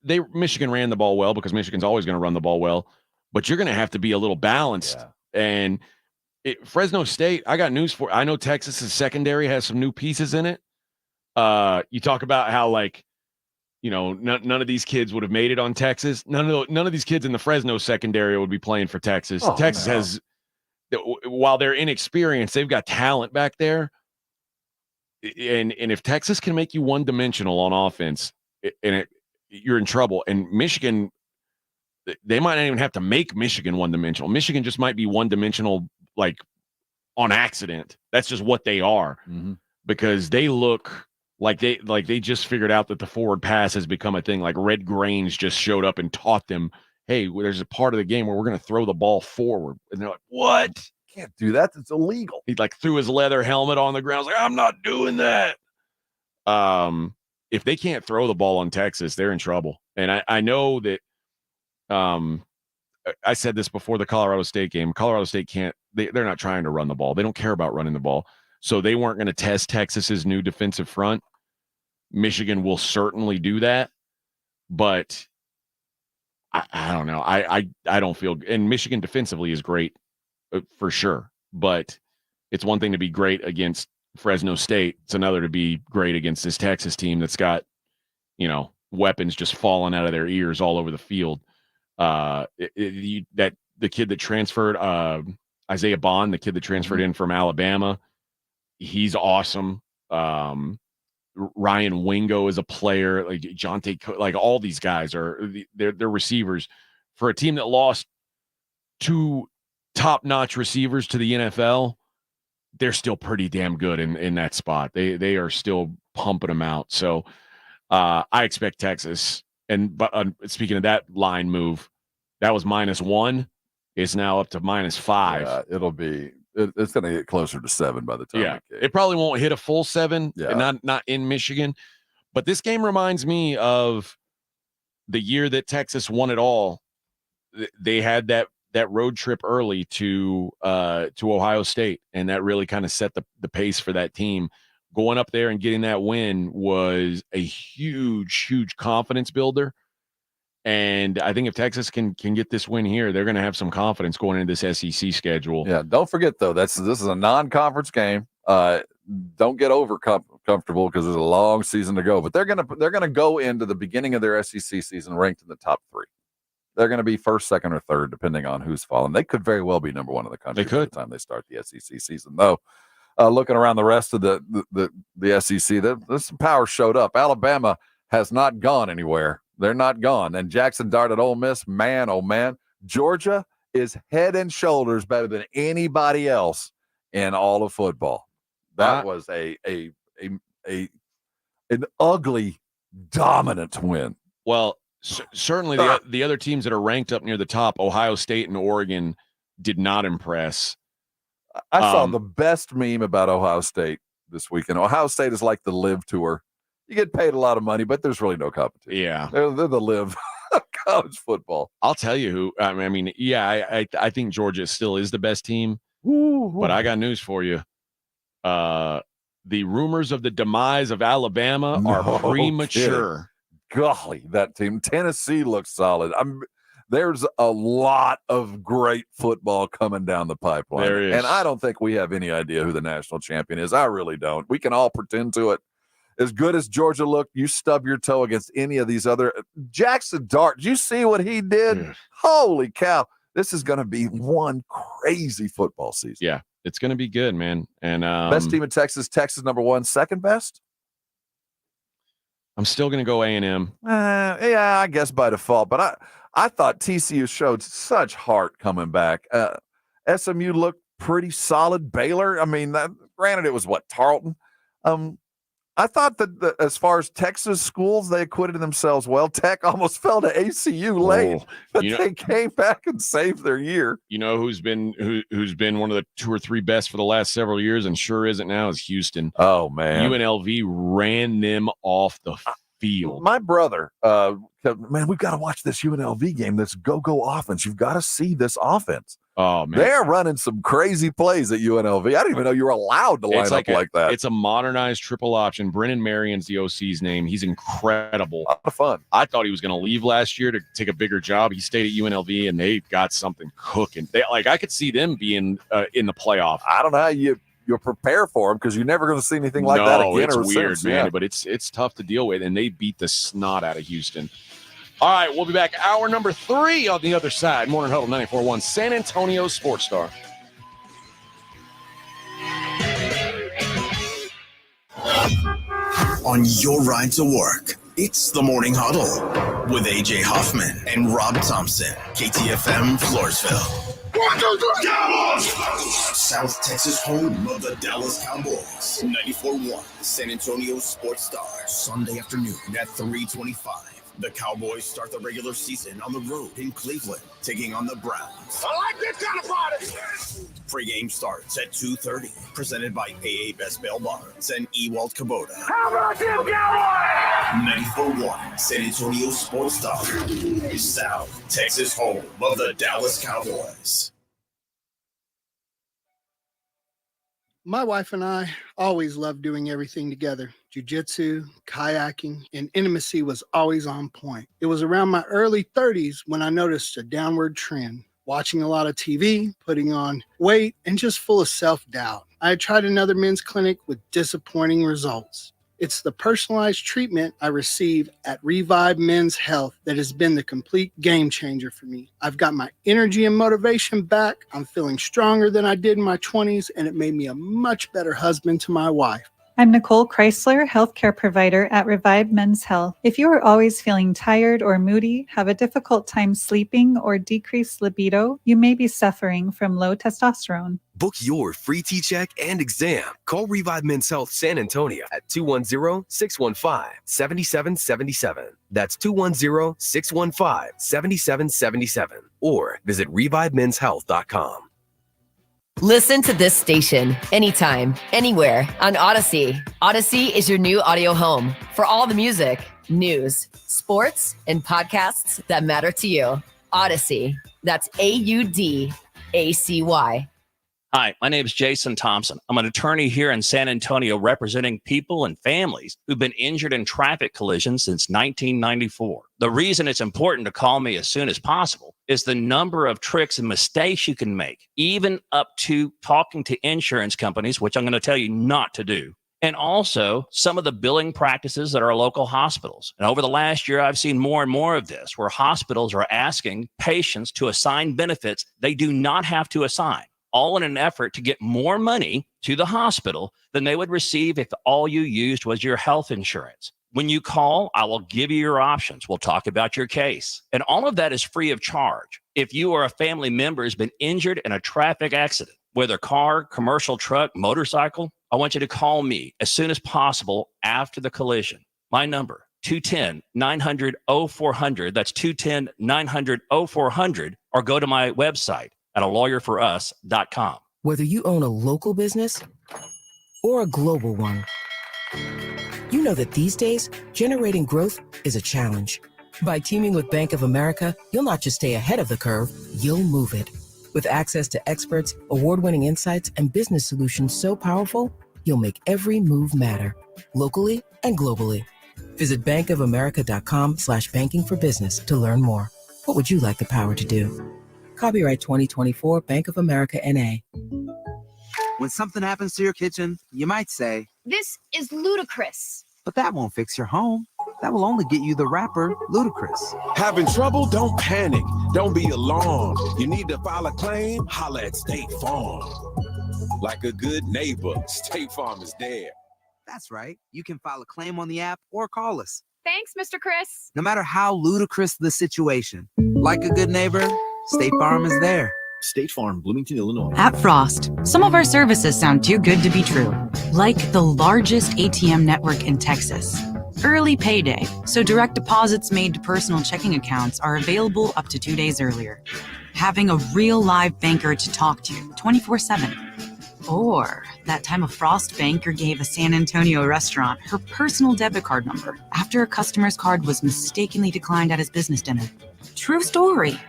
Michigan ran the ball well because Michigan's always going to run the ball well, but you're going to have to be a little balanced. Yeah. And Fresno State, I got news for. I know Texas's secondary has some new pieces in it. You talk about how none of these kids would have made it on Texas. None of these kids in the Fresno secondary would be playing for Texas. Oh, Texas has, while they're inexperienced, they've got talent back there. And if Texas can make you one-dimensional on offense, you're in trouble. And Michigan, they might not even have to make Michigan one-dimensional. Michigan just might be one-dimensional, like on accident. That's just what they are, because they look like they just figured out that the forward pass has become a thing. Like Red Grange just showed up and taught them, hey, there's a part of the game where we're going to throw the ball forward, and they're like, what? Can't do that. It's illegal. He threw his leather helmet on the ground. I was like, I'm not doing that. If they can't throw the ball on Texas, they're in trouble. And I know that. I said this before the Colorado State game. Colorado State can't. They're not trying to run the ball. They don't care about running the ball. So they weren't going to test Texas's new defensive front. Michigan will certainly do that, but I don't know. I don't feel. And Michigan defensively is great. For sure. But it's one thing to be great against Fresno State. It's another to be great against this Texas team that's got, weapons just falling out of their ears all over the field. The kid that transferred, Isaiah Bond, the kid that transferred in from Alabama, he's awesome. Ryan Wingo is a player, like Jonte, like all these guys they're receivers for a team that lost two top-notch receivers to the NFL. They're still pretty damn good in that spot. They are still pumping them out. So I expect Texas. But speaking of that line move, that was -1. It's now up to -5. Yeah, it's going to get closer to 7 by the time. Yeah, it probably won't hit a full 7. Yeah. Not in Michigan. But this game reminds me of the year that Texas won it all. They had that road trip early to Ohio State, and that really kind of set the pace for that team. Going up there and getting that win was a huge confidence builder. And I think if Texas can get this win here, they're going to have some confidence going into this SEC schedule. Yeah, don't forget though, this is a non-conference game. Don't get comfortable because there's a long season to go. But they're gonna go into the beginning of their SEC season ranked in the top 3. They're going to be first, second, or third, depending on who's falling. They could very well be number 1 in the country by the time they start the SEC season. Though, looking around the rest of the SEC, there's some power showed up. Alabama has not gone anywhere. They're not gone. And Jackson Dart at Ole Miss, man, oh man. Georgia is head and shoulders better than anybody else in all of football. That was an ugly, dominant win. Well, certainly the other teams that are ranked up near the top, Ohio State and Oregon, did not impress. I saw the best meme about Ohio State this weekend. Ohio State is like the Live Tour. You get paid a lot of money, but there's really no competition. Yeah. They're the Live college football. I'll tell you who. I think Georgia still is the best team. But I got news for you. The rumors of the demise of Alabama are premature. Golly, that team. Tennessee looks solid. There's a lot of great football coming down the pipeline. There is. And I don't think we have any idea who the national champion is. I really don't. We can all pretend to it. As good as Georgia looked, you stub your toe against any of these other. Jackson Dart, did you see what he did? Yeah. Holy cow. This is going to be one crazy football season. Yeah, it's going to be good, man. And best team in Texas, number 1, second best? I'm still going to go A&M. Yeah, I guess by default. But I thought TCU showed such heart coming back. SMU looked pretty solid. Baylor, granted it was Tarleton. I thought that as far as Texas schools, they acquitted themselves well. Tech almost fell to ACU late, but they came back and saved their year. You know who's been one of the 2 or 3 best for the last several years and sure isn't now is Houston. Oh, man. UNLV ran them off the field. My brother, man, we've got to watch this UNLV game. This go offense. You've got to see this offense. Oh man, they're running some crazy plays at UNLV. I didn't even know you were allowed to line up like that. It's a modernized triple option. Brennan Marion's the OC's name. He's incredible. A lot of fun. I thought he was going to leave last year to take a bigger job. He stayed at UNLV, and they got something cooking. I could see them being in the playoff. I don't know how you'll prepare for them because you're never going to see anything like that again. It's weird, since, man. yeah. But it's tough to deal with, and they beat the snot out of Houston. All right, we'll be back. Hour number 3 on the other side. Morning Huddle 94.1 San Antonio Sports Star. On your ride to work, it's the Morning Huddle with AJ Hoffman and Rob Thompson. KTFM Floresville. 1, 2, 3, Cowboys! South Texas home of the Dallas Cowboys. 94.1 San Antonio Sports Star. Sunday afternoon at 3:25. The Cowboys start the regular season on the road in Cleveland, taking on the Browns. I like this kind of party. Pre-game starts at 2:30. Presented by AA Best Bail Bonds and Ewald Kubota. How about them Cowboys? 94.1 San Antonio Sports Star. South Texas home of the Dallas Cowboys. My wife and I always loved doing everything together. Jiu-jitsu, kayaking, and intimacy was always on point. It was around my early 30s when I noticed a downward trend. Watching a lot of TV, putting on weight, and just full of self-doubt. I had tried another men's clinic with disappointing results. It's the personalized treatment I receive at Revive Men's Health that has been the complete game changer for me. I've got my energy and motivation back. I'm feeling stronger than I did in my 20s, and it made me a much better husband to my wife. I'm Nicole Chrysler, healthcare provider at Revive Men's Health. If you are always feeling tired or moody, have a difficult time sleeping, or decreased libido, you may be suffering from low testosterone. Book your free T-check and exam. Call Revive Men's Health San Antonio at 210-615-7777. That's 210-615-7777. Or visit ReviveMen'sHealth.com. Listen to this station anytime, anywhere on Odyssey. Odyssey is your new audio home for all the music, news, sports, and podcasts that matter to you. Odyssey. That's AUDACY. Hi, my name is Jason Thompson. I'm an attorney here in San Antonio representing people and families who've been injured in traffic collisions since 1994. The reason it's important to call me as soon as possible is the number of tricks and mistakes you can make, even up to talking to insurance companies, which I'm going to tell you not to do. And also some of the billing practices at our local hospitals. And over the last year, I've seen more and more of this, where hospitals are asking patients to assign benefits they do not have to assign, all in an effort to get more money to the hospital than they would receive if all you used was your health insurance. When you call, I will give you your options. We'll talk about your case. And all of that is free of charge. If you or a family member has been injured in a traffic accident, whether car, commercial truck, motorcycle, I want you to call me as soon as possible after the collision. My number, 210-900-0400. That's 210-900-0400. Or go to my website at alawyer4us.com. Whether you own a local business or a global one, you know that these days, generating growth is a challenge. By teaming with Bank of America, you'll not just stay ahead of the curve, you'll move it. With access to experts, award-winning insights, and business solutions so powerful, you'll make every move matter, locally and globally. Visit bankofamerica.com/banking for business to learn more. What would you like the power to do? Copyright 2024 Bank of America N.A. When something happens to your kitchen, you might say, This is ludicrous. but that won't fix your home. That will only get you the rapper, Ludacris. Having trouble? Don't panic. Don't be alarmed. You need to file a claim? Holla at State Farm. Like a good neighbor, State Farm is there. That's right. You can file a claim on the app or call us. Thanks, Mr. Chris. No matter how ludicrous the situation, like a good neighbor, State Farm is there. State Farm, Bloomington, Illinois. At Frost, some of our services sound too good to be true. Like the largest ATM network in Texas. Early payday, so direct deposits made to personal checking accounts are available up to 2 days earlier. Having a real live banker to talk to 24/7. Or That time a Frost banker gave a San Antonio restaurant her personal debit card number after a customer's card was mistakenly declined at his business dinner. True story.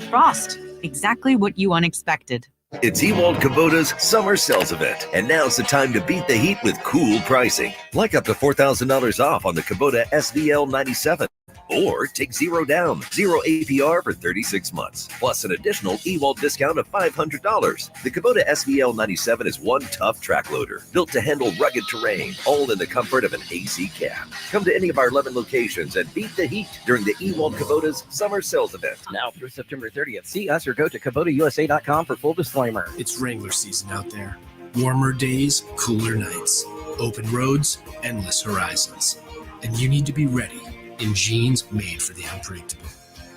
Frost, exactly what you unexpected. It's Ewald Kubota's summer sales event, and now's the time to beat the heat with cool pricing. Like up to $4,000 off on the Kubota SVL 97. Or take 0 down, 0 APR for 36 months, plus an additional Ewald discount of $500. The Kubota SVL 97 is one tough track loader, built to handle rugged terrain, all in the comfort of an AC cab. Come to any of our 11 locations and beat the heat during the Ewald Kubota's summer sales event. Now through September 30th. See us or go to KubotaUSA.com for full disclaimer. It's Wrangler season out there. Warmer days, cooler nights, open roads, endless horizons. And you need to be ready in jeans made for the unpredictable.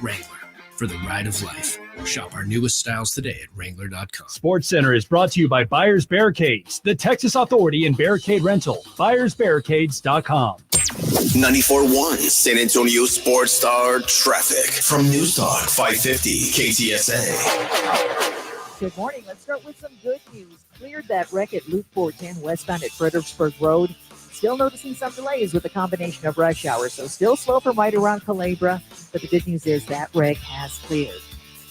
Wrangler, for the ride of life. Shop our newest styles today at Wrangler.com. Sports Center is brought to you by Buyers Barricades, the Texas Authority in Barricade Rental. BuyersBarricades.com. 94.1 San Antonio Sports Star Traffic from News Talk 550 KTSA. Good morning. Let's start with some good news. Cleared that wreck at Loop 410 westbound at Fredericksburg Road. Still noticing some delays with a combination of rush hours, so still slow from right around Calabria, but the good news is that wreck has cleared.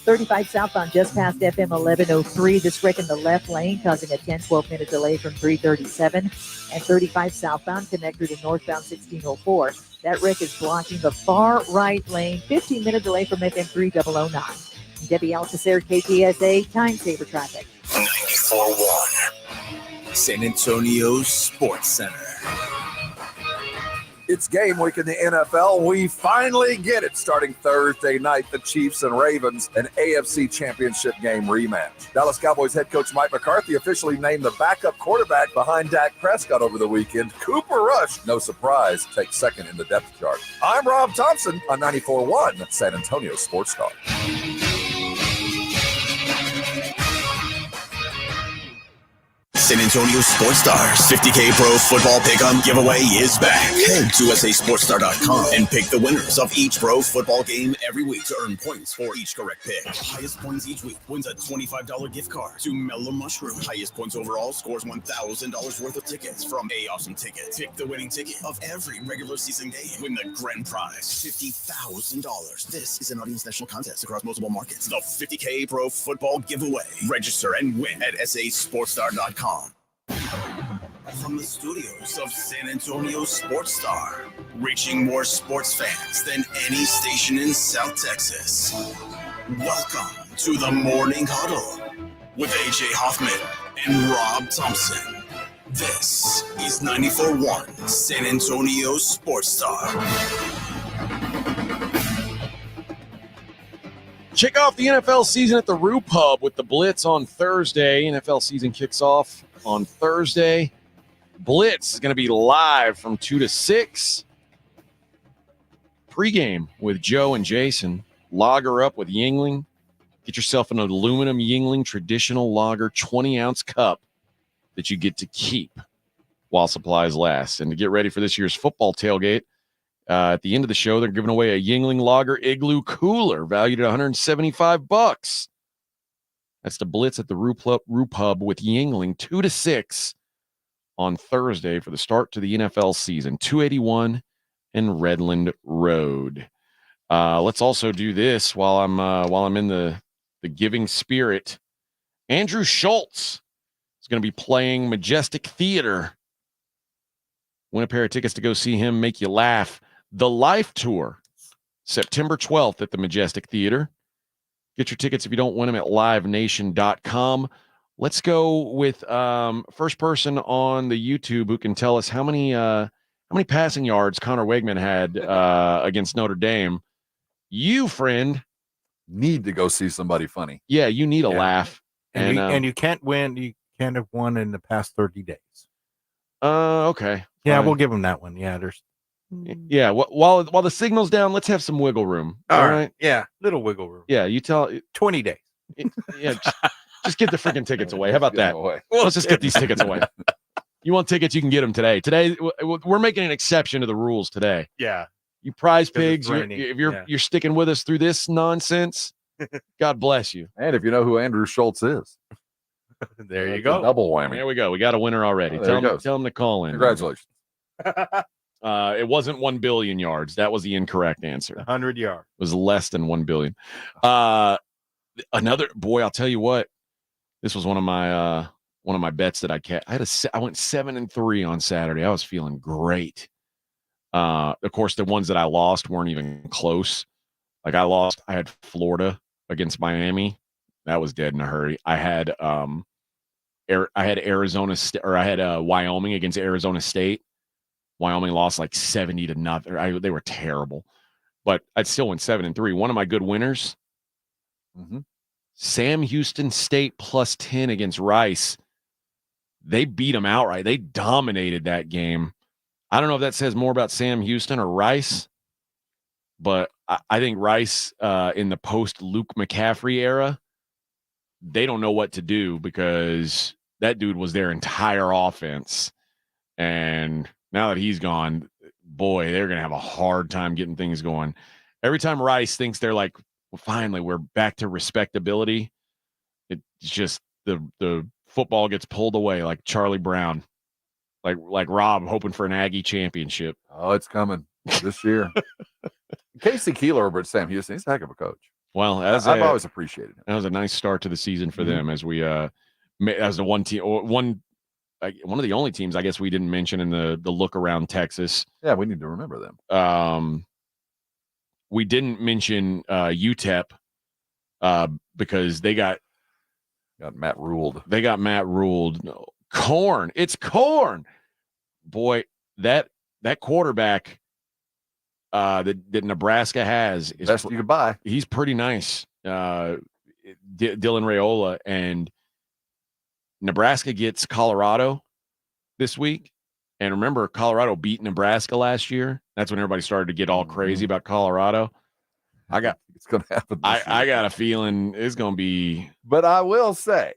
35 southbound just past FM 1103. This wreck in the left lane causing a 10-12 minute delay from 337. And 35 southbound connector to northbound 1604. That wreck is blocking the far right lane. 15-minute delay from FM 3009. Debbie Alcacer, KTSA, Time Saver Traffic. 94.1 San Antonio Sports Center. It's game week in the NFL. We finally get it. Starting Thursday night, the Chiefs and Ravens, an AFC Championship game rematch. Dallas Cowboys head coach Mike McCarthy officially named the backup quarterback behind Dak Prescott over the weekend. Cooper Rush, no surprise, takes second in the depth chart. I'm Rob Thompson on 94.1 San Antonio Sports Star. San Antonio Sports Stars 50K Pro Football Pick'em giveaway is back. Head to SASportsStar.com and pick the winners of each pro football game every week to earn points for each correct pick. Highest points each week wins a $25 gift card to Mellow Mushroom. Highest points overall scores $1,000 worth of tickets from A Awesome Tickets. Pick the winning ticket of every regular season game. Win the grand prize, $50,000. This is an audience national contest across multiple markets. The 50K Pro Football giveaway. Register and win at SASportsStar.com. From the studios of San Antonio Sports Star, reaching more sports fans than any station in South Texas. Welcome to the Morning Huddle with AJ Hoffman and Rob Thompson. This is 94.1 San Antonio Sports Star. Kick off the NFL season at the Roo Pub with the Blitz on Thursday. NFL season kicks off on Thursday. Blitz is going to be live from 2 to 6. Pre-game with Joe and Jason. Lager up with Yingling. Get yourself an aluminum Yingling traditional lager 20-ounce cup that you get to keep while supplies last. And to get ready for this year's football tailgate, at the end of the show, they're giving away a Yingling Lager Igloo cooler valued at $175. That's the Blitz at the Roo Pub with Yingling, 2 to 6 on Thursday for the start to the NFL season. 281 and Redland Road. Let's also do this while I'm in the giving spirit. Andrew Schultz is going to be playing Majestic Theater. Win a pair of tickets to go see him make you laugh. The Life Tour, September 12th at the Majestic Theater. Get your tickets if you don't win them at livenation.com. Let's go with first person on the YouTube who can tell us how many passing yards Connor Wegman had against Notre Dame. You, friend, need to go see somebody funny. Yeah, you need a laugh. And you can't win. You can't have won in the past 30 days. Okay. Yeah, fine. we'll give them that one. Yeah, there's. Yeah, while the signal's down, let's have some wiggle room. All right. Yeah, little wiggle room. Yeah, you tell 20 days. Yeah, just get the freaking tickets away. How about that? Let's just get these tickets away. You want tickets, you can get them today. Today, we're making an exception to the rules today. Yeah. You prize pigs, raining. if you're sticking with us through this nonsense, God bless you. And if you know who Andrew Schultz is. There you That's a go. double whammy. There we go. We got a winner already. Oh, there he goes. Tell him to call in. Congratulations. It wasn't 1 billion yards. That was the incorrect answer. 100 yards. It was less than 1 billion. Another boy, I'll tell you what. This was one of my bets that I went 7-3 on Saturday. I was feeling great. Of course, the ones that I lost weren't even close. Like I had Florida against Miami. That was dead in a hurry. I had Arizona or I had Wyoming against Arizona State. Wyoming lost like 70-0. They were terrible, but I still went 7-3. One of my good winners, Sam Houston State +10 against Rice. They beat them outright. They dominated that game. I don't know if that says more about Sam Houston or Rice, but I think Rice in the post Luke McCaffrey era, they don't know what to do because that dude was their entire offense. And now that he's gone, boy, they're going to have a hard time getting things going. Every time Rice thinks they're like, well, finally, we're back to respectability, it's just the football gets pulled away like Charlie Brown, like Rob hoping for an Aggie championship. Oh, it's coming this year. Casey Keeler over at Sam Houston, he's a heck of a coach. Well, I've always appreciated him. That was a nice start to the season for them as we as the one team, one of the only teams I guess we didn't mention in the look around Texas. Yeah, we need to remember them. We didn't mention UTEP because they got Matt ruled. They got Matt ruled. No. Corn. It's Corn. Boy, that quarterback that Nebraska has is best you could buy. He's pretty nice. Dylan Raiola, and Nebraska gets Colorado this week. And remember, Colorado beat Nebraska last year. That's when everybody started to get all crazy about Colorado. It's going to happen. I got a feeling it's going to be. But I will say,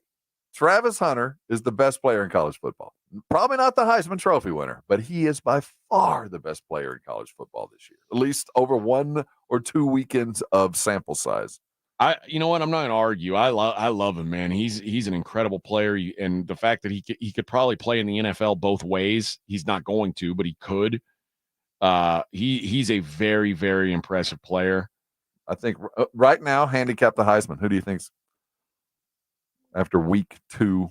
Travis Hunter is the best player in college football. Probably not the Heisman Trophy winner, but he is by far the best player in college football this year, at least over 1 or 2 weekends of sample size. You know what? I'm not going to argue. I love him, man. He's an incredible player, and the fact that he could probably play in the NFL both ways. He's not going to, but he could. He's a very, very impressive player. I think right now, handicap the Heisman. Who do you think's after week 2,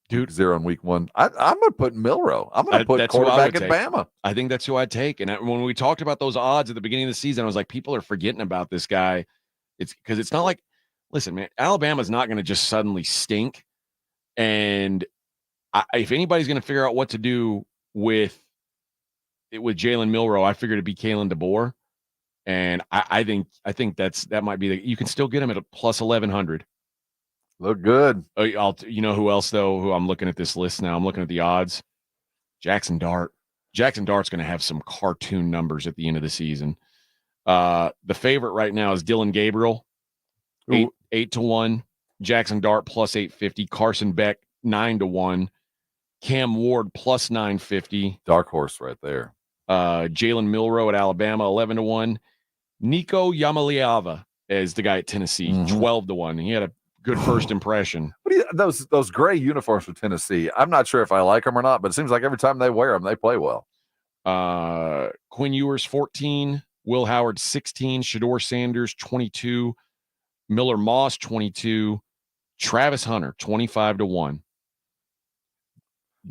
dude? 0 in week 1. I'm going to put Milroe. I'm going to put quarterback at Bama. I think that's who I'd take. And when we talked about those odds at the beginning of the season, I was like, people are forgetting about this guy. It's because it's not like, listen, man, Alabama's not going to just suddenly stink. And if anybody's going to figure out what to do with Jalen Milroe, I figured it'd be Kalen DeBoer. And I think that might be you can still get him at a plus 1,100. Look good. You know who else though? Who I'm looking at this list now? I'm looking at the odds. Jackson Dart. Jackson Dart's going to have some cartoon numbers at the end of the season. The favorite right now is Dylan Gabriel, 8-1. Jackson Dart plus 850. Carson Beck 9-1. Cam Ward plus 950. Dark horse right there. Jalen Milroe at Alabama 11-1. Nico Yamaliava is the guy at Tennessee 12-1. He had a good first impression. Those gray uniforms for Tennessee, I'm not sure if I like them or not, but it seems like every time they wear them, they play well. Quinn Ewers 14, Will Howard 16, Shador Sanders 22, Miller Moss 22, Travis Hunter 25-1.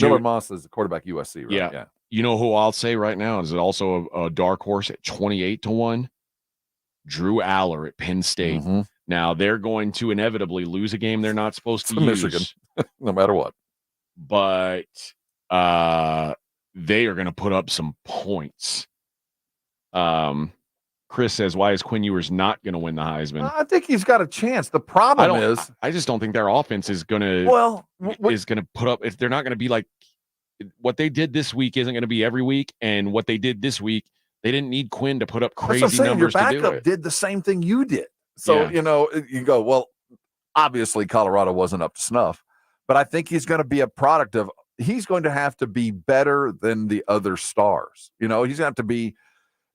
Miller Moss is the quarterback USC, right? Yeah. You know who I'll say right now is also a dark horse at 28-1? Drew Aller at Penn State. Now they're going to inevitably lose a game they're not supposed to use. Michigan, no matter what. But they are going to put up some points. Chris says, why is Quinn Ewers not going to win the Heisman? I think he's got a chance. The problem is I just don't think their offense is going to put up. If they're not going to be like what they did this week isn't going to be every week, and what they did this week, they didn't need Quinn to put up crazy numbers Your to do backup it. did the same thing you did. So, you go, well, obviously Colorado wasn't up to snuff, but I think he's going to be a product of, he's going to have to be better than the other stars. He's going to have to be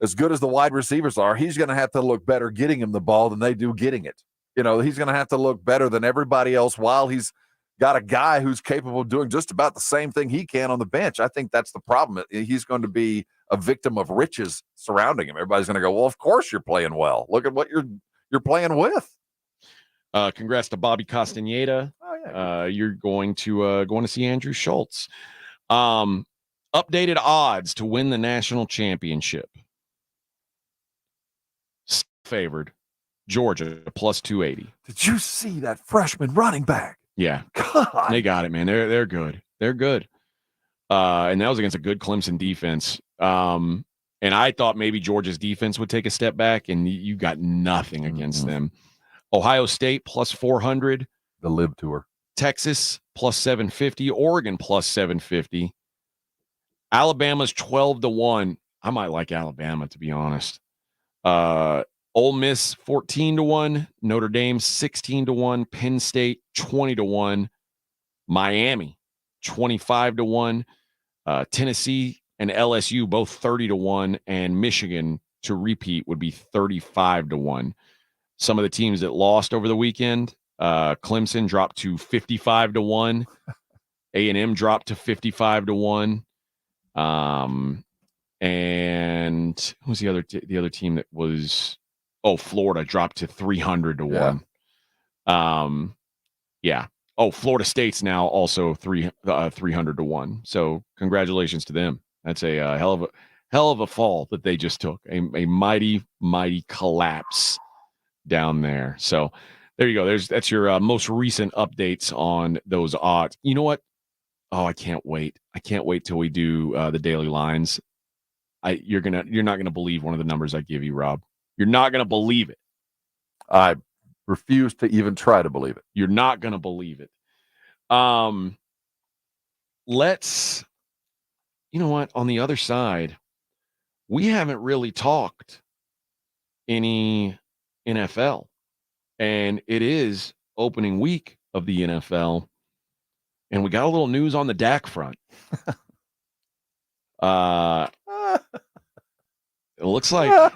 as good as the wide receivers are. He's going to have to look better getting him the ball than they do getting it. He's going to have to look better than everybody else while he's got a guy who's capable of doing just about the same thing he can on the bench. I think that's the problem. He's going to be a victim of riches surrounding him. Everybody's going to go, well, of course you're playing well. Look at what you're playing with. Congrats to Bobby Castaneda. Oh, yeah. You're going to see Andrew Schultz. Updated odds to win the national championship. Favored Georgia plus 280. Did you see that freshman running back? Yeah. God. They got it, man. They're good. They're good. And that was against a good Clemson defense. And I thought maybe Georgia's defense would take a step back, and you got nothing against them. Ohio State plus 400. The Live Tour. Texas plus 750. Oregon plus 750. Alabama's 12-1. I might like Alabama, to be honest. Ole Miss 14-1. Notre Dame 16-1. Penn State 20-1. Miami 25-1. Tennessee and LSU both 30-1, and Michigan to repeat would be 35-1. Some of the teams that lost over the weekend, Clemson dropped to 55-1. A&M dropped to 55-1. And who's the other team that was? Oh, Florida dropped to 300-1. Yeah. Oh, Florida State's now also 300-1. So congratulations to them. That's a hell of a fall that they just took. A mighty collapse down there. So there you go. That's your most recent updates on those odds. You know what? Oh, I can't wait. I can't wait till we do the daily lines. You're not gonna believe one of the numbers I give you, Rob. You're not gonna believe it. I refuse to even try to believe it. You're not gonna believe it. Let's. You know what? On the other side, we haven't really talked any NFL, and it is opening week of the NFL, and we got a little news on the Dak front. It looks like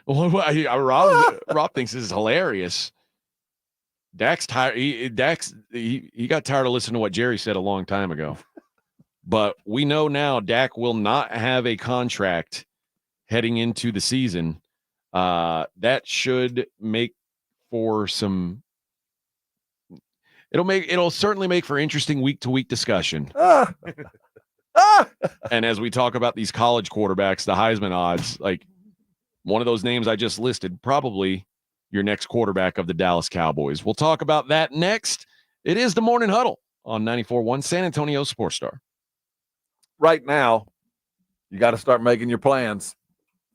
Rob thinks this is hilarious. Dak's tired. He got tired of listening to what Jerry said a long time ago. But we know now Dak will not have a contract heading into the season. That should make for some. It'll certainly make for interesting week-to-week discussion. And as we talk about these college quarterbacks, the Heisman odds, like one of those names I just listed, probably your next quarterback of the Dallas Cowboys. We'll talk about that next. It is the Morning Huddle on 94.1 San Antonio Sports Star. Right now, you got to start making your plans.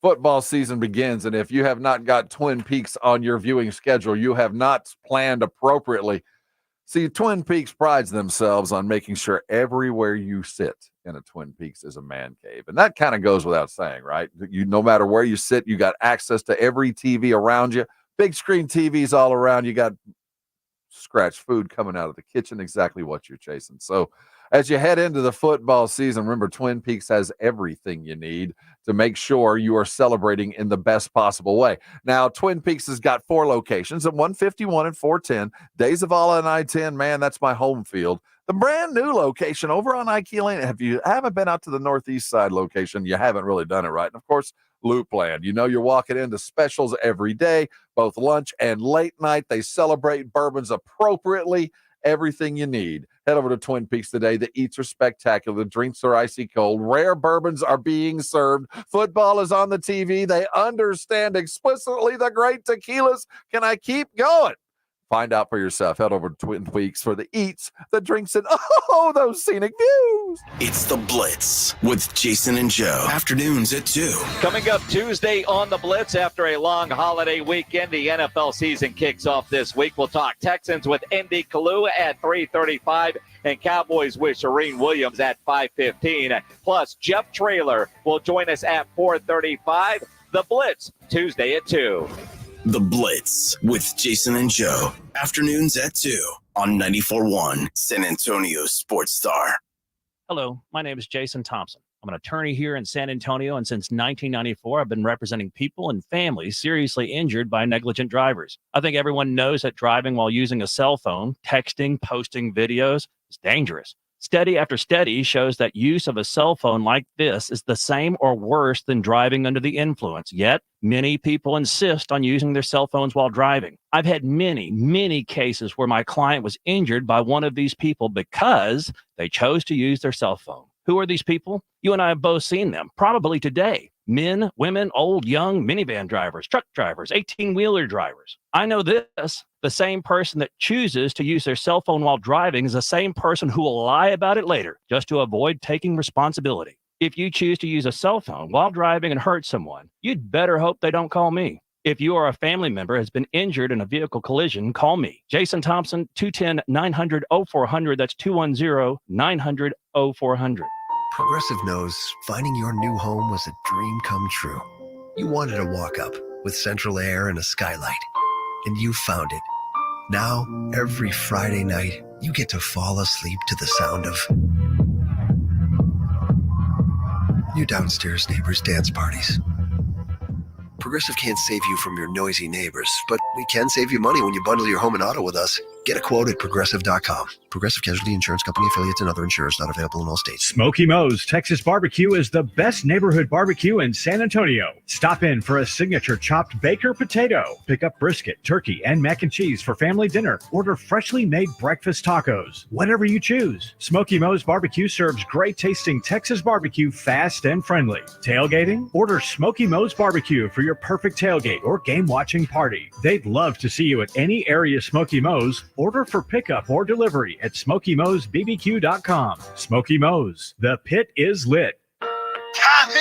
Football season begins, and if you have not got Twin Peaks on your viewing schedule, you have not planned appropriately. See, Twin Peaks prides themselves on making sure everywhere you sit in a Twin Peaks is a man cave. And that kind of goes without saying, right? No matter where you sit, you got access to every TV around you. Big screen TVs all around. You got scratch food coming out of the kitchen, exactly what you're chasing. So as you head into the football season, remember, Twin Peaks has everything you need to make sure you are celebrating in the best possible way. Now, Twin Peaks has got 4 locations at 151 and 410. Days of Allah and I-10, man, that's my home field. The brand new location over on Ikea Lane. If you haven't been out to the northeast side location, you haven't really done it right. And, of course, Loopland. You know you're walking into specials every day, both lunch and late night. They celebrate bourbons appropriately. Everything you need. Head over to Twin Peaks today. The eats are spectacular. The drinks are icy cold. Rare bourbons are being served. Football is on the TV. They understand explicitly the great tequilas. Can I keep going? Find out for yourself. Head over to Twin Peaks for the eats, the drinks, and those scenic views. It's The Blitz with Jason and Joe. Afternoons at 2. Coming up Tuesday on The Blitz after a long holiday weekend, the NFL season kicks off this week. We'll talk Texans with Indy Kalu at 3:35 and Cowboys with Shereen Williams at 5:15. Plus, Jeff Traylor will join us at 4:35. The Blitz, Tuesday at 2. The Blitz with Jason and Joe. Afternoons at 2 on 94.1 San Antonio Sports Star. Hello, my name is Jason Thompson. I'm an attorney here in San Antonio, and since 1994, I've been representing people and families seriously injured by negligent drivers. I think everyone knows that driving while using a cell phone, texting, posting videos is dangerous. Study after study shows that use of a cell phone like this is the same or worse than driving under the influence. Yet, many people insist on using their cell phones while driving. I've had many cases where my client was injured by one of these people because they chose to use their cell phone. Who are these people? You and I have both seen them, probably today. Men, women, old, young, minivan drivers, truck drivers, 18-wheeler drivers. I know this. The same person that chooses to use their cell phone while driving is the same person who will lie about it later just to avoid taking responsibility. If you choose to use a cell phone while driving and hurt someone, you'd better hope they don't call me. If you or a family member has been injured in a vehicle collision, call me. Jason Thompson, 210-900-0400. That's 210-900-0400. Progressive knows finding your new home was a dream come true. You wanted a walk-up with central air and a skylight, and you found it. Now, every Friday night, you get to fall asleep to the sound of your downstairs neighbors' dance parties. Progressive can't save you from your noisy neighbors, but we can save you money when you bundle your home and auto with us. Get a quote at Progressive.com. Progressive Casualty Insurance Company, affiliates, and other insurers not available in all states. Smoky Moe's Texas Barbecue is the best neighborhood barbecue in San Antonio. Stop in for a signature chopped Baker potato. Pick up brisket, turkey, and mac and cheese for family dinner. Order freshly made breakfast tacos. Whatever you choose. Smoky Moe's Barbecue serves great tasting Texas barbecue fast and friendly. Tailgating? Order Smoky Moe's Barbecue for your perfect tailgate or game watching party. They'd love to see you at any area Smoky Moe's. Order for pickup or delivery at SmokyMoe'sBBQ.com. Smoky Moe's, the pit is lit. Tommy!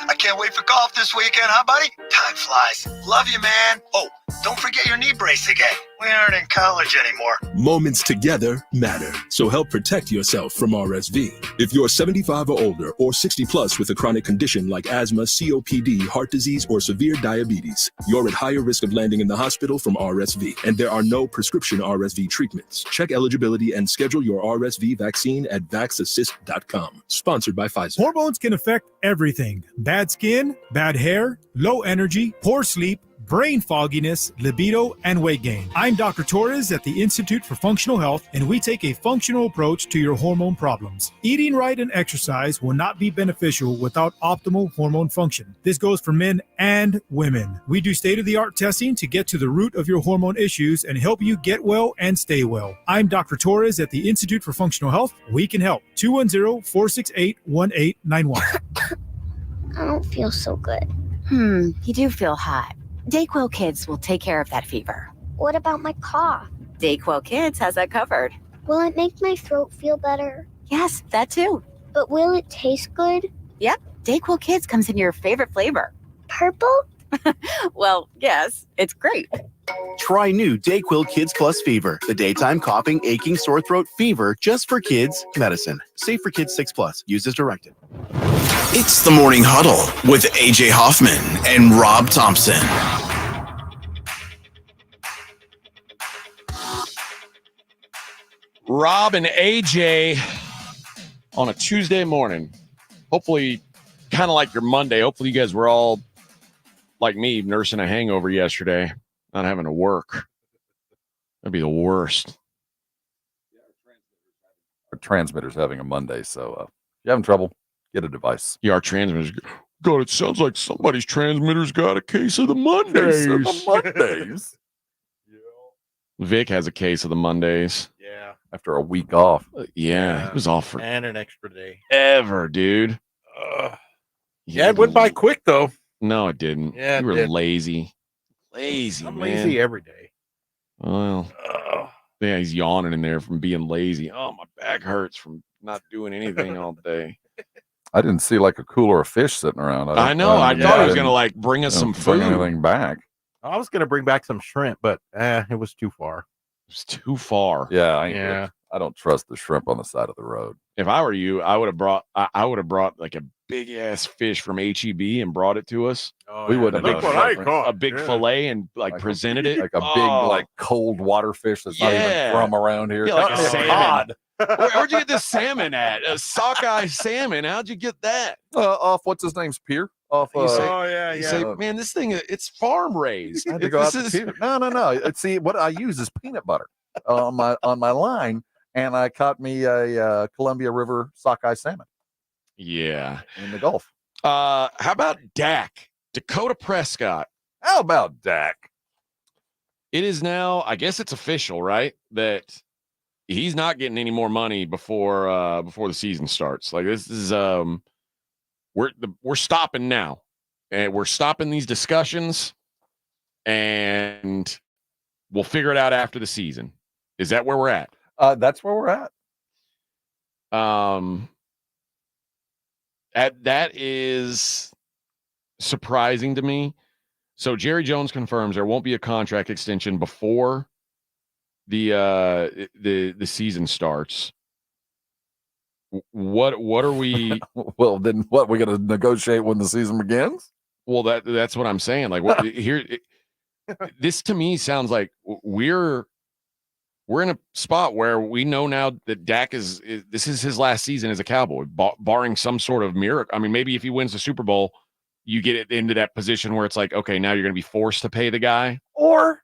I can't wait for golf this weekend, huh, buddy? Time flies. Love you, man. Oh, don't forget your knee brace again. We aren't in college anymore. Moments together matter, so help protect yourself from RSV. If you're 75 or older or 60 plus with a chronic condition like asthma, COPD, heart disease, or severe diabetes, you're at higher risk of landing in the hospital from RSV, and there are no prescription RSV treatments. Check eligibility and schedule your RSV vaccine at vaxassist.com. Sponsored by Pfizer. Hormones can affect everything. Bad skin, bad hair, low energy, poor sleep, brain fogginess, libido, and weight gain. I'm Dr. Torres at the Institute for Functional Health, and we take a functional approach to your hormone problems. Eating right and exercise will not be beneficial without optimal hormone function. This goes for men and women. We do state-of-the-art testing to get to the root of your hormone issues and help you get well and stay well. I'm Dr. Torres at the Institute for Functional Health. We can help. 210-468-1891. I don't feel so good. You do feel hot. Dayquil Kids will take care of that fever. What about my cough? Dayquil Kids has that covered. Will it make my throat feel better? Yes, that too. But will it taste good? Yep, Dayquil Kids comes in your favorite flavor. Purple? Well, yes, it's great. Try new Dayquil Kids Plus Fever, the daytime coughing, aching, sore throat fever just for kids medicine. Safe for kids 6+. Use as directed. It's the Morning Huddle with AJ Hoffman and Rob Thompson. Rob and AJ on a Tuesday morning. Hopefully, kind of like your Monday. Hopefully, you guys were all like me, nursing a hangover yesterday, not having to work. That'd be the worst. Our transmitter's having a Monday, so if you're having trouble, get a device. Yeah, our transmitter's. God, it sounds like somebody's transmitter's got a case of the Mondays. Vic has a case of the Mondays. Yeah. After a week off. Yeah, it was off for and an extra day. ever, dude. Yeah, it went by quick though. No, it didn't. Yeah, you were it did. lazy, I'm man. lazy every day. Well, yeah, he's yawning in there from being lazy. Oh, my back hurts from not doing anything all day. I didn't see like a cooler of fish sitting around. I know. I thought he was going to like bring us some bring food. anything back. I was going to bring back some shrimp, but it was too far. It's too far. Yeah, I don't trust the shrimp on the side of the road. If I were you, I would have brought like a big ass fish from HEB and brought it to us. We wouldn't Look what I caught. A big fillet and like presented it like a big like cold water fish that's not even from around here. Yeah, like a salmon. Where'd you get this salmon at? A sockeye salmon. How'd you get that? Off what's his name's pier? Off. You say, yeah, you say, man, this thing, it's farm raised. I had to go out to pier. No. See, what I use is peanut butter on my line, and I caught me a Columbia River sockeye salmon. Yeah, in the Gulf. How about Dak? Dakota Prescott. How about Dak? It is now, I guess it's official, right? That he's not getting any more money before the season starts. Like this is we're stopping now, and we're stopping these discussions, and we'll figure it out after the season. Is that where we're at? That's where we're at. That is surprising to me. So Jerry Jones confirms there won't be a contract extension before the season starts. What are we? Well, then what? We're going to negotiate when the season begins? Well, that's what I'm saying. Like what here? This to me sounds like we're in a spot where we know now that Dak is this is his last season as a Cowboy, barring some sort of miracle. I mean, maybe if he wins the Super Bowl, you get it into that position where it's like, okay, now you're going to be forced to pay the guy. Or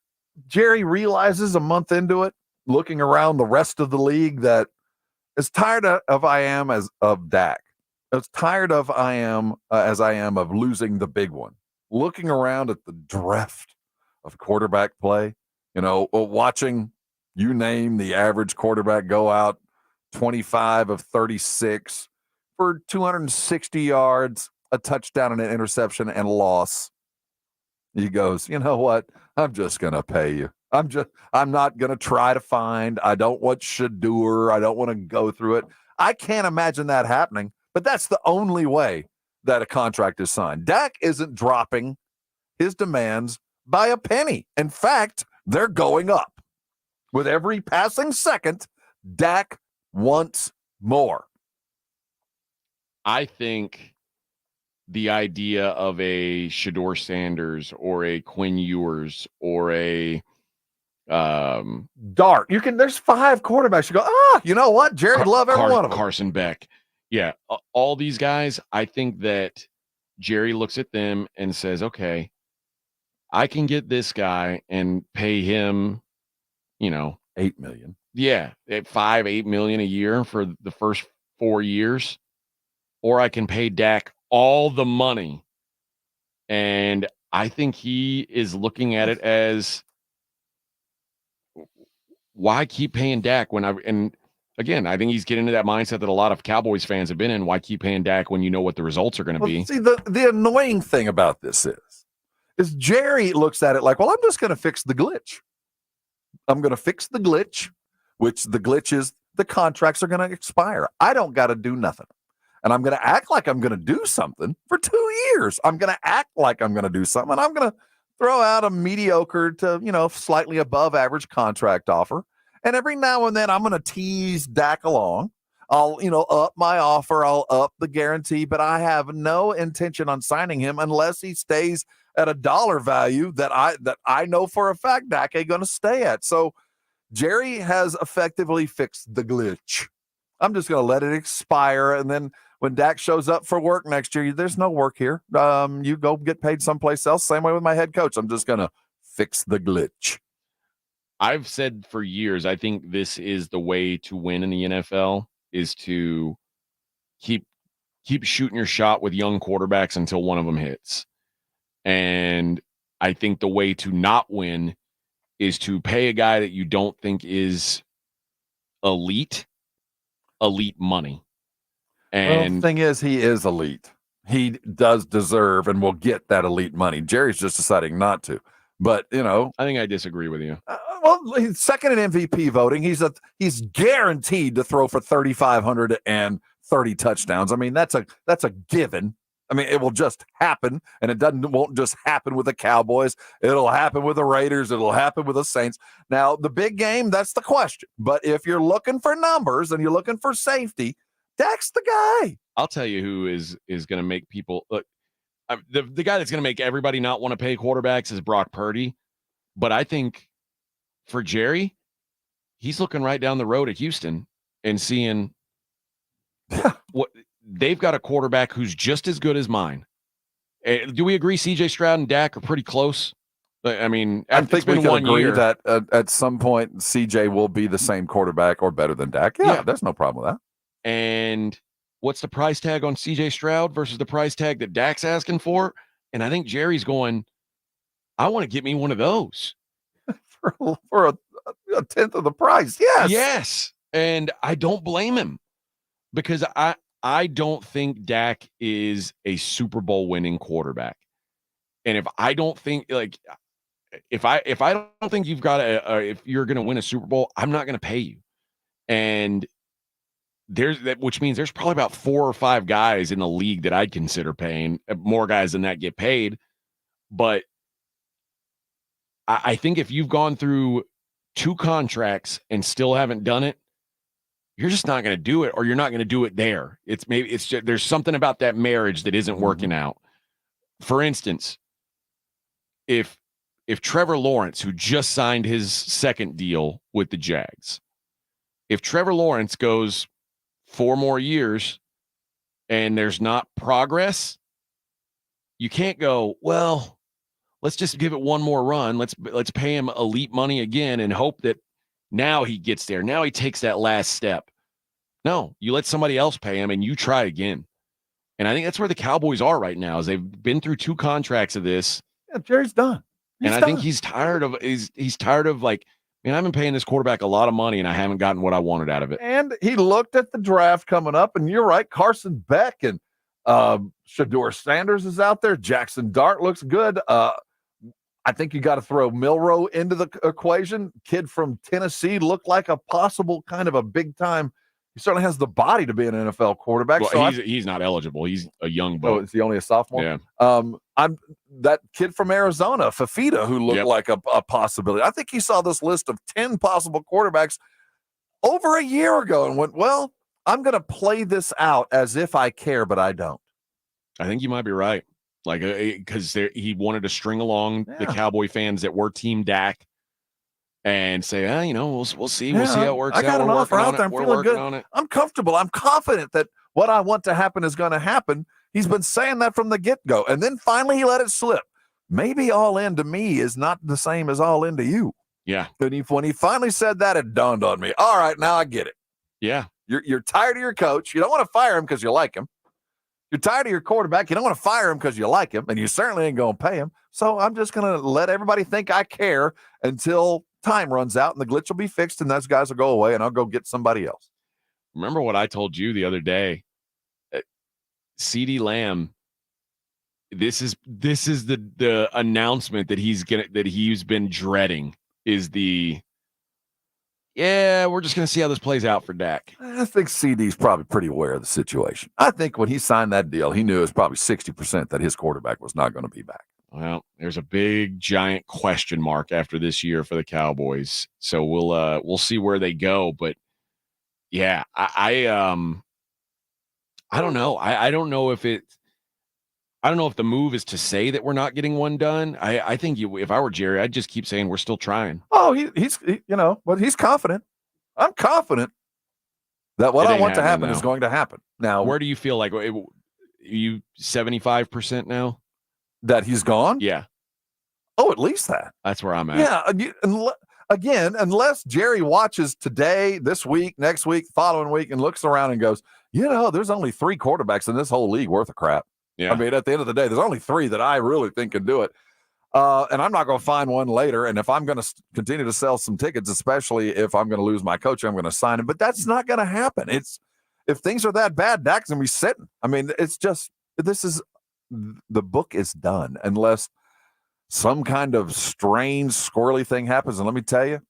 Jerry realizes a month into it, looking around the rest of the league, that as tired of I am of Dak, as tired of I am as I am of losing the big one. Looking around at the drift of quarterback play, watching, you name the average quarterback, go out 25 of 36 for 260 yards, a touchdown and an interception and a loss. He goes, you know what? I'm just going to pay you. I'm not going to try to find. I don't want Shadur. I don't want to go through it. I can't imagine that happening, but that's the only way that a contract is signed. Dak isn't dropping his demands by a penny. In fact, they're going up. With every passing second, Dak wants more. I think the idea of a Shador Sanders or a Quinn Ewers or a Dart. There's 5 quarterbacks. You go, you know what? Jerry love every one of them. Carson Beck. Yeah. All these guys, I think that Jerry looks at them and says, okay, I can get this guy and pay him, $8 million. Yeah. At $8 million a year for the first 4 years. Or I can pay Dak all the money. And I think he is looking at it as, why keep paying Dak and again, I think he's getting into that mindset that a lot of Cowboys fans have been in. Why keep paying Dak when you know what the results are going to be? See, the annoying thing about this is Jerry looks at it like, well, I'm just going to fix the glitch. I'm going to fix the glitch, which the glitch is the contracts are going to expire. I don't got to do nothing. And I'm going to act like I'm going to do something for 2 years. I'm going to act like I'm going to do something. And I'm going to throw out a mediocre to, slightly above average contract offer. And every now and then I'm going to tease Dak along. I'll, up my offer. I'll up the guarantee, but I have no intention on signing him unless he stays at a dollar value that I know for a fact Dak ain't going to stay at. So Jerry has effectively fixed the glitch. I'm just going to let it expire. And then when Dak shows up for work next year, there's no work here. You go get paid someplace else. Same way with my head coach. I'm just going to fix the glitch. I've said for years, I think this is the way to win in the NFL, is to keep shooting your shot with young quarterbacks until one of them hits. And I think the way to not win is to pay a guy that you don't think is elite money. And the thing is, he is elite. He does deserve and will get that elite money. Jerry's just deciding not to. But, I think I disagree with you. Well, he's second in MVP voting. He's guaranteed to throw for 3,530 touchdowns. I mean, that's a given. I mean, it will just happen, and won't just happen with the Cowboys. It'll happen with the Raiders. It'll happen with the Saints. Now, the big game, that's the question. But if you're looking for numbers and you're looking for safety, Dak's the guy. I'll tell you who is going to make people look. The guy that's going to make everybody not want to pay quarterbacks is Brock Purdy. But I think for Jerry, he's looking right down the road at Houston and seeing what they've got a quarterback who's just as good as mine. Do we agree CJ Stroud and Dak are pretty close? I mean, I think we can agree year. that at some point CJ will be the same quarterback or better than Dak. Yeah, there's no problem with that. And what's the price tag on CJ Stroud versus the price tag that Dak's asking for? And I think Jerry's going, I want to get me one of those. for a tenth of the price. Yes. Yes. And I don't blame him because I don't think Dak is a Super Bowl winning quarterback. And if I don't think if I don't think you've got if you're going to win a Super Bowl, I'm not going to pay you. And which means there's probably about 4 or 5 guys in the league that I'd consider paying. More guys than that get paid. But I think if you've gone through 2 contracts and still haven't done it, you're just not going to do it, or you're not going to do it there. It's just, there's something about that marriage that isn't working out. For instance, if Trevor Lawrence, who just signed his second deal with the Jags, if Trevor Lawrence goes 4 more years and there's not progress, you can't go, well, let's just give it one more run. Let's pay him elite money again and hope that now he gets there. Now he takes that last step. No, you let somebody else pay him and you try again. And I think that's where the Cowboys are right now, is they've been through 2 contracts of this. Yeah, Jerry's done. I think he's tired of like, man, I've been paying this quarterback a lot of money and I haven't gotten what I wanted out of it. And he looked at the draft coming up, and you're right, Carson Beck and Shador Sanders is out there. Jackson Dart looks good. I think you got to throw Milroe into the equation. Kid from Tennessee looked like a possible kind of a big time. He certainly has the body to be an NFL quarterback. Well, so he's not eligible. He's a young buck. Oh, is he only a sophomore? Yeah. I'm that kid from Arizona, Fafita, who looked like a possibility. I think he saw this list of 10 possible quarterbacks over a year ago and went, well, I'm going to play this out as if I care, but I don't. I think you might be right. Like, because he wanted to string along the Cowboy fans that were Team Dak and say, we'll see. We'll see how it works out. I got an offer out there. I'm feeling good. On it. I'm comfortable. I'm confident that what I want to happen is going to happen. He's been saying that from the get-go. And then finally he let it slip. Maybe all in to me is not the same as all in to you. Yeah. And when he finally said that, it dawned on me. All right, now I get it. Yeah. You're tired of your coach. You don't want to fire him because you like him. You're tired of your quarterback. You don't want to fire him because you like him, and you certainly ain't going to pay him. So I'm just going to let everybody think I care until time runs out, and the glitch will be fixed, and those guys will go away, and I'll go get somebody else. Remember what I told you the other day? CeeDee Lamb. This is the announcement that he's been dreading. Is we're just going to see how this plays out for Dak. I think CD's probably pretty aware of the situation. I think when he signed that deal, he knew it was probably 60% that his quarterback was not going to be back. Well, there's a big, giant question mark after this year for the Cowboys. So we'll see where they go. But yeah, I don't know. I don't know if the move is to say that we're not getting one done. I think if I were Jerry, I'd just keep saying we're still trying. Oh, he's confident. I'm confident that what I want to happen is going to happen. Now, where do you feel like you 75% now that he's gone? Yeah. Oh, at least that. That's where I'm at. Yeah. Again, unless Jerry watches today, this week, next week, following week, and looks around and goes, there's only 3 quarterbacks in this whole league worth of crap. Yeah. I mean, at the end of the day, there's only 3 that I really think can do it. And I'm not going to find one later. And if I'm going to continue to sell some tickets, especially if I'm going to lose my coach, I'm going to sign him. But that's not going to happen. If things are that bad, Dak's going to be sitting. I mean, the book is done unless some kind of strange, squirrely thing happens. And let me tell you,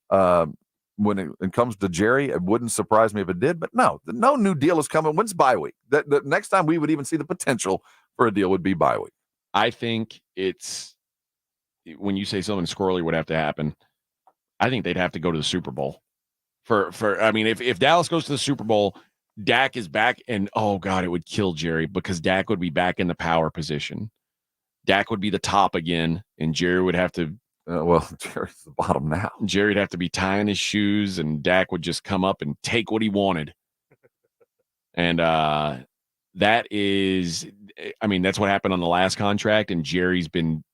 when it comes to Jerry, it wouldn't surprise me if it did. But no new deal is coming. When's bye week? The next time we would even see the potential for a deal would be bye week. I think it's when you say something squirrely would have to happen. I think they'd have to go to the Super Bowl. If Dallas goes to the Super Bowl, Dak is back, and oh God, it would kill Jerry because Dak would be back in the power position. Dak would be the top again, and Jerry would have to Well, Jerry's the bottom now. Jerry'd have to be tying his shoes, and Dak would just come up and take what he wanted. And that is, I mean, that's what happened on the last contract, and Jerry's been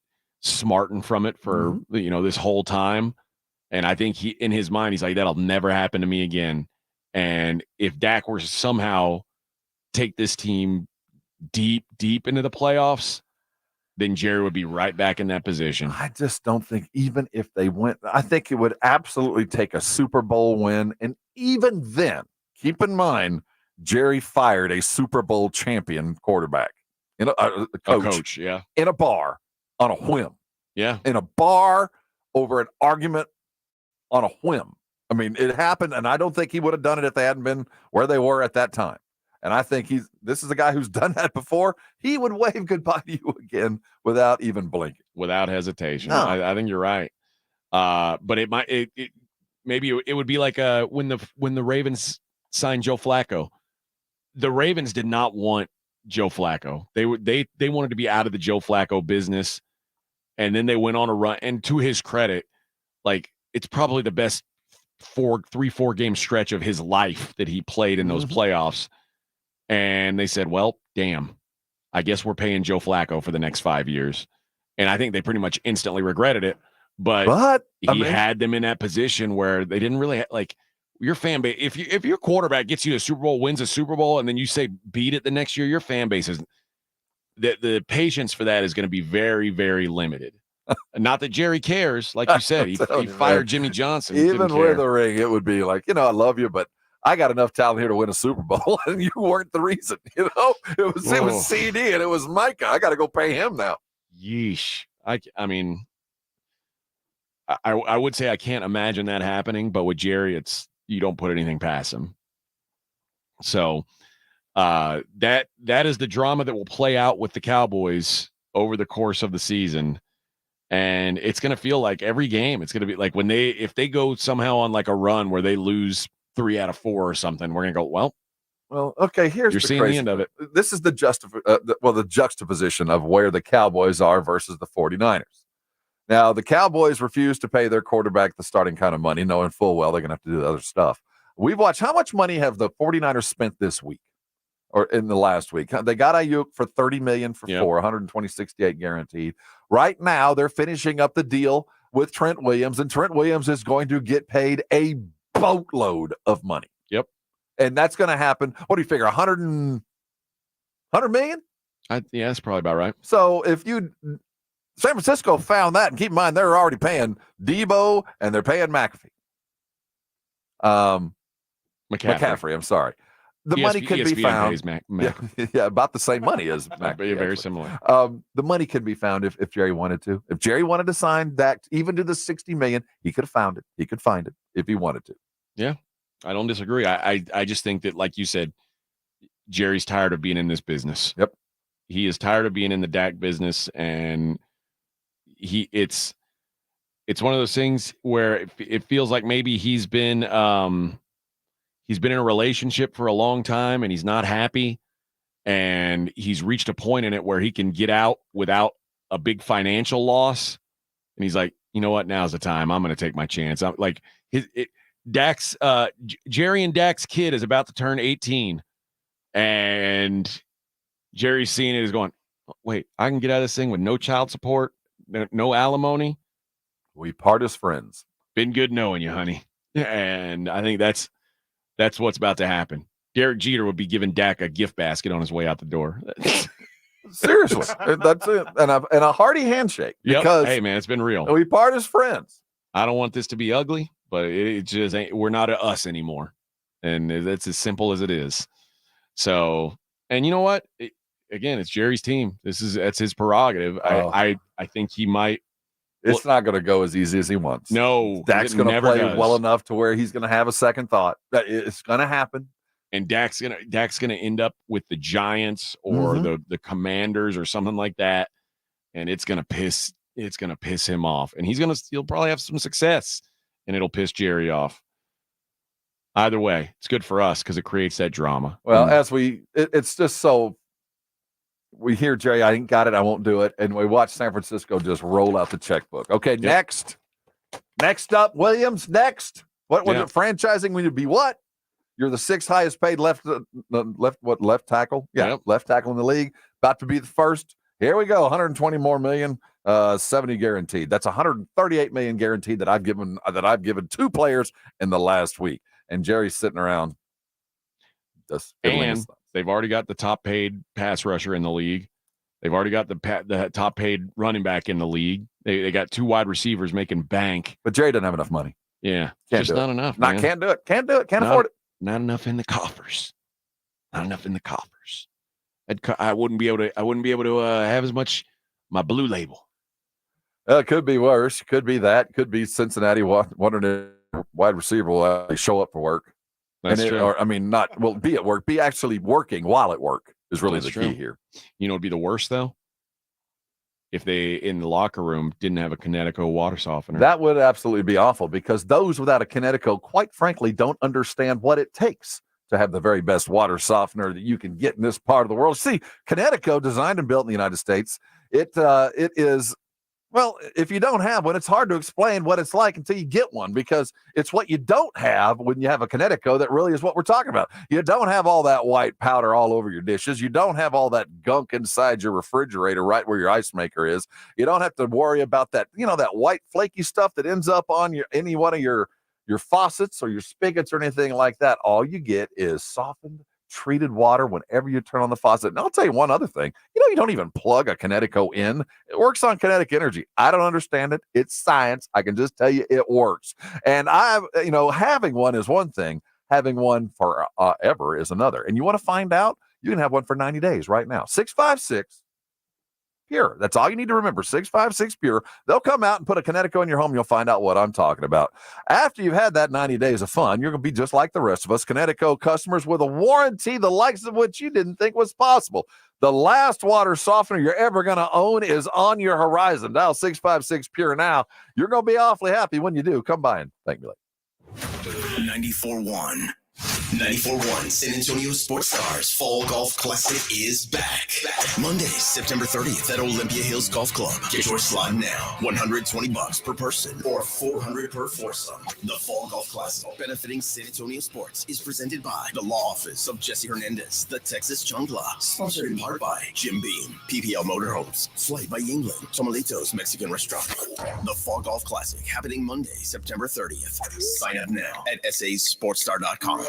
smarting from it for this whole time. And I think in his mind, he's like, that'll never happen to me again. And if Dak were to somehow take this team deep into the playoffs, then Jerry would be right back in that position. I just don't think even if they went, I think it would absolutely take a Super Bowl win. And even then, keep in mind, Jerry fired a Super Bowl champion quarterback, a coach, yeah, in a bar on a whim. Yeah. In a bar over an argument on a whim. I mean, it happened, and I don't think he would have done it if they hadn't been where they were at that time. And I think this is a guy who's done that before. He would wave goodbye to you again without even blinking. Without hesitation. No. I think you're right. But it might, maybe it would be like when the Ravens signed Joe Flacco. The Ravens did not want Joe Flacco. They wanted to be out of the Joe Flacco business. And then they went on a run. And to his credit, like, it's probably the best 4 game stretch of his life that he played in those playoffs. And they said, well, damn, I guess we're paying Joe Flacco for the next 5 years. And I think they pretty much instantly regretted it. But he had them in that position where they didn't really like your fan base. If your quarterback gets you a Super Bowl, wins a Super Bowl, and then you say beat it the next year, your fan base is the patience for that is going to be very, very limited. Not that Jerry cares. Like you said, he fired Jimmy Johnson. Even with a ring, it would be like, I love you, but I got enough talent here to win a Super Bowl, and you weren't the reason. It was CD, and it was Micah. I got to go pay him now. Yeesh. I mean, I would say I can't imagine that happening, but with Jerry, you don't put anything past him. So that is the drama that will play out with the Cowboys over the course of the season. And it's going to feel like every game, it's going to be like if they go somehow on like a run where they lose 3 out of 4 or something, we're going to go, well, okay, you're seeing the end of it. This is the juxtaposition of where the Cowboys are versus the 49ers. Now, the Cowboys refuse to pay their quarterback the starting kind of money, knowing full well they're going to have to do the other stuff. We've watched how much money have the 49ers spent this week or in the last week. They got Ayuk for $30 million for 4, 120.68 guaranteed. Right now, they're finishing up the deal with Trent Williams, and Trent Williams is going to get paid a boatload of money. Yep. And that's going to happen. What do you figure? 100 million? Yeah, that's probably about right. So if San Francisco found that, and keep in mind, they're already paying Debo and they're paying McAfee. McCaffrey, I'm sorry. The money could be found. Yeah, about the same money as McAfee. Very similar. The money could be found if Jerry wanted to. If Jerry wanted to sign Dak, even to the $60 million, he could have found it. He could find it if he wanted to. Yeah, I don't disagree. I just think that, like you said, Jerry's tired of being in this business. Yep. He is tired of being in the Dak business, and it's one of those things where it feels like maybe he's been in a relationship for a long time and he's not happy, and he's reached a point in it where he can get out without a big financial loss. And he's like, you know what? Now's the time. I'm going to take my chance. I'm like Jerry and Dak's kid is about to turn 18, and Jerry's seeing it, is going, wait, I can get out of this thing with no child support, no alimony. We part as friends. Been good knowing you, honey. And I think that's what's about to happen. Derek Jeter would be giving Dak a gift basket on his way out the door. Seriously, that's it. And a hearty handshake. Because hey, man, it's been real. We part as friends. I don't want this to be ugly, but it just ain't. We're not us anymore, and that's as simple as it is. So, and you know what? Again, it's Jerry's team. That's his prerogative. Oh. I think he might. It's not going to go as easy as he wants. No, Dak's going to play well enough to where he's going to have a second thought. That it's going to happen. And Dak's gonna end up with the Giants or the Commanders or something like that, and it's gonna piss him off, and he'll probably have some success, and it'll piss Jerry off. Either way, it's good for us because it creates that drama. Well, it's just so we hear Jerry, I ain't got it, I won't do it, and we watch San Francisco just roll out the checkbook. Okay, next up, Williams. Next, what was it? Franchising when you be what? You're the 6th highest paid left tackle? Yeah, left tackle in the league. About to be the first. Here we go, 120 more million, 70 guaranteed. That's 138 million guaranteed that I've given 2 players in the last week. And Jerry's sitting around. And they've already got the top paid pass rusher in the league. They've already got the top paid running back in the league. They got 2 wide receivers making bank. But Jerry doesn't have enough money. Yeah, Can't just not enough. Can't do it. Can't afford it. Not enough in the coffers. Not enough in the coffers. I wouldn't be able to have as much my blue label. It could be worse. Could be that. Could be Cincinnati wondering if wide receiver will actually show up for work. That's true. Or, be at work. Be actually working while at work is really the key here. You know, it'd be the worst though. If they in the locker room didn't have a Connecticut water softener. That would absolutely be awful, because those without a Connecticut, quite frankly, don't understand what it takes to have the very best water softener that you can get in this part of the world. See, Connecticut, designed and built in the United States, it is, well, if you don't have one, it's hard to explain what it's like until you get one, because it's what you don't have when you have a Connecticut that really is what we're talking about. You don't have all that white powder all over your dishes. You don't have all that gunk inside your refrigerator right where your ice maker is. You don't have to worry about that, that white flaky stuff that ends up on any one of your faucets or your spigots or anything like that. All you get is softened, treated water whenever you turn on the faucet. And I'll tell you one other thing. You don't even plug a Connecticut in. It works on kinetic energy. I don't understand it. It's science. I can just tell you it works. And having one is one thing. Having one for ever is another. And you want to find out? You can have one for 90 days right now. 656 Pure. That's all you need to remember. 656 Pure. They'll come out and put a Connecticut in your home. You'll find out what I'm talking about. After you've had that 90 days of fun, you're going to be just like the rest of us, Connecticut customers with a warranty, the likes of which you didn't think was possible. The last water softener you're ever going to own is on your horizon. Dial 656 Pure now. You're going to be awfully happy when you do. Come by and thank me later. 94.1. 94.1 San Antonio Sports Stars Fall Golf Classic is back. Monday, September 30th at Olympia Hills Golf Club. Get your slot now. $120 per person or $400 per foursome. The Fall Golf Classic, benefiting San Antonio Sports, is presented by the Law Office of Jesse Hernandez, the Texas Chungla, sponsored in part by Jim Beam, PPL Motorhomes, Flight by England, Tomalitos Mexican Restaurant. The Fall Golf Classic happening Monday, September 30th. Sign up now at sasportstar.com.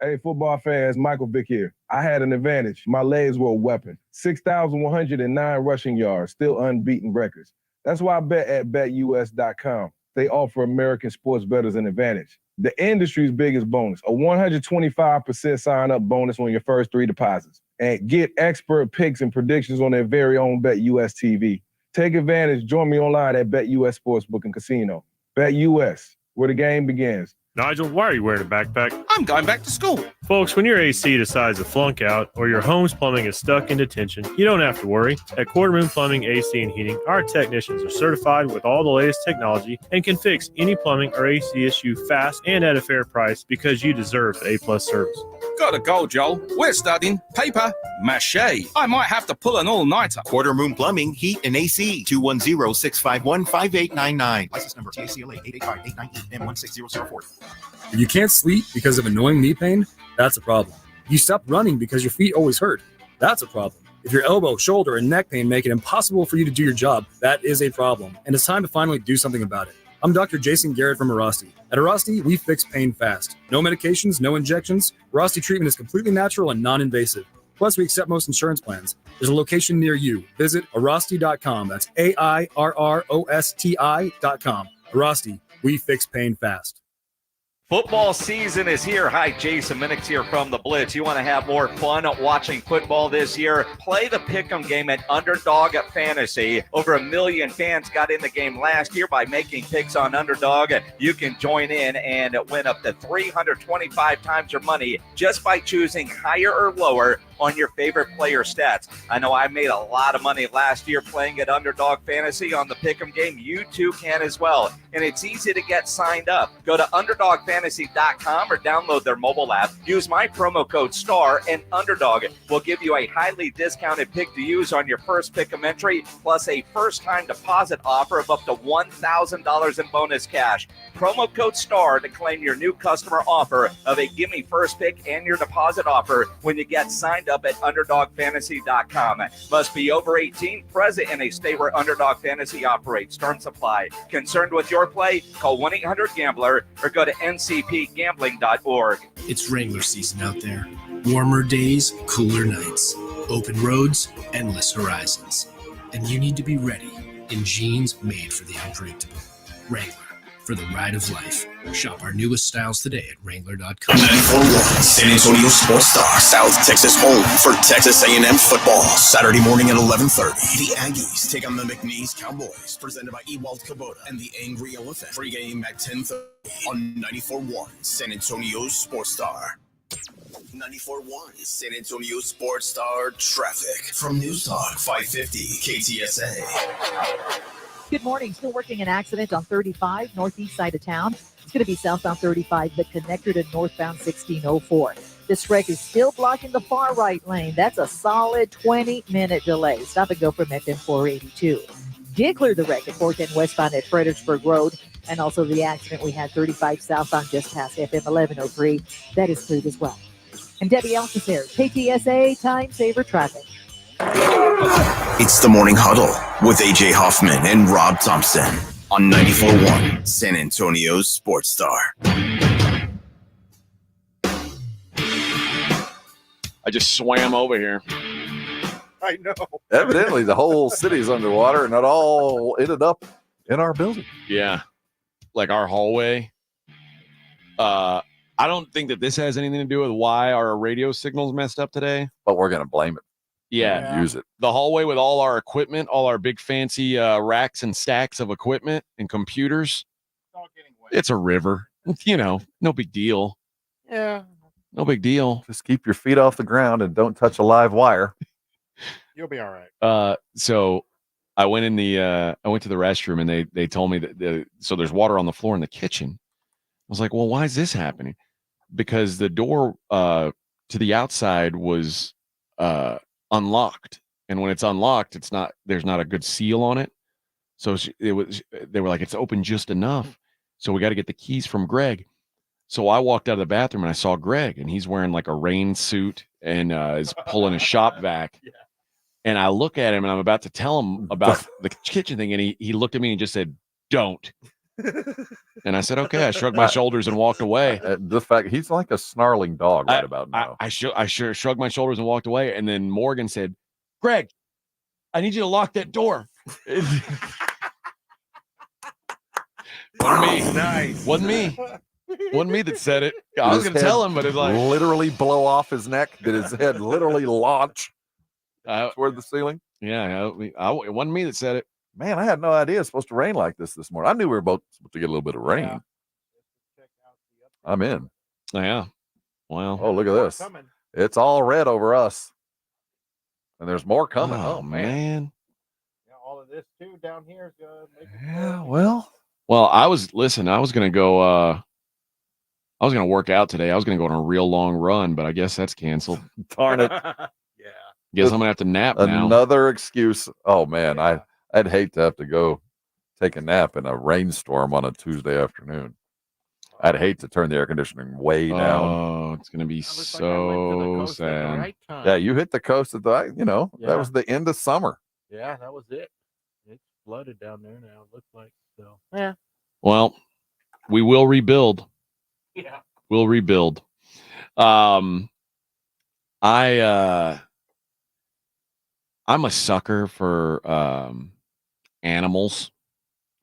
Hey, football fans, Michael Vick here. I had an advantage. My legs were a weapon. 6,109 rushing yards, still unbeaten records. That's why I bet at BetUS.com. They offer American sports bettors an advantage. The industry's biggest bonus, a 125% sign-up bonus on your first 3 deposits. And get expert picks and predictions on their very own BetUS TV. Take advantage. Join me online at BetUS Sportsbook and Casino. BetUS, where the game begins. Nigel, why are you wearing a backpack? I'm going back to school. Folks, when your AC decides to flunk out or your home's plumbing is stuck in detention, you don't have to worry. At Quarter Moon Plumbing, AC, and Heating, our technicians are certified with all the latest technology and can fix any plumbing or AC issue fast and at a fair price, because you deserve the A+ service. Gotta go, Joel. We're studying paper mache. I might have to pull an all-nighter. Quarter Moon Plumbing, Heat, and AC. 210-651-5899. License number TACLA 885-89E-M16004. If you can't sleep because of annoying knee pain, that's a problem. If you stop running because your feet always hurt, that's a problem. If your elbow, shoulder, and neck pain make it impossible for you to do your job, that is a problem. And it's time to finally do something about it. I'm Dr. Jason Garrett from Arasti. At Arasti, we fix pain fast. No medications, no injections. Arasti treatment is completely natural and non-invasive. Plus, we accept most insurance plans. There's a location near you. Visit Arasti.com. That's AIRROSTI.com. Arasti, we fix pain fast. Football season is here. Hi, Jason Minix here from The Blitz. You want to have more fun watching football this year? Play the Pick'em game at Underdog Fantasy. Over 1 million fans got in the game last year by making picks on Underdog. You can join in and win up to 325 times your money just by choosing higher or lower on your favorite player stats. I know I made a lot of money last year playing at Underdog Fantasy on the Pick'em game. You too can as well. And it's easy to get signed up. Go to Underdog Fantasy UnderdogFantasy.com or download their mobile app. Use my promo code STAR and Underdog will give you a highly discounted pick to use on your first pick of entry, plus a first-time deposit offer of up to $1,000 in bonus cash. Promo code STAR to claim your new customer offer of a gimme first pick and your deposit offer when you get signed up at UnderdogFantasy.com. Must be over 18, present in a state where Underdog Fantasy operates. Terms apply. Concerned with your play? Call 1-800-GAMBLER or go to ncpgambling.org. It's Wrangler season out there. Warmer days, cooler nights, open roads, endless horizons. And you need to be ready in jeans made for the unpredictable. Wrangler, for the ride of life. Shop our newest styles today at Wrangler.com. 94.1 San Antonio Sports Star, South Texas home for Texas A&M football. Saturday morning at 11:30. The Aggies take on the McNeese Cowboys, presented by Ewald Kubota and the Angry Elephant. Pre-game at 10:30 on 94.1 San Antonio Sports Star. 94.1 San Antonio Sports Star traffic from News Talk 550 KTSA. Good morning. Still working an accident on 35, northeast side of town. It's going to be southbound 35, but connector to northbound 1604. This wreck is still blocking the far right lane. That's a solid 20-minute delay. Stop and go from FM 482. Did clear the wreck at 410 westbound at Fredericksburg Road, and also the accident we had 35 southbound just past FM 1103. That is cleared as well. And Debbie Alcacer, KTSA Time Saver Traffic. It's the Morning Huddle with AJ Hoffman and Rob Thompson on 94.1 San Antonio Sports Star. I just swam over here. I know. Evidently, the whole city's underwater, and it all ended up in our building. Yeah. Like our hallway. I don't think that this has anything to do with why our radio signal's messed up today. But we're going to blame it. Yeah. Use it. The hallway with all our equipment, all our big fancy racks and stacks of equipment and computers. It's a river. You know, no big deal. Yeah. No big deal. Just keep your feet off the ground and don't touch a live wire. You'll be all right. So I went to the restroom and they told me that so there's water on the floor in the kitchen. I was like, well, why is this happening? Because the door to the outside was unlocked, and when it's unlocked, there's not a good seal on it. So they were like, it's open just enough. So we got to get the keys from Greg. So I walked out of the bathroom and I saw Greg, and he's wearing like a rain suit and is pulling a shop vac. Yeah. And I look at him and I'm about to tell him about the kitchen thing, and he looked at me and just said, "Don't." And I said, okay. I shrugged my shoulders and walked away. The fact he's like a snarling dog right about now. I shrugged my shoulders and walked away. And then Morgan said, Greg, I need you to lock that door. Wasn't me. Nice. Wasn't me that said it. I was going to tell him, but it's like literally blow off his neck. Did his head literally launch toward the ceiling? Yeah, it wasn't me that said it. Man, I had no idea it's supposed to rain like this morning. I knew we were both supposed to get a little bit of rain. Yeah. I'm in. Yeah. Well. Oh, look at this. It's all red over us. And there's more coming. Oh man. Yeah, all of this too down here is good. Yeah, well, I was going to go I was going to work out today. I was going to go on a real long run, but I guess that's canceled. Darn it. Yeah. Guess I'm going to have to nap now. Another excuse. Oh man, yeah. I'd hate to have to go take a nap in a rainstorm on a Tuesday afternoon. I'd hate to turn the air conditioning way down. Oh, it's going to be so sad. Yeah, you hit the coast at that was the end of summer. Yeah, that was it. It's flooded down there now, it looks like. So, yeah. Well, we will rebuild. Yeah. We'll rebuild. I'm a sucker for animals.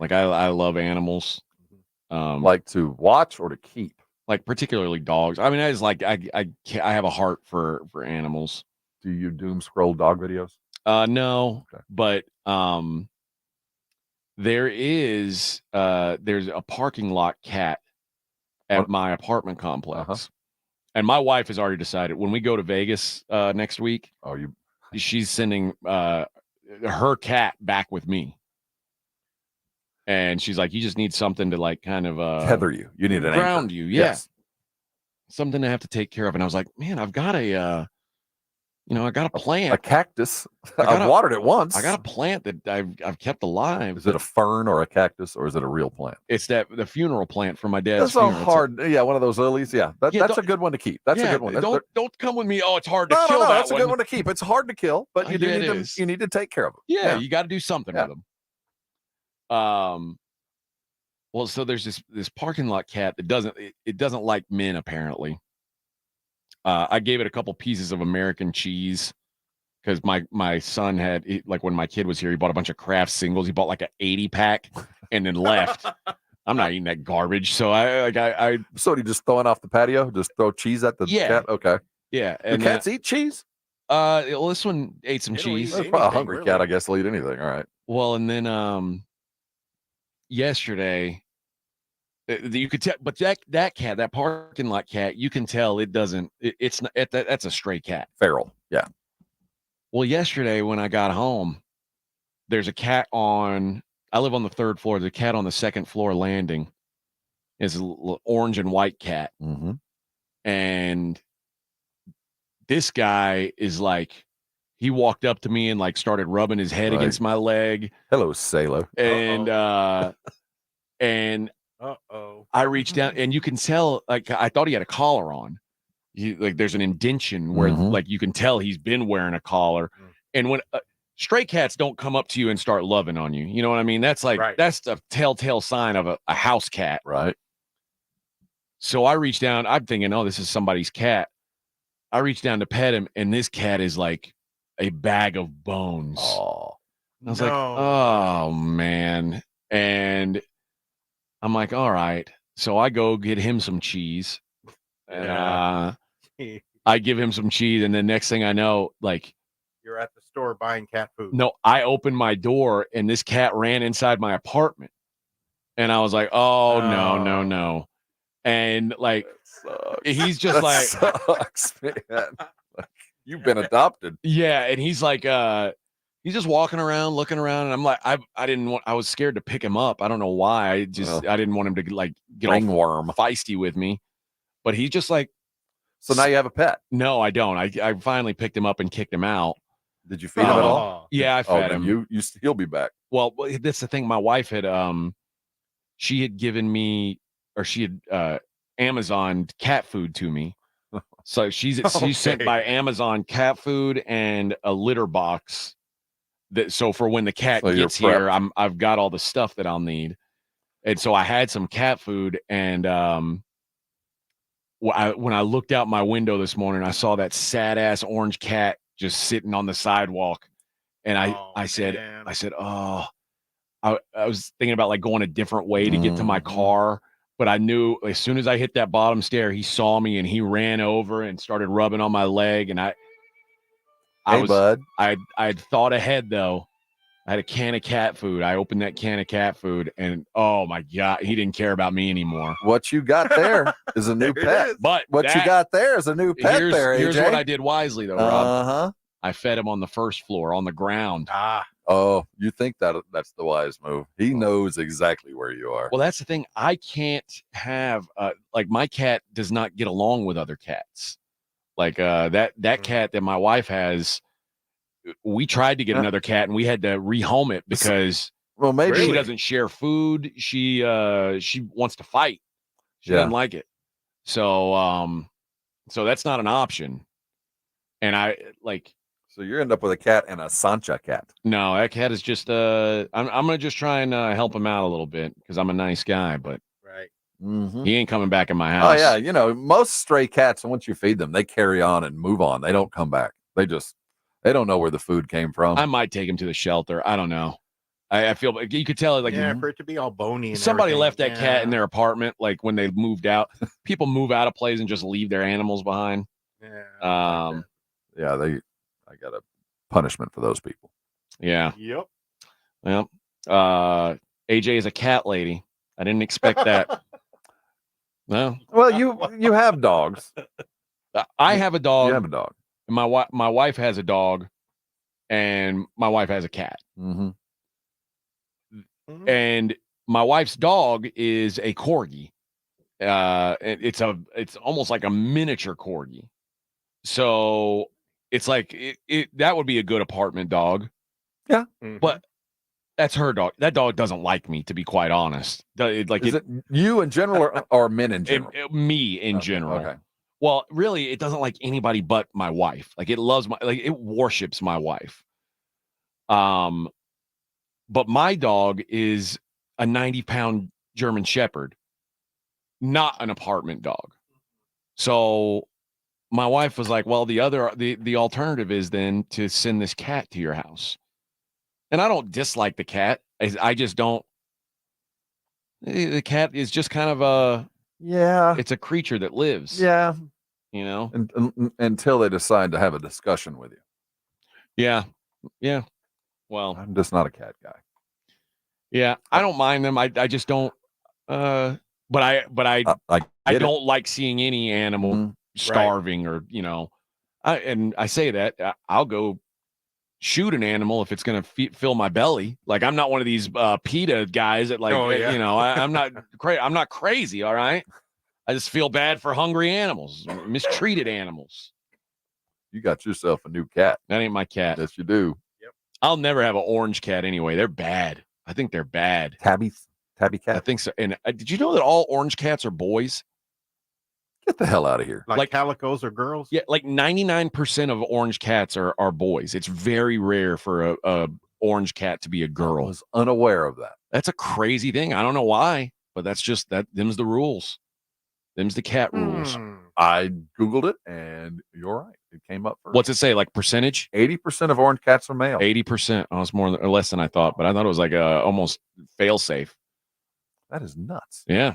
Like I love animals. Like to watch or to keep. Like particularly dogs. I mean, I just like I have a heart for animals. Do you doom scroll dog videos? No, okay. But there's a parking lot cat at my apartment complex. Uh-huh. And my wife has already decided when we go to Vegas next week. She's sending her cat back with me. And she's like, you just need something to like kind of tether you. You need an ground anchor. you. Yeah. Yes. Something to have to take care of. And I was like, man, I've got I got a plant. A cactus. I've watered it once. I got a plant that I've kept alive. Is it a fern or a cactus or is it a real plant? It's the funeral plant for my dad's That's so funeral. hard. One of those lilies. Yeah, that's a good one to keep. That's a good one. Don't come with me. Oh, it's hard to No, kill. no, that that's one. a good one to keep. It's hard to kill, but you do Yeah, need it them. is. You need to take care of them. Yeah, you got to do something with them. Well, so there's this parking lot cat that doesn't like men apparently. I gave it a couple pieces of American cheese because my son had like when my kid was here, he bought a bunch of Kraft singles. He bought like an 80 pack and then left. I'm not eating that garbage. So So you just throwing off the patio, just throw cheese at the cat. Okay. Yeah. Do cats eat cheese? Well, this one ate some cheese. That's probably a hungry cat, I guess. Will eat anything. All right. Well, and then yesterday, you could tell, but that cat, that parking lot cat, you can tell it doesn't. It's not. That's a stray cat. Feral. Yeah. Well, yesterday when I got home, there's a cat on. I live on the 3rd floor. There's a cat on the 2nd floor landing. It's a little orange and white cat, and this guy is like, he walked up to me and like started rubbing his head against my leg. Hello, sailor. And and I reached down and you can tell, like, I thought he had a collar on. Like there's an indention where like you can tell he's been wearing a collar. And when stray cats don't come up to you and start loving on you, you know what I mean? That's like that's the telltale sign of a house cat. Right. So I reached down, I'm thinking, oh, this is somebody's cat. I reached down to pet him, and this cat is like a bag of bones. Oh, I was like, oh man. And I'm like, all right. So I go get him some cheese. And I give him some cheese, and the next thing I know, like, you're at the store buying cat food. no, I opened my door and this cat ran inside my apartment. And I was like, oh no. And like he's just that like sucks, man. You've been adopted. Yeah, and he's like he's just walking around, looking around, and I'm like, I was scared to pick him up. I don't know why. I didn't want him to like get ringworm feisty with me. But he's just like, so now you have a pet? No, I don't. I finally picked him up and kicked him out. Did you feed him at all? Yeah, I fed him. He'll be back. Well, that's the thing. My wife had she had given me, or she had Amazoned cat food to me. So she's sent by Amazon cat food and a litter box. So for when the cat gets here, I've got all the stuff that I'll need. And so I had some cat food, and when I looked out my window this morning, I saw that sad ass orange cat just sitting on the sidewalk, and I said, oh, I was thinking about like going a different way to get to my car. But I knew as soon as I hit that bottom stair, he saw me and he ran over and started rubbing on my leg. And bud. I'd thought ahead though. I had a can of cat food. I opened that can of cat food, and oh my God, he didn't care about me anymore. What you got there is a new pet. But what you got there is a new pet there, AJ. Here's what I did wisely though, Rob. I fed him on the 1st floor on the ground. Oh, you think that's the wise move. He knows exactly where you are. Well, that's the thing. I can't have like my cat does not get along with other cats. Like that cat that my wife has, we tried to get another cat and we had to rehome it because maybe she doesn't share food. She wants to fight. She doesn't like it. So that's not an option. And so you end up with a cat and a Sancha cat. No, that cat is just I'm gonna just try and help him out a little bit because I'm a nice guy, but he ain't coming back in my house. Oh yeah, most stray cats, once you feed them, they carry on and move on. They don't come back. They don't know where the food came from. I might take him to the shelter. I don't know. I feel like you could tell, like, for it to be all bony. And somebody everything. left that cat in their apartment, like when they moved out. People move out of place and just leave their animals behind. I got a punishment for those people. Yeah. Yep. Well, AJ is a cat lady. I didn't expect that. No. Well, you have dogs. I have a dog. You have a dog. And my wife has a dog, and my wife has a cat. Mm-hmm. And my wife's dog is a corgi. It's almost like a miniature corgi. So it's like that would be a good apartment dog. Yeah. But that's her dog. That dog doesn't like me, to be quite honest. Is it you in general or men in general? Me in general. Okay. Well, really, it doesn't like anybody but my wife. Like it loves it worships my wife. But my dog is a 90-pound German Shepherd, not an apartment dog. So my wife was like, well, the alternative is then to send this cat to your house. And I don't dislike the cat. I just don't. The cat is just kind of it's a creature that lives. Yeah. You know, until they decide to have a discussion with you. Yeah. Yeah. Well, I'm just not a cat guy. Yeah, I don't mind them. I just don't. But I don't like seeing any animal starving or I say that I'll go shoot an animal if it's going to fill my belly. Like I'm not one of these PETA guys that I'm not crazy. I'm not crazy. All right. I just feel bad for hungry animals, mistreated animals. You got yourself a new cat. That ain't my cat. Yes, you do. Yep. I'll never have an orange cat anyway. They're bad. I think they're bad. Tabby cat. I think so. And did you know that all orange cats are boys? Get the hell out of here. Like calicos are girls? Yeah, like 99% of orange cats are boys. It's very rare for a orange cat to be a girl. I was unaware of that. That's a crazy thing. I don't know why, but that's just them's the rules. Them's the cat rules. I Googled it, and you're right. It came up first. What's it say? Like percentage? 80% of orange cats are male. 80%. Oh, it's more or less than I thought, but I thought it was like almost fail safe. That is nuts. Yeah.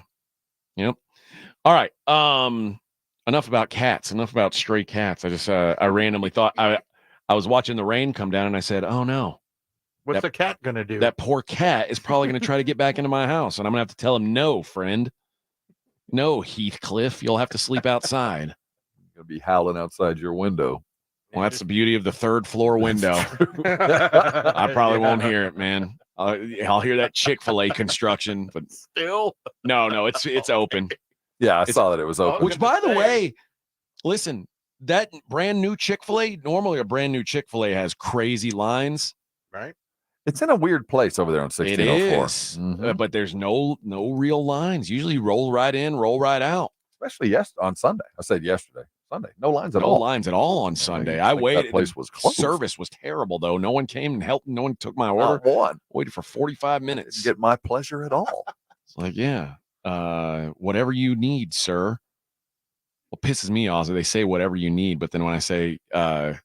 Yep. All right. Enough about cats. Enough about stray cats. I just I randomly thought I was watching the rain come down, and I said, "Oh no, what's the cat gonna do? That poor cat is probably gonna try to get back into my house, and I'm gonna have to tell him, no, friend, no, Heathcliff, you'll have to sleep outside." You're gonna be howling outside your window. Well, that's the beauty of the third floor window. I probably won't hear it, man. I'll hear that Chick-fil-A construction, but still, no, it's open. Yeah, I saw that it was open. Which, by the way, listen, that brand new Chick-fil-A, normally a brand new Chick-fil-A has crazy lines. Right. It's in a weird place over there on 1604. It is, but there's no real lines. Usually roll right in, roll right out. Especially on Sunday. I said yesterday. Sunday. No lines at all. all. No lines at all on Sunday. I waited. That place was closed. Service was terrible, though. No one came and helped. No one took my order. Not one. Waited for 45 minutes. Didn't get my pleasure at all. It's like, yeah, whatever you need, sir. What pisses me off is they say whatever you need, but then when I say, can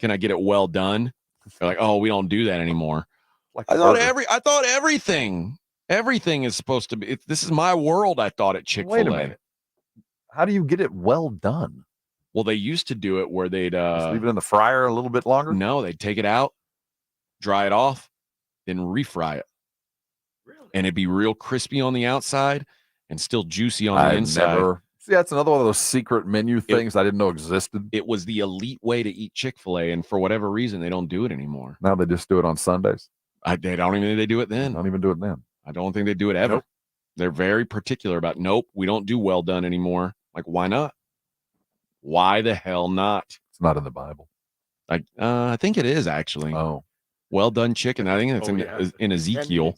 I get it well done? They're like, oh, we don't do that anymore. Like I thought everything is supposed to be. This is my world. I thought at Chick-fil-A. Wait a minute. How do you get it well done? Well, they used to do it where they'd just leave it in the fryer a little bit longer. No, they'd take it out, dry it off, then refry it. Really? And it'd be real crispy on the outside and still juicy on the inside. See, that's another one of those secret menu things I didn't know existed. It was the elite way to eat Chick-fil-A, and for whatever reason, they don't do it anymore. Now they just do it on Sundays. They don't even think they do it then. Don't even do it then. I don't think they do it ever. Nope. They're very particular about, nope, we don't do well done anymore. Like, why not? Why the hell not? It's not in the Bible. I think it is actually. Oh, well done chicken. I think it's in Ezekiel.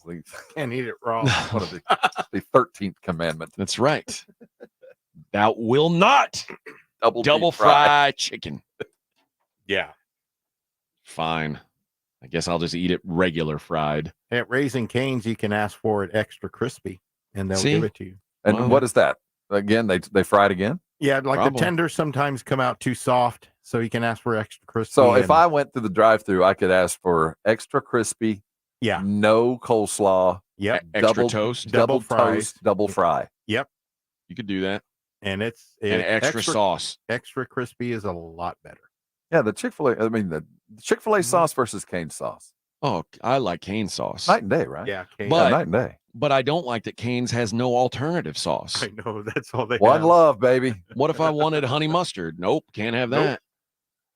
Can't eat it raw. The 13th commandment. That's right. Thou will not double fry chicken. Yeah. Fine. I guess I'll just eat it regular fried. At Raising Cane's, you can ask for it extra crispy, and they'll give it to you. And what is that? Again, they fry it again? Yeah, like the tenders sometimes come out too soft, so you can ask for extra crispy. So if I went through the drive-thru, I could ask for extra crispy. Yeah. No coleslaw. Yep. Extra toast. Double toast. Double fry. Yep. You could do that. And it's extra sauce. Extra crispy is a lot better. Yeah, the Chick-fil-A. I mean, the Chick-fil-A sauce versus Cane sauce. Oh, I like Cane sauce. Night and day, right? Yeah, Cane. Night and day. But I don't like that Cane's has no alternative sauce. I know, that's all they One have. love, baby. What if I wanted honey mustard? Nope, can't have that.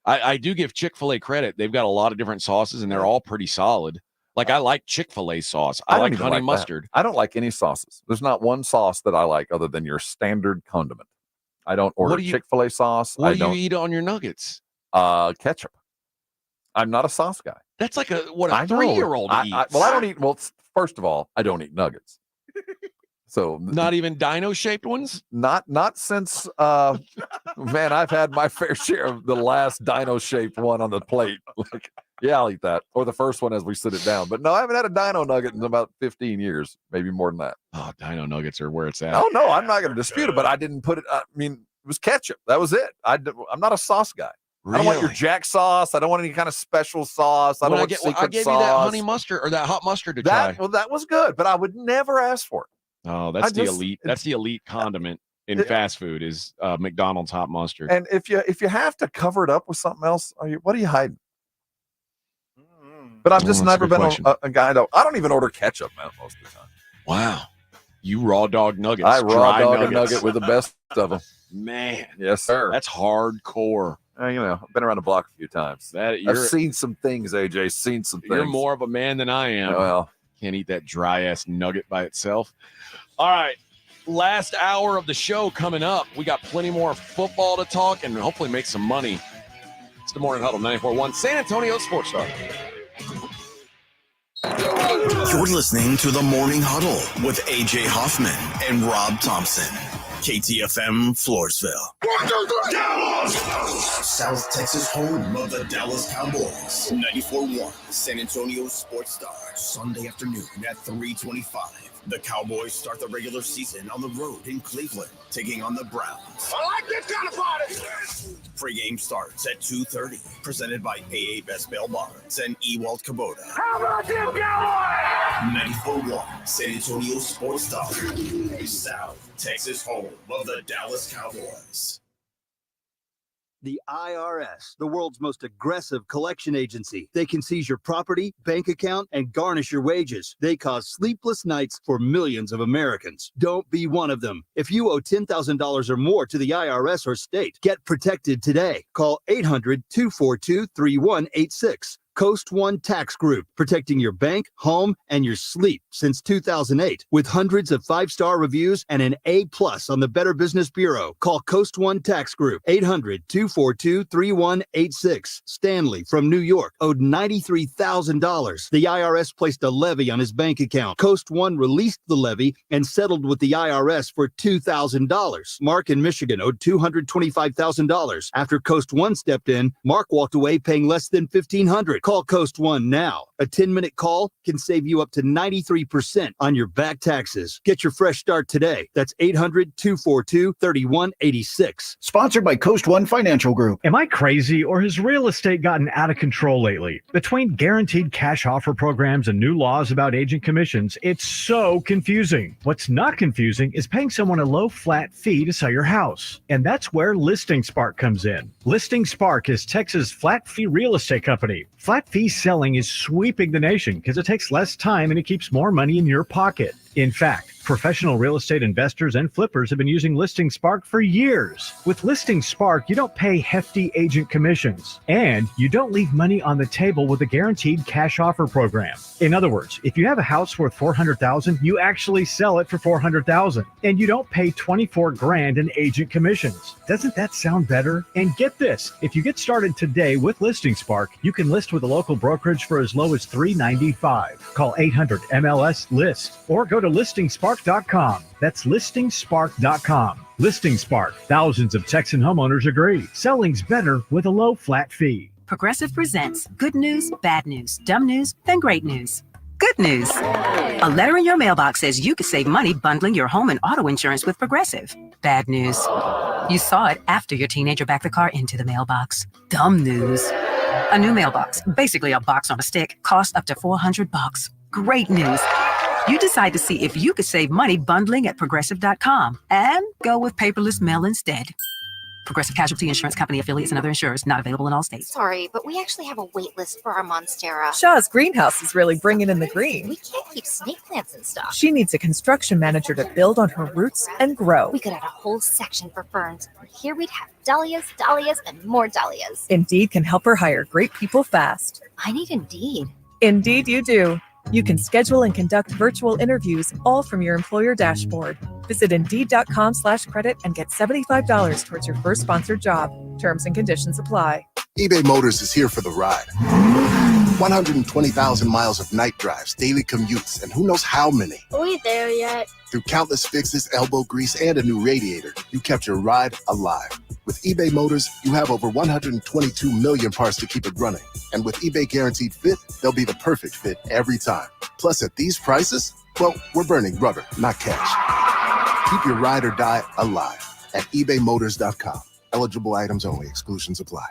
I do give Chick-fil-A credit. They've got a lot of different sauces, and they're all pretty solid. Like I like Chick-fil-A sauce. I I don't like even honey like that. mustard. I don't like any sauces. There's not one sauce that I like other than your standard condiment. I don't order Chick-fil-A sauce. What I do don't you eat on your nuggets? ketchup. I'm not a sauce guy. That's like a 3-year-old eats. Well, I don't eat. Well, first of all, I don't eat nuggets. So not even dino-shaped ones. Not since man, I've had my fair share of the last dino-shaped one on the plate. Like, yeah, I'll eat that, or the first one as we sit it down. But no, I haven't had a dino nugget in about 15 years, maybe more than that. Oh, dino nuggets are where it's at. Oh no, I'm not going to dispute it, but I didn't put it. I mean, it was ketchup. That was it. I'm not a sauce guy. Really? I don't want your Jack sauce. I don't want any kind of special sauce. I don't want secret sauce. I gave you that honey mustard or that hot mustard to try. Well, that was good, but I would never ask for it. Oh, that's the elite. That's the elite condiment in fast food is McDonald's hot mustard. And if you have to cover it up with something else, what are you hiding? But I've just never been a guy. I don't even order ketchup, man, most of the time. Wow, you raw dog nuggets. I raw dog a nugget with the best of them. Man, yes, sir. That's hardcore. I've been around the block a few times. I've seen some things, AJ. Seen some things. You're more of a man than I am. Well, can't eat that dry ass nugget by itself. All right. Last hour of the show coming up. We got plenty more football to talk and hopefully make some money. It's the Morning Huddle 94.1 San Antonio Sports Star. You're listening to the Morning Huddle with AJ Hoffman and Rob Thompson. KTFM Floresville. 1, 2, 3, South Texas home of the Dallas Cowboys. 94.1 San Antonio Sports Star. Sunday afternoon at 3:25. The Cowboys start the regular season on the road in Cleveland, taking on the Browns. I like this kind of party. Pre-game starts at 2:30. Presented by AA Best Bail Bonds and Ewald Kubota. How about them Cowboys? 94.1 San Antonio Sports Star. South Texas home of the Dallas Cowboys. The IRS, the world's most aggressive collection agency. They can seize your property, bank account, and garnish your wages. They cause sleepless nights for millions of Americans. Don't be one of them. If you owe $10,000 or more to the IRS or state, get protected today. Call 800-242-3186. Coast One Tax Group, protecting your bank, home, and your sleep since 2008. With hundreds of 5-star reviews and an A+ on the Better Business Bureau. Call Coast One Tax Group, 800-242-3186. Stanley from New York owed $93,000. The IRS placed a levy on his bank account. Coast One released the levy and settled with the IRS for $2,000. Mark in Michigan owed $225,000. After Coast One stepped in, Mark walked away paying less than $1,500. Call Coast One now. A 10-minute call can save you up to 93% on your back taxes. Get your fresh start today. That's 800-242-3186. Sponsored by Coast One Financial Group. Am I crazy or has real estate gotten out of control lately? Between guaranteed cash offer programs and new laws about agent commissions, it's so confusing. What's not confusing is paying someone a low flat fee to sell your house. And that's where Listing Spark comes in. Listing Spark is Texas' flat fee real estate company. Flat fee selling is sweeping the nation because it takes less time and it keeps more money in your pocket. In fact, professional real estate investors and flippers have been using Listing Spark for years. With Listing Spark, you don't pay hefty agent commissions, and you don't leave money on the table with a guaranteed cash offer program. In other words, if you have a house worth $400,000, you actually sell it for $400,000, and you don't pay $24,000 in agent commissions. Doesn't that sound better? And get this, if you get started today with Listing Spark, you can list with a local brokerage for as low as $395. Call 800-MLS-LIST or go to listingspark.com. That's listingspark.com. Listing Spark. Thousands of Texan homeowners agree. Selling's better with a low flat fee. Progressive presents good news, bad news, dumb news, then great news. Good news. A letter in your mailbox says you could save money bundling your home and auto insurance with Progressive. Bad news. You saw it after your teenager backed the car into the mailbox. Dumb news. A new mailbox, basically a box on a stick, costs up to $400. Great news. You decide to see if you could save money bundling at Progressive.com and go with paperless mail instead. Progressive Casualty Insurance Company affiliates and other insurers not available in all states. Sorry, but we actually have a wait list for our Monstera. Shaw's greenhouse is really bringing in the green. We can't keep snake plants in stock. She needs a construction manager to build on her roots and grow. We could add a whole section for ferns. Here we'd have dahlias, dahlias, and more dahlias. Indeed can help her hire great people fast. I need Indeed. Indeed, you do. You can schedule and conduct virtual interviews all from your employer dashboard. Visit Indeed.com/credit and get $75 towards your first sponsored job. Terms and conditions apply. eBay Motors is here for the ride. 120,000 miles of night drives, daily commutes, and who knows how many. Are we there yet? Through countless fixes, elbow grease, and a new radiator, you kept your ride alive. With eBay Motors, you have over 122 million parts to keep it running. And with eBay Guaranteed Fit, they'll be the perfect fit every time. Plus, at these prices, well, we're burning rubber, not cash. Keep your ride or die alive at ebaymotors.com. Eligible items only. Exclusions apply.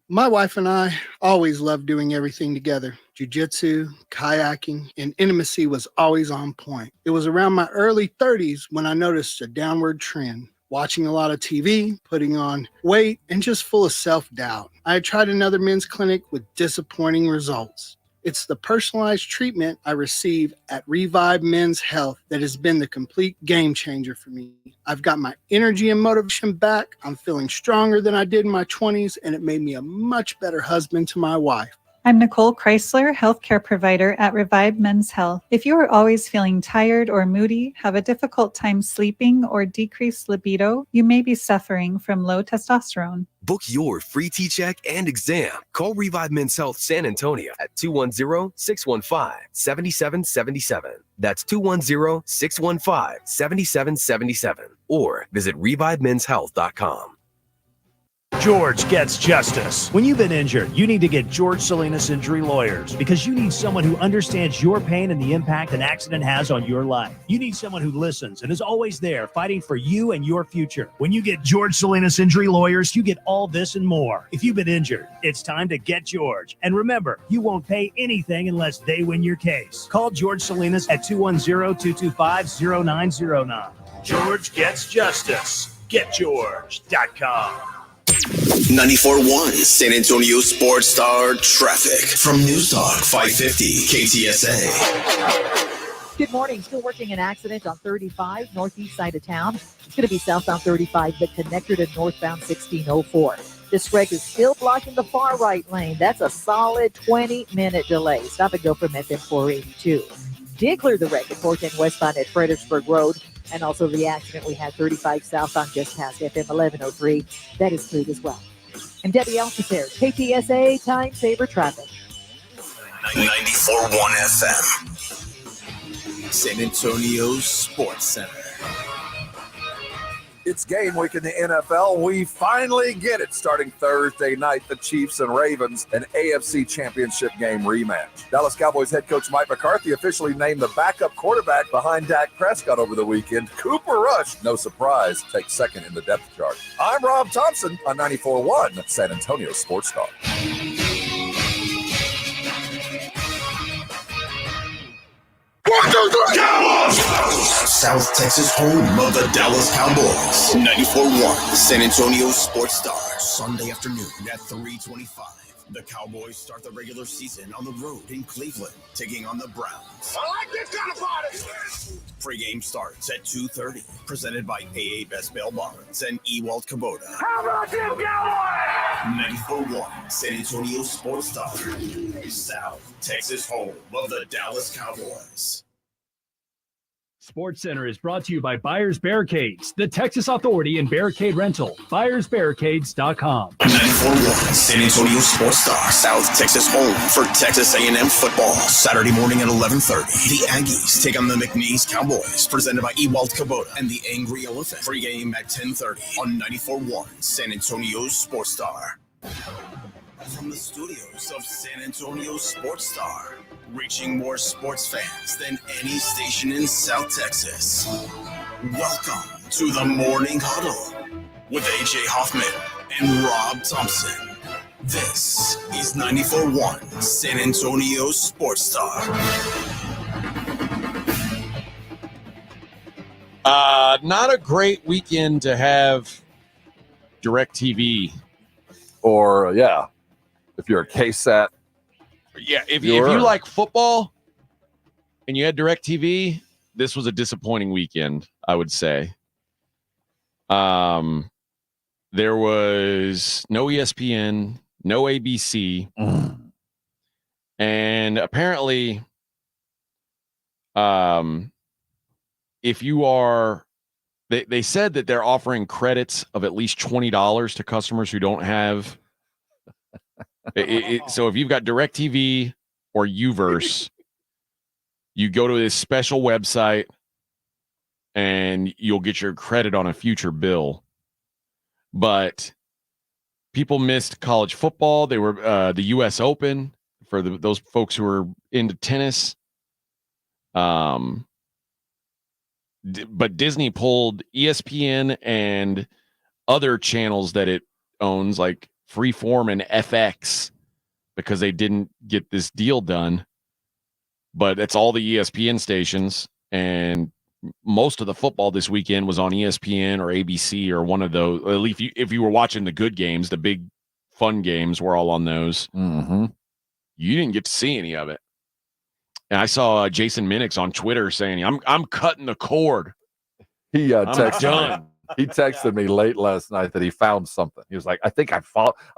My wife and I always loved doing everything together. Jiu-jitsu, kayaking, and intimacy was always on point. It was around my early 30s when I noticed a downward trend. Watching a lot of TV, putting on weight, and just full of self-doubt. I had tried another men's clinic with disappointing results. It's the personalized treatment I receive at Revive Men's Health that has been the complete game changer for me. I've got my energy and motivation back. I'm feeling stronger than I did in my 20s, and it made me a much better husband to my wife. I'm Nicole Chrysler, healthcare provider at Revive Men's Health. If you are always feeling tired or moody, have a difficult time sleeping, or decreased libido, you may be suffering from low testosterone. Book your free T-check and exam. Call Revive Men's Health San Antonio at 210-615-7777. That's 210-615-7777. Or visit revivemenshealth.com. George gets justice. When you've been injured, you need to get George Salinas Injury Lawyers, because you need someone who understands your pain and the impact an accident has on your life. You need someone who listens and is always there fighting for you and your future. When you get George Salinas Injury Lawyers, you get all this and more. If you've been injured, it's time to get George. And remember, you won't pay anything unless they win your case. Call George Salinas at 210-225-0909. George gets justice. GetGeorge.com. 94.1 San Antonio Sports Star traffic from News Talk 550 KTSA. Good morning. Still working an accident on 35, northeast side of town. It's going to be southbound 35, but connector to northbound 1604. This wreck is still blocking the far right lane. That's a solid 20-minute delay. Stop and go from FM 482. Did clear the wreck at 4th and westbound at Fredericksburg Road. And also the accident we had 35 southbound just past FM 1103. That is cleared as well. And Debbie Alcacer, KTSA Time Saver Traffic. 94.1 FM. San Antonio Sports Center. It's game week in the NFL. We finally get it. Starting Thursday night, the Chiefs and Ravens, an AFC Championship game rematch. Dallas Cowboys head coach Mike McCarthy officially named the backup quarterback behind Dak Prescott over the weekend. Cooper Rush, no surprise, takes second in the depth chart. I'm Rob Thompson on 94.1 San Antonio Sports Star. South Texas home of the Dallas Cowboys. 94.1 San Antonio Sports Star. Sunday afternoon at 3:25. The Cowboys start the regular season on the road in Cleveland, taking on the Browns. I like this kind of party. Pre-game starts at 2:30. Presented by AA Best Bail Bonds and Ewald Kubota. How about them Cowboys? 94.1 San Antonio Sports Star. South Texas home of the Dallas Cowboys. Sports Center is brought to you by Buyers Barricades, the Texas Authority in Barricade Rental. BuyersBarricades.com. 94.1 San Antonio Sports Star, South Texas home for Texas A&M football. Saturday morning at 11:30. The Aggies take on the McNeese Cowboys, presented by Ewald Kubota and the Angry Elephant. Pre-game at 10:30 on 94.1 San Antonio Sports Star. From the studios of San Antonio Sports Star, reaching more sports fans than any station in South Texas. Welcome to the Morning Huddle with AJ Hoffman and Rob Thompson. This is 94.1 San Antonio Sports Star. Not a great weekend to have DirecTV. Or, if you're a KSAT. Yeah, if you like football and you had DirecTV, this was a disappointing weekend, I would say. There was no ESPN, no ABC, And apparently, if you are, they said that they're offering credits of at least $20 to customers who don't have. So if you've got DirecTV or Uverse, you go to this special website and you'll get your credit on a future bill. But people missed college football. They were the U.S. Open for those folks who are into tennis. But Disney pulled ESPN and other channels that it owns, like Freeform and FX, because they didn't get this deal done. But it's all the ESPN stations, and most of the football this weekend was on ESPN or ABC or one of those. At least if you were watching the good games, the big fun games were all on those. Mm-hmm. You didn't get to see any of it. And I saw Jason Minix on Twitter saying, "I'm cutting the cord." He texted me. He texted me late last night that he found something. He was like, "I think I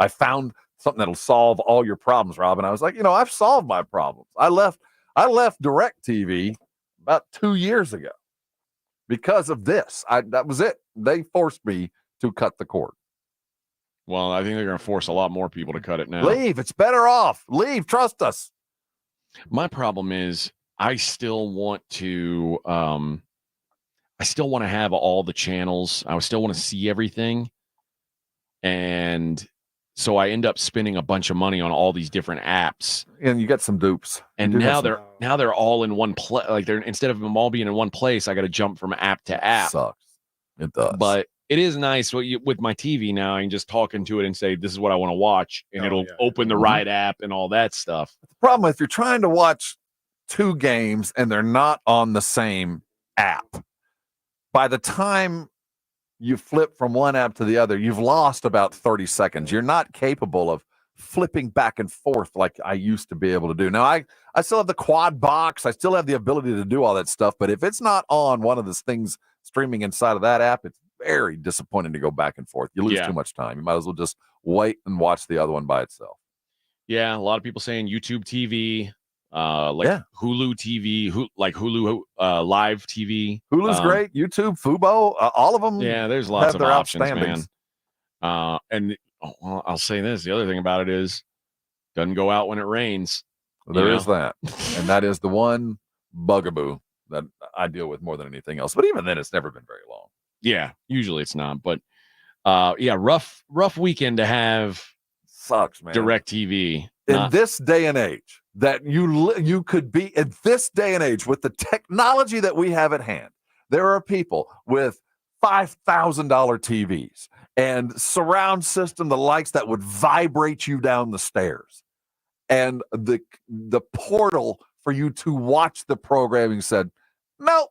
found something that'll solve all your problems, Rob." And I was like, I've solved my problems. I left DirecTV about 2 years ago because of this. That was it. They forced me to cut the cord. Well, I think they're going to force a lot more people to cut it now. Leave. It's better off. Leave. Trust us. My problem is I still want to have all the channels. I still want to see everything. And so I end up spending a bunch of money on all these different apps. And you get some dupes. And now they're all in one place. Like instead of them all being in one place, I got to jump from app to app. Sucks. It does. But it is nice with my TV now. I can just talk into it and say, this is what I want to watch. And it'll open the right app and all that stuff. The problem if you're trying to watch two games and they're not on the same app, by the time you flip from one app to the other, you've lost about 30 seconds. You're not capable of flipping back and forth like I used to be able to do. Now, I still have the quad box. I still have the ability to do all that stuff. But if it's not on one of the things streaming inside of that app, it's very disappointing to go back and forth. You lose too much time. You might as well just wait and watch the other one by itself. Yeah, a lot of people saying YouTube TV, Hulu TV, like Hulu Live TV. Hulu's great. YouTube, Fubo, all of them. Yeah, there's lots of options, man. And I'll say this: the other thing about it is, doesn't go out when it rains. There is that, and that is the one bugaboo that I deal with more than anything else. But even then, it's never been very long. Yeah, usually it's not. But rough weekend to have. Sucks, man. DirecTV in this day and age that you could be in this day and age with the technology that we have at hand. There are people with $5,000 TVs and surround system, the likes that would vibrate you down the stairs, and the portal for you to watch the programming said no.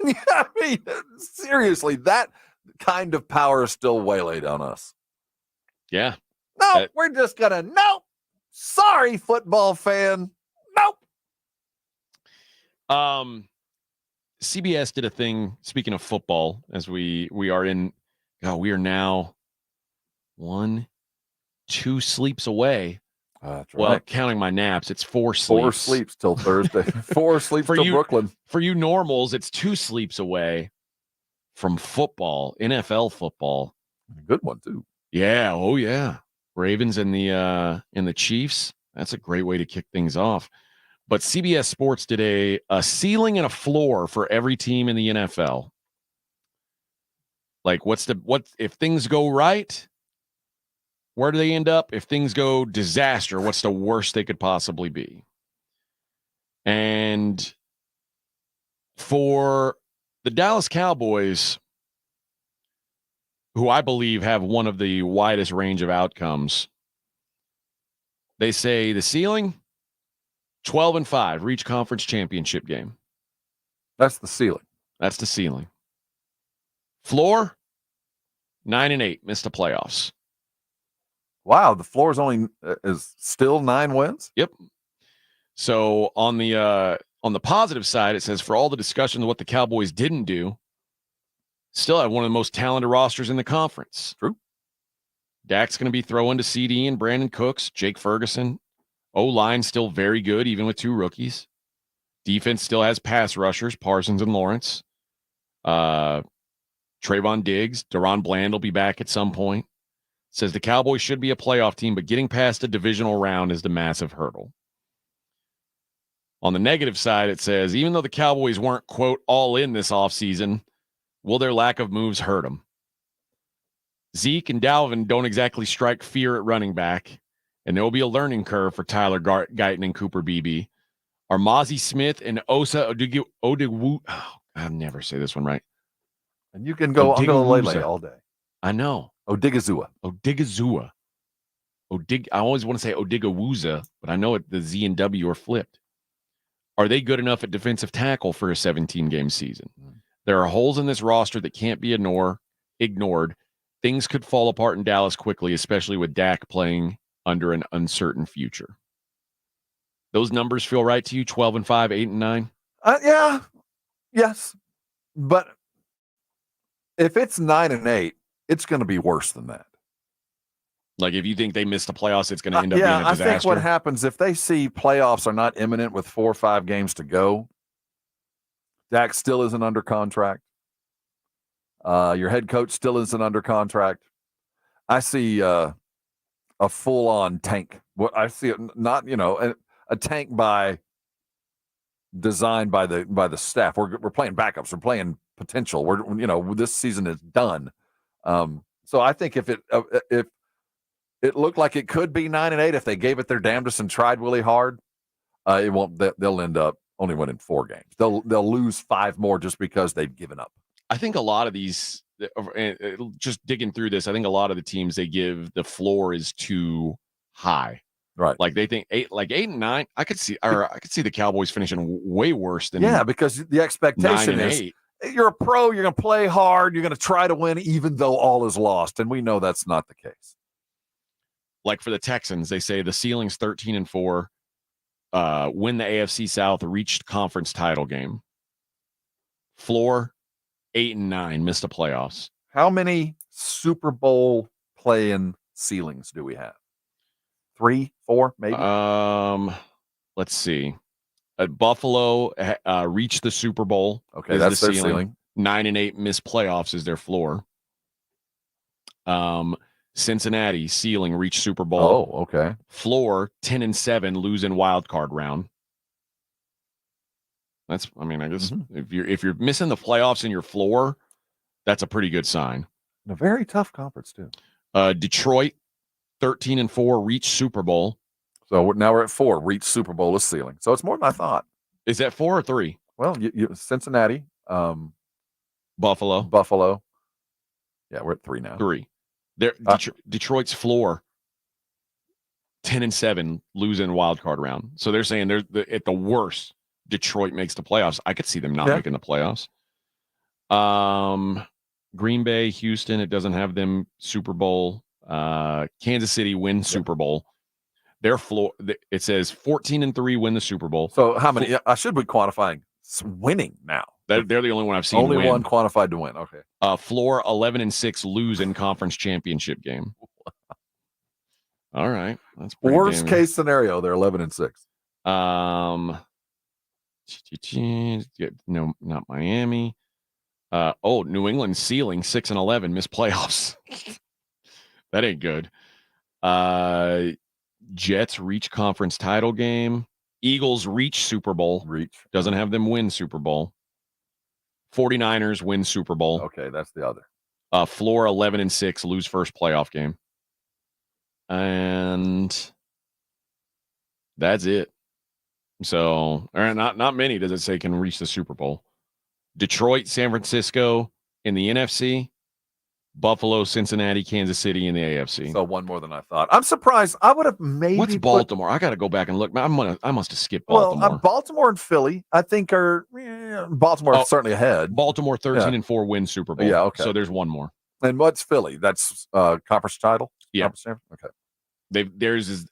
I mean, seriously, that kind of power is still waylaid on us. Yeah. No, we're just gonna nope. Sorry, football fan. Nope. CBS did a thing. Speaking of football, as we are now 1-2 sleeps away. That's well, right. Counting my naps, it's 4 sleeps. 4 sleeps till Thursday. 4 sleeps till Brooklyn. For you normals, it's 2 sleeps away from football, NFL football. A good one too. Yeah. Oh, yeah. Ravens and the Chiefs. That's a great way to kick things off. But CBS Sports did a ceiling and a floor for every team in the NFL. Like, what if things go right? Where do they end up? If things go disaster, what's the worst they could possibly be? And for the Dallas Cowboys, who I believe have one of the widest range of outcomes, they say the ceiling, 12-5, reach conference championship game. That's the ceiling. That's the ceiling. Floor, 9-8, missed the playoffs. Wow, the floor is still 9 wins? Yep. So on the positive side, it says for all the discussion of what the Cowboys didn't do, still have one of the most talented rosters in the conference. True. Dak's going to be throwing to CD and Brandon Cooks, Jake Ferguson, O-line still very good, even with 2 rookies. Defense still has pass rushers, Parsons and Lawrence. Trayvon Diggs, Deron Bland will be back at some point. Says the Cowboys should be a playoff team, but getting past a divisional round is the massive hurdle. On the negative side, it says, even though the Cowboys weren't, quote, all in this offseason, will their lack of moves hurt them? Zeke and Dalvin don't exactly strike fear at running back, and there will be a learning curve for Tyler Guyton and Cooper Beebe. Are Mozzie Smith and Osa Odigwu? Oh, I'll never say this one right. And you can go Lele all day. I know. Odigizua. I always want to say Odigawusa, but I know the Z and W are flipped. Are they good enough at defensive tackle for a 17-game season? There are holes in this roster that can't be ignored. Things could fall apart in Dallas quickly, especially with Dak playing under an uncertain future. Those numbers feel right to you? 12-5, 8-9? Yeah. Yes. But if it's 9-8, it's going to be worse than that. Like, if you think they miss the playoffs, it's going to end up being a disaster. I think what happens if they see playoffs are not imminent with 4 or 5 games to go, Dak still isn't under contract. Your head coach still isn't under contract. I see a full-on tank. What I see, not a tank designed by the staff. We're playing backups. We're playing potential. This season is done. So I think if it looked like it could be 9-8 if they gave it their damnedest and tried really hard, it won't. They'll end up only winning 4 games. They'll lose 5 more just because they've given up. I think a lot of these, just digging through this, I think a lot of the teams, they give the floor is too high. Right. Like they think 8 and 9. I could see the Cowboys finishing way worse than because the expectation is 8. You're a pro, you're going to play hard, you're going to try to win even though all is lost, and we know that's not the case. Like for the Texans, they say the ceiling's 13-4, win the AFC South, reached conference title game. Floor 8-9, missed the playoffs. How many Super Bowl play-in ceilings do we have? 3, 4, maybe? Let's see. Buffalo reached the Super Bowl. Okay, that's their ceiling. 9-8, missed playoffs is their floor. Cincinnati ceiling reached Super Bowl. Oh, okay. Floor 10-7, lose in wild card round. I guess if you're missing the playoffs in your floor, that's a pretty good sign. A very tough conference too. Detroit 13-4, reached Super Bowl. So now we're at 4, reached Super Bowl is ceiling. So it's more than I thought. Is that 4 or 3? Well, Cincinnati, Buffalo. Yeah, we're at 3 now. 3. Detroit's floor 10-7, lose in wild card round. So they're saying at the worst, Detroit makes the playoffs. I could see them not making the playoffs. Green Bay, Houston, it doesn't have them Super Bowl. Kansas City win Super Bowl. Their floor, it says 14-3 win the Super Bowl. So how many? I should be quantifying winning now. They're the only one I've seen. Only win. one quantified to win. Okay. Floor 11-6, lose in conference championship game. All right, that's pretty worst case scenario. They're 11-6. No, not Miami. New England ceiling 6-11, missed playoffs. That ain't good. Jets reach conference title game. Eagles reach Super Bowl. Doesn't have them win Super Bowl. 49ers win Super Bowl. Okay, that's the other. Floor 11-6, lose first playoff game. And that's it. So, not many does it say can reach the Super Bowl. Detroit, San Francisco in the NFC. Buffalo, Cincinnati, Kansas City in the AFC. So one more than I thought. I'm surprised. I would have maybe. What's Baltimore? I got to go back and look. I must have skipped Baltimore. Well, Baltimore and Philly, I think are Baltimore certainly ahead. Baltimore 13-4 win Super Bowl. Yeah, okay. So there's one more. And what's Philly? That's conference title. Yeah. Okay. Theirs is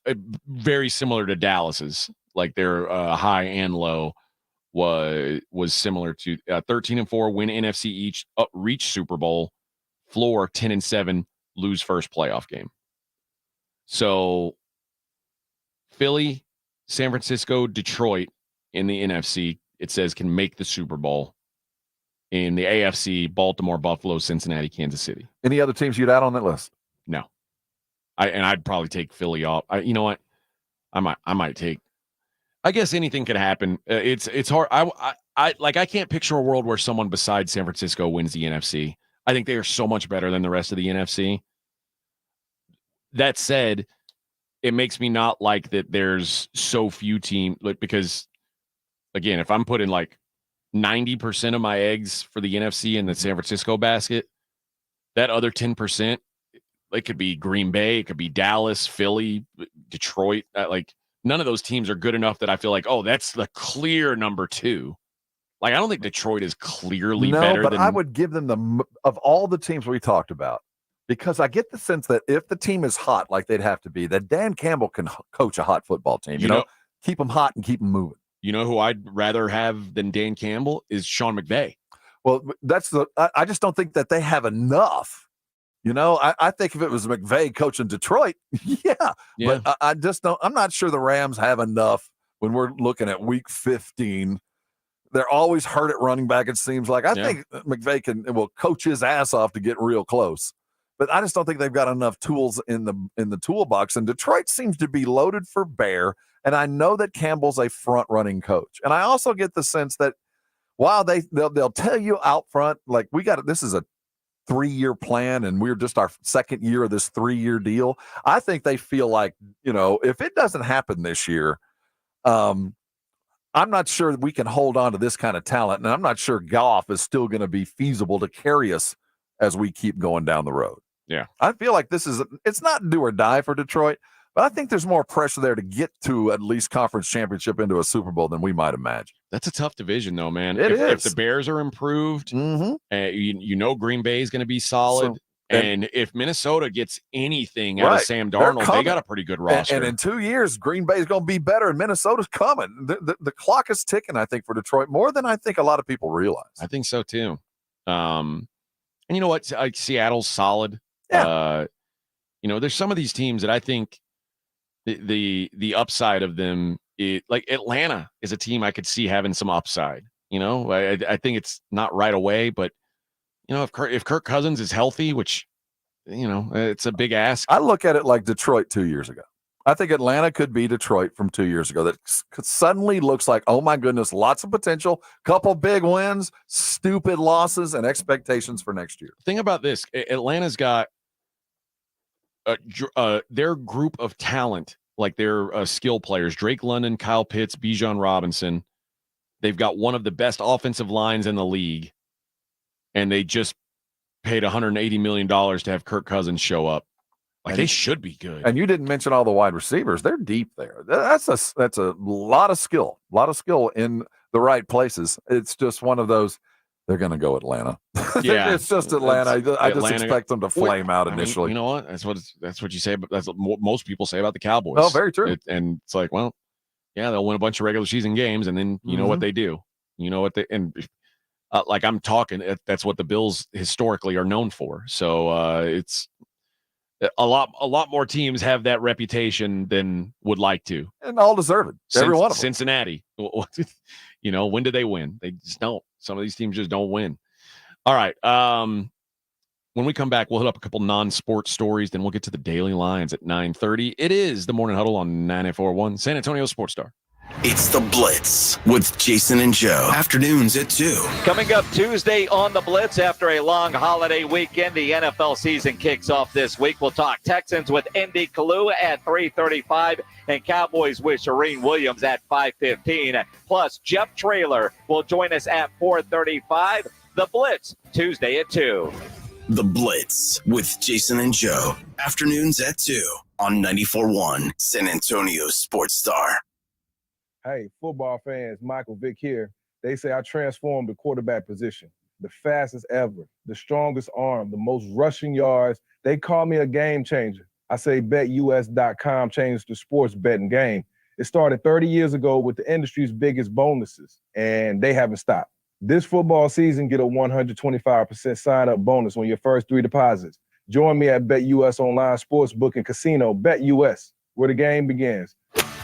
very similar to Dallas's. Like their high and low was similar to 13-4 win NFC each, reach Super Bowl. Floor 10-7, lose first playoff game. So Philly San Francisco, Detroit in the NFC, it says can make the Super Bowl. In the AFC, Baltimore, Buffalo, Cincinnati, Kansas City. Any other teams you'd add on that list? No. I'd probably take Philly off. You know what? I might take. I guess anything could happen. It's hard. I can't picture a world where someone besides San Francisco wins the NFC. I think they are so much better than the rest of the NFC. That said, it makes me not like that there's so few teams, because again, if I'm putting like 90% of my eggs for the NFC in the San Francisco basket, that other 10%, it could be Green Bay, it could be Dallas, Philly, Detroit. None of those teams are good enough that I feel like, oh, that's the clear number 2. Like, I don't think Detroit is clearly better. No, but I would give them of all the teams we talked about, because I get the sense that if the team is hot like they'd have to be, that Dan Campbell can coach a hot football team. You know, keep them hot and keep them moving. You know who I'd rather have than Dan Campbell is Sean McVay. Well, I just don't think that they have enough. You know, I think if it was McVay coaching Detroit, yeah. But I just don't. I'm not sure the Rams have enough when we're looking at week 15. They're always hurt at running back, it seems like. I think McVay will coach his ass off to get real close. But I just don't think they've got enough tools in the toolbox. And Detroit seems to be loaded for bear. And I know that Campbell's a front-running coach. And I also get the sense that while they'll tell you out front, like, this is a 3-year plan and we're just our second year of this 3-year deal. I think they feel like, if it doesn't happen this year, I'm not sure we can hold on to this kind of talent. And I'm not sure Goff is still going to be feasible to carry us as we keep going down the road. Yeah. I feel like it's not do or die for Detroit, but I think there's more pressure there to get to at least conference championship into a Super Bowl than we might imagine. That's a tough division, though, man. It is. If the Bears are improved, Green Bay is going to be solid. And if Minnesota gets anything out of Sam Darnold, they got a pretty good roster. And in 2 years, Green Bay is going to be better, and Minnesota's coming. The clock is ticking, I think, for Detroit more than I think a lot of people realize. I think so, too. And you know what? Seattle's solid. Yeah. There's some of these teams that I think the upside of them, like Atlanta is a team I could see having some upside. I think it's not right away, but if Kirk Cousins is healthy, which it's a big ask. I look at it like Detroit 2 years ago. I think Atlanta could be Detroit from 2 years ago. That suddenly looks like, oh my goodness, lots of potential, couple big wins, stupid losses, and expectations for next year. Think about this: Atlanta's got their group of talent, like their skill players, Drake London, Kyle Pitts, Bijan Robinson. They've got one of the best offensive lines in the league, and they just paid $180 million to have Kirk Cousins show up. They should be good. And you didn't mention all the wide receivers. They're deep there. That's a lot of skill in the right places. It's just one of those. They're going to go Atlanta. Yeah, it's just Atlanta. I just expect them to flame out initially. You know what? That's what you say. But that's what most people say about the Cowboys. Oh, very true. And it's like, well, yeah, they'll win a bunch of regular season games, and then you know what they do. You know what they and like I'm talking. That's what the Bills historically are known for. So it's a lot more teams have that reputation than would like to, and all deserve it. Every one of them. Cincinnati. When do they win? They just don't. Some of these teams just don't win. All right. When we come back, we'll hit up a couple non-sports stories. Then we'll get to the Daily Lines at 9:30. It is the Morning Huddle on 94.1 San Antonio Sports Star. It's the Blitz with Jason and Joe. Afternoons at 2. Coming up Tuesday on the Blitz after a long holiday weekend, the NFL season kicks off this week. We'll talk Texans with Indy Kalu at 3:35 and Cowboys with Shereen Williams at 5:15. Plus, Jeff Traylor will join us at 4:35. The Blitz, Tuesday at 2. The Blitz with Jason and Joe. Afternoons at 2 on 94.1 San Antonio Sports Star. Hey, football fans, Michael Vick here. They say I transformed the quarterback position. The fastest ever, the strongest arm, the most rushing yards. They call me a game changer. I say BetUS.com changed the sports betting game. It started 30 years ago with the industry's biggest bonuses, and they haven't stopped. This football season, get a 125% sign-up bonus on your first 3 deposits. Join me at BetUS Online Sportsbook and Casino, BetUS, where the game begins.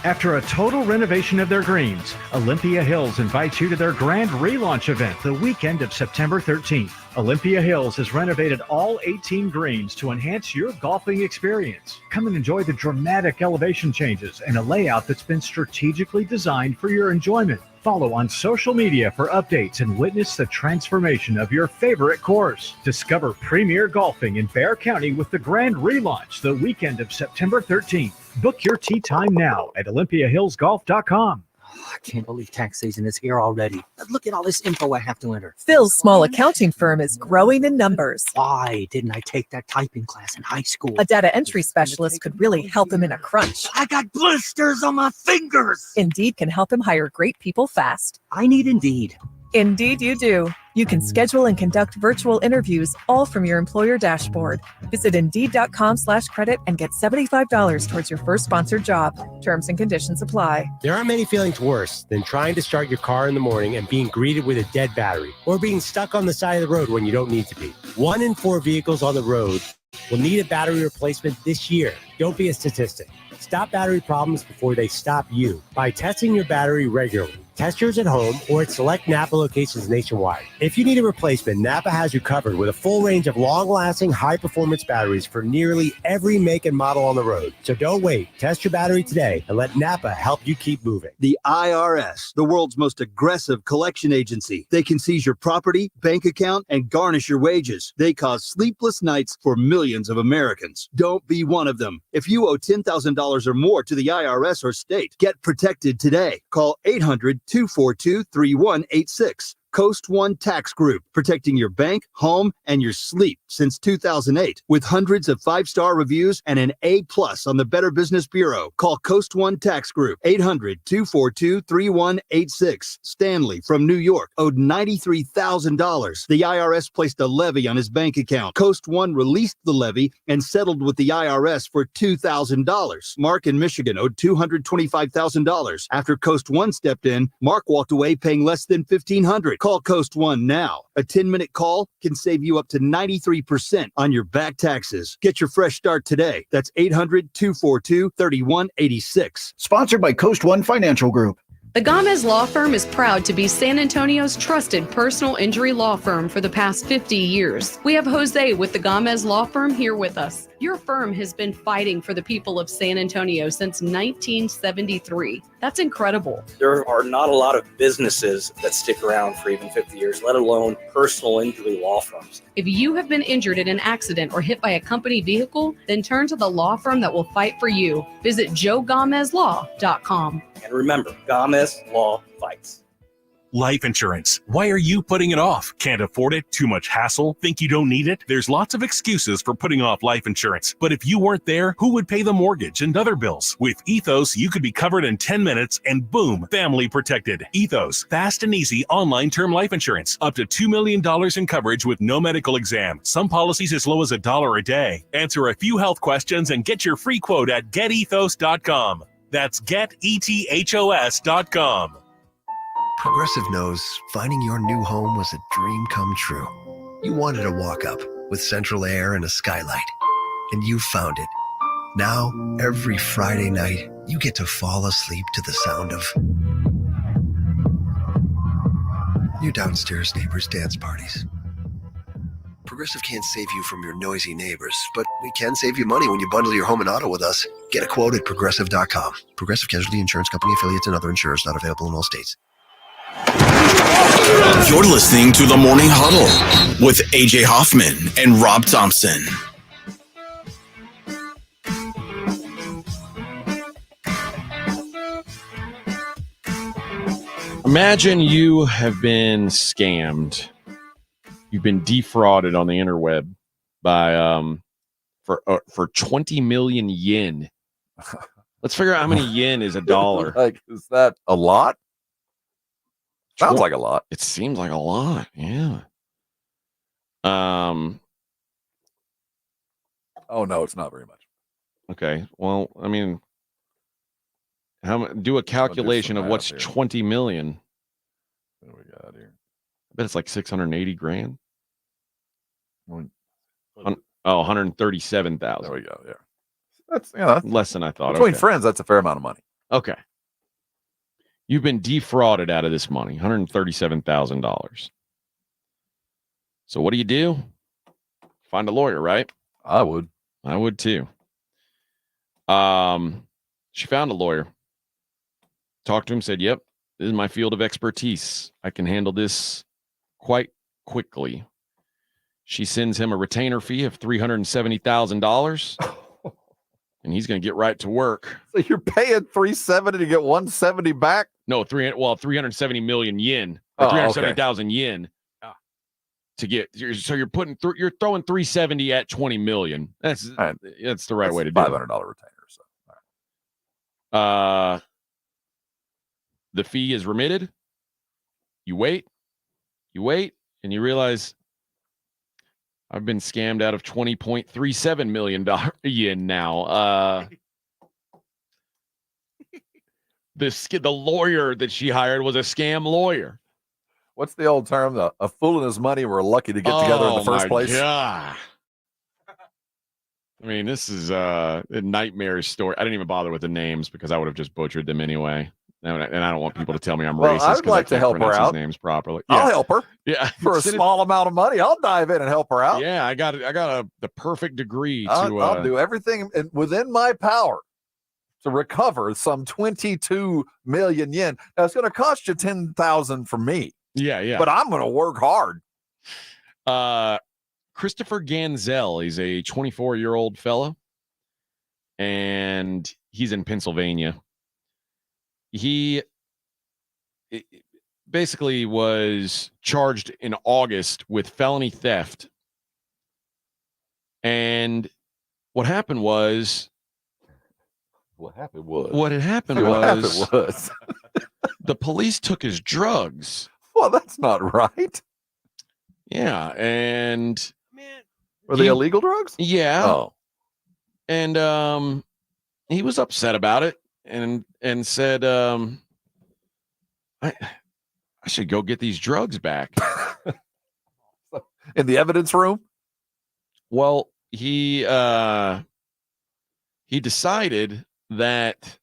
After a total renovation of their greens, Olympia Hills invites you to their grand relaunch event the weekend of September 13th. Olympia Hills has renovated all 18 greens to enhance your golfing experience. Come and enjoy the dramatic elevation changes and a layout that's been strategically designed for your enjoyment. Follow on social media for updates and witness the transformation of your favorite course. Discover premier golfing in Bexar County with the grand relaunch the weekend of September 13th. Book your tee time now at OlympiaHillsGolf.com. I can't believe tax season is here already. Look at all this info I have to enter. Phil's small accounting firm is growing in numbers. Why didn't I take that typing class in high school? A data entry specialist could really help him in a crunch. I got blisters on my fingers. Indeed can help him hire great people fast. I need Indeed. Indeed you do. You can schedule and conduct virtual interviews all from your employer dashboard. Visit Indeed.com/credit and get $75 towards your first sponsored job. Terms and conditions apply. There are many feelings worse than trying to start your car in the morning and being greeted with a dead battery, or being stuck on the side of the road when you don't need to be. 1 in 4 vehicles on the road will need a battery replacement this year. Don't be a statistic. Stop battery problems before they stop you by testing your battery regularly. Test yours at home or at select Napa locations nationwide. If you need a replacement, Napa has you covered with a full range of long-lasting, high-performance batteries for nearly every make and model on the road. So don't wait. Test your battery today and let Napa help you keep moving. The IRS, the world's most aggressive collection agency. They can seize your property, bank account, and garnish your wages. They cause sleepless nights for millions of Americans. Don't be one of them. If you owe $10,000 or more to the IRS or state, get protected today. Call 800-242-3186. Coast One Tax Group, protecting your bank, home, and your sleep since 2008. With hundreds of 5-star reviews and an A+ on the Better Business Bureau. Call Coast One Tax Group, 800-242-3186. Stanley from New York owed $93,000. The IRS placed a levy on his bank account. Coast One released the levy and settled with the IRS for $2,000. Mark in Michigan owed $225,000. After Coast One stepped in, Mark walked away paying less than $1,500. Call Coast One now. A 10-minute call can save you up to 93% on your back taxes. Get your fresh start today. That's 800-242-3186. Sponsored by Coast One Financial Group. The Gomez Law Firm is proud to be San Antonio's trusted personal injury law firm for the past 50 years. We have Jose with the Gomez Law Firm here with us. Your firm has been fighting for the people of San Antonio since 1973. That's incredible. There are not a lot of businesses that stick around for even 50 years, let alone personal injury law firms. If you have been injured in an accident or hit by a company vehicle, then turn to the law firm that will fight for you. Visit joegomezlaw.com. And remember, Gomez Law fights. Life insurance. Why are you putting it off? Can't afford it? Too much hassle? Think you don't need it? There's lots of excuses for putting off life insurance. But if you weren't there, who would pay the mortgage and other bills? With Ethos, you could be covered in 10 minutes and boom, family protected. Ethos, fast and easy online term life insurance. Up to $2 million in coverage with no medical exam. Some policies as low as $1 a day. Answer a few health questions and get your free quote at getethos.com. That's getethos.com. Progressive knows finding your new home was a dream come true. You wanted to walk up with central air and a skylight, and you found it. Now, every Friday night, you get to fall asleep to the sound of your downstairs neighbors' dance parties. Progressive can't save you from your noisy neighbors, but we can save you money when you bundle your home and auto with us. Get a quote at Progressive.com. Progressive Casualty Insurance Company, affiliates, and other insurers not available in all states. You're listening to the Morning Huddle with AJ Hoffman and Rob Thompson. Imagine you have been scammed. You've been defrauded on the interweb by for 20 million yen. Let's figure out how many yen is $1. Like, is that a lot? Sounds like a lot. It seems like a lot. Yeah. Oh no, it's not very much. Okay. Well, I mean, do a calculation of what's 20 million. What do we got here? I bet it's like 680 grand. 137,000. There we go. Yeah. That's less than I thought. Between okay. friends, that's a fair amount of money. Okay. You've been defrauded out of this money, $137,000. So what do? Find a lawyer, right? I would. I would too. She found a lawyer. Talked to him, said, yep, this is my field of expertise. I can handle this quite quickly. She sends him a retainer fee of $370,000. And he's going to get right to work. So you're paying $370 to get $170 back? No, 370 million yen. Oh, 370,000 yen. To get you're throwing 370 at 20 million. That's the right way to do it. $500 retainer. So. The fee is remitted. You wait, and you realize I've been scammed out of $20.37 million yen now. The lawyer that she hired was a scam lawyer. What's the old term? A fool and his money were lucky to get together in the first place. God. I mean, this is a nightmare story. I didn't even bother with the names because I would have just butchered them anyway. And I don't want people to tell me I'm racist. I would like to help her out. Names properly. I'll help her. Yeah, for a small amount of money, I'll dive in and help her out. Yeah, I got the perfect degree to. I'll do everything within my power to recover some 22 million yen. Now it's going to cost you 10,000 from me. Yeah. But I'm going to work hard. Christopher Ganzel. He's a 24-year-old fella, and he's in Pennsylvania. He basically was charged in August with felony theft. And what happened was the police took his drugs. Well, that's not right. Yeah, and were they illegal drugs? Yeah. Oh. And he was upset about it. And said, I should go get these drugs back. In the evidence room? Well, he decided that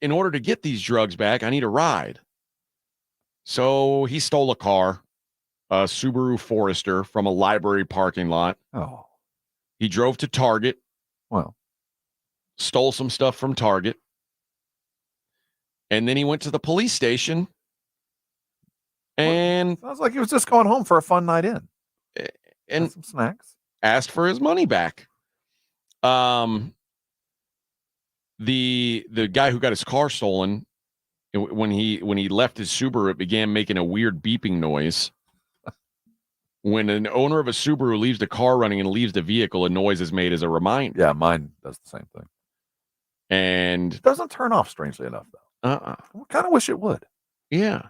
in order to get these drugs back, I need a ride. So he stole a car, a Subaru Forester, from a library parking lot. Oh. He drove to Target. Well. Stole some stuff from Target. And then he went to the police station. And sounds like he was just going home for a fun night in. And some snacks. Asked for his money back. The guy who got his car stolen, when he left his Subaru, it began making a weird beeping noise. When an owner of a Subaru leaves the car running and leaves the vehicle, a noise is made as a reminder. Yeah, mine does the same thing. And it doesn't turn off, strangely enough, though. I kind of wish it would. Yeah.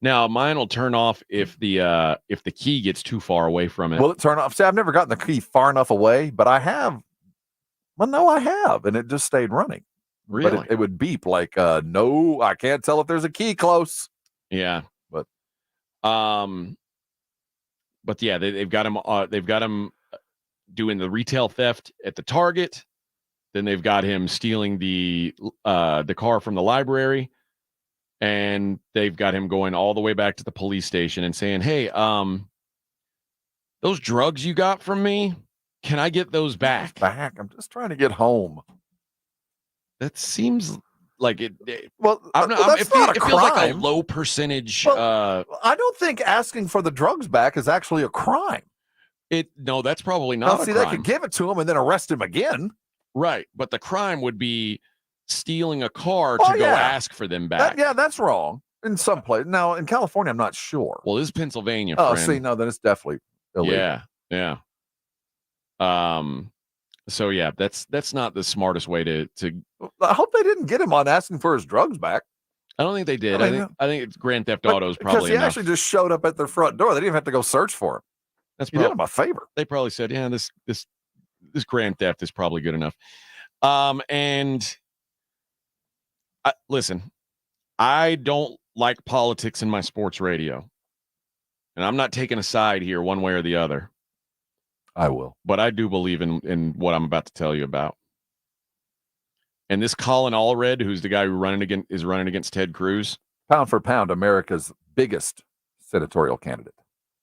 Now mine will turn off if the key gets too far away from it. Will it turn off? See, I've never gotten the key far enough away, but I have. Well, no, I have, and it just stayed running. Really? But it would beep like, no, I can't tell if there's a key close. Yeah. But yeah, they've got him doing the retail theft at the Target. Then they've got him stealing the car from the library, and they've got him going all the way back to the police station and saying, "Hey, those drugs you got from me, can I get those back?" I'm just trying to get home. That seems like it. Well, it feels like a low percentage. Well, I don't think asking for the drugs back is actually a crime. No, that's probably not. See, a crime. they could give it to him and then arrest him again. Right, but the crime would be stealing a car to go ask for them back. That's wrong in some place. Now, in California, I'm not sure. Well, this is Pennsylvania. Oh, friend. see, no, then it's definitely illegal. Yeah. So yeah, that's not the smartest way to. I hope they didn't get him on asking for his drugs back. I don't think they did. I think it's Grand Theft Auto is because probably he enough. actually just showed up at their front door. They didn't even have to go search for him. He did him a favor. They probably said, "Yeah, this Grand Theft is probably good enough." Listen, I don't like politics in my sports radio, and I'm not taking a side here one way or the other. I will, but I do believe in what I'm about to tell you about. And this Colin Allred, who's the guy who is running against Ted Cruz. Pound for pound, America's biggest senatorial candidate.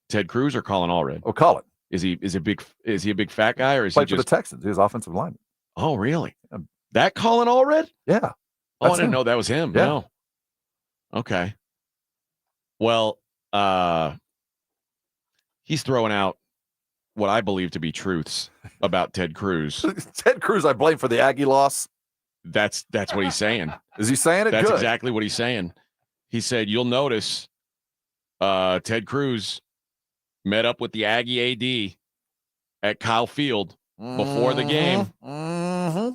Ted Cruz or Colin Allred? Oh, Colin. Is he a big fat guy, or is Played he for just the Texans? He was offensive lineman. Oh, really? That Colin Allred? Yeah. Oh, I didn't know that was him. Yeah. No. Okay. Well, he's throwing out what I believe to be truths about Ted Cruz. Ted Cruz, I blame for the Aggie loss. That's what he's saying. Is he saying it? That's Good. exactly what he's saying. He said, you'll notice Ted Cruz met up with the Aggie AD at Kyle Field before the game. Mm-hmm.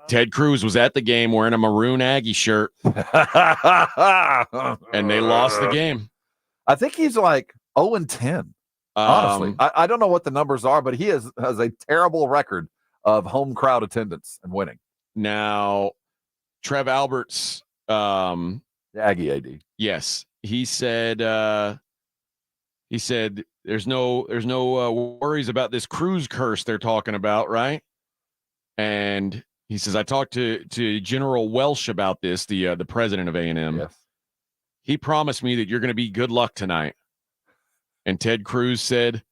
Ted Cruz was at the game wearing a maroon Aggie shirt. And they lost the game. I think he's like 0-10. Honestly, I don't know what the numbers are, but he has a terrible record of home crowd attendance and winning. Now, Trev Alberts, the Aggie AD. Yes, he said there's no worries about this Cruz curse they're talking about, right? And he says I talked to General Welsh about this, the president of A&M. Yes. He promised me that you're going to be good luck tonight. And Ted Cruz said,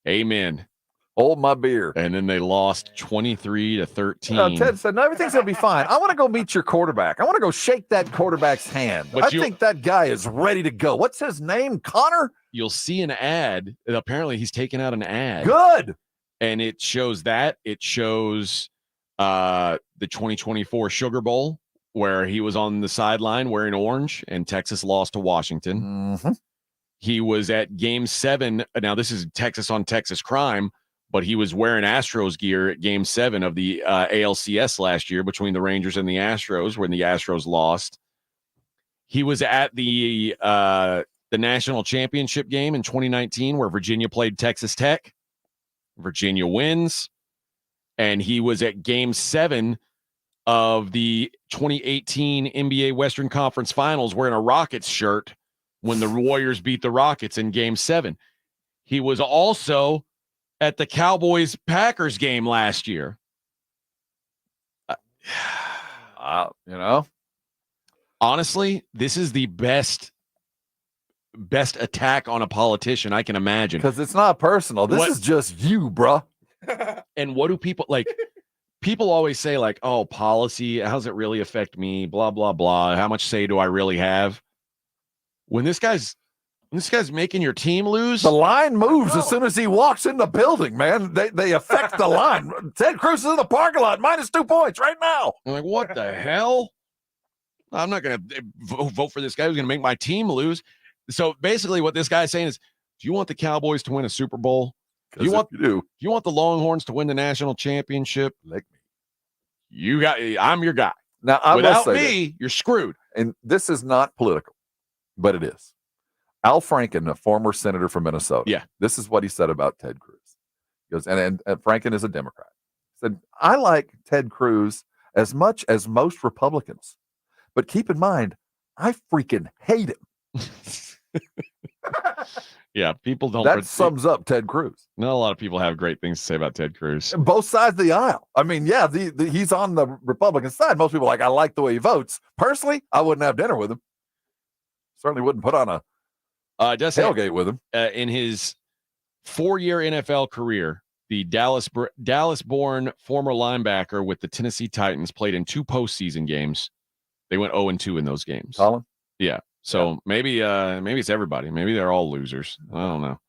"Amen. Hold my beer." And then they lost 23-13. Ted said, "No, everything's gonna be fine. I want to go meet your quarterback. I want to go shake that quarterback's hand. I think that guy is ready to go. What's his name? Connor." You'll see an ad. Apparently, he's taking out an ad. Good. And it shows that. It shows the 2024 Sugar Bowl, where he was on the sideline wearing orange, and Texas lost to Washington. Mm-hmm. He was at Game 7. Now, this is Texas on Texas crime, but he was wearing Astros gear at Game 7 of the ALCS last year between the Rangers and the Astros, when the Astros lost. He was at the national championship game in 2019, where Virginia played Texas Tech. Virginia wins. And he was at Game 7 of the 2018 NBA Western Conference Finals wearing a Rockets shirt when the Warriors beat the Rockets in Game 7. He was also at the Cowboys-Packers game last year. Honestly, this is the best attack on a politician I can imagine. Because it's not personal. This is just you, bruh. And what do people like? People always say, like, oh, policy, how does it really affect me? Blah, blah, blah. How much say do I really have? When this guy's making your team lose, the line moves as soon as he walks in the building, man. They affect the line. Ted Cruz is in the parking lot, -2 points right now. I'm like, what the hell? I'm not going to vote for this guy who's going to make my team lose. So basically what this guy's saying is, do you want the Cowboys to win a Super Bowl? Do you want the Longhorns to win the national championship? Like me. I'm your guy. Now, I without will say me, this, you're screwed. And this is not political, but it is. Al Franken, a former senator from Minnesota. Yeah. This is what he said about Ted Cruz. He goes, and Franken is a Democrat. He said, I like Ted Cruz as much as most Republicans, but keep in mind, I freaking hate him. Yeah, people don't. That sums up Ted Cruz. Not a lot of people have great things to say about Ted Cruz. Both sides of the aisle. I mean, yeah, he's on the Republican side. Most people are like, I like the way he votes. Personally, I wouldn't have dinner with him. Certainly wouldn't put on a tailgate with him. In his 4-year NFL career, the Dallas-born former linebacker with the Tennessee Titans played in 2 postseason games. They went 0-2 in those games. Colin? Yeah. So maybe it's everybody. Maybe they're all losers. I don't know.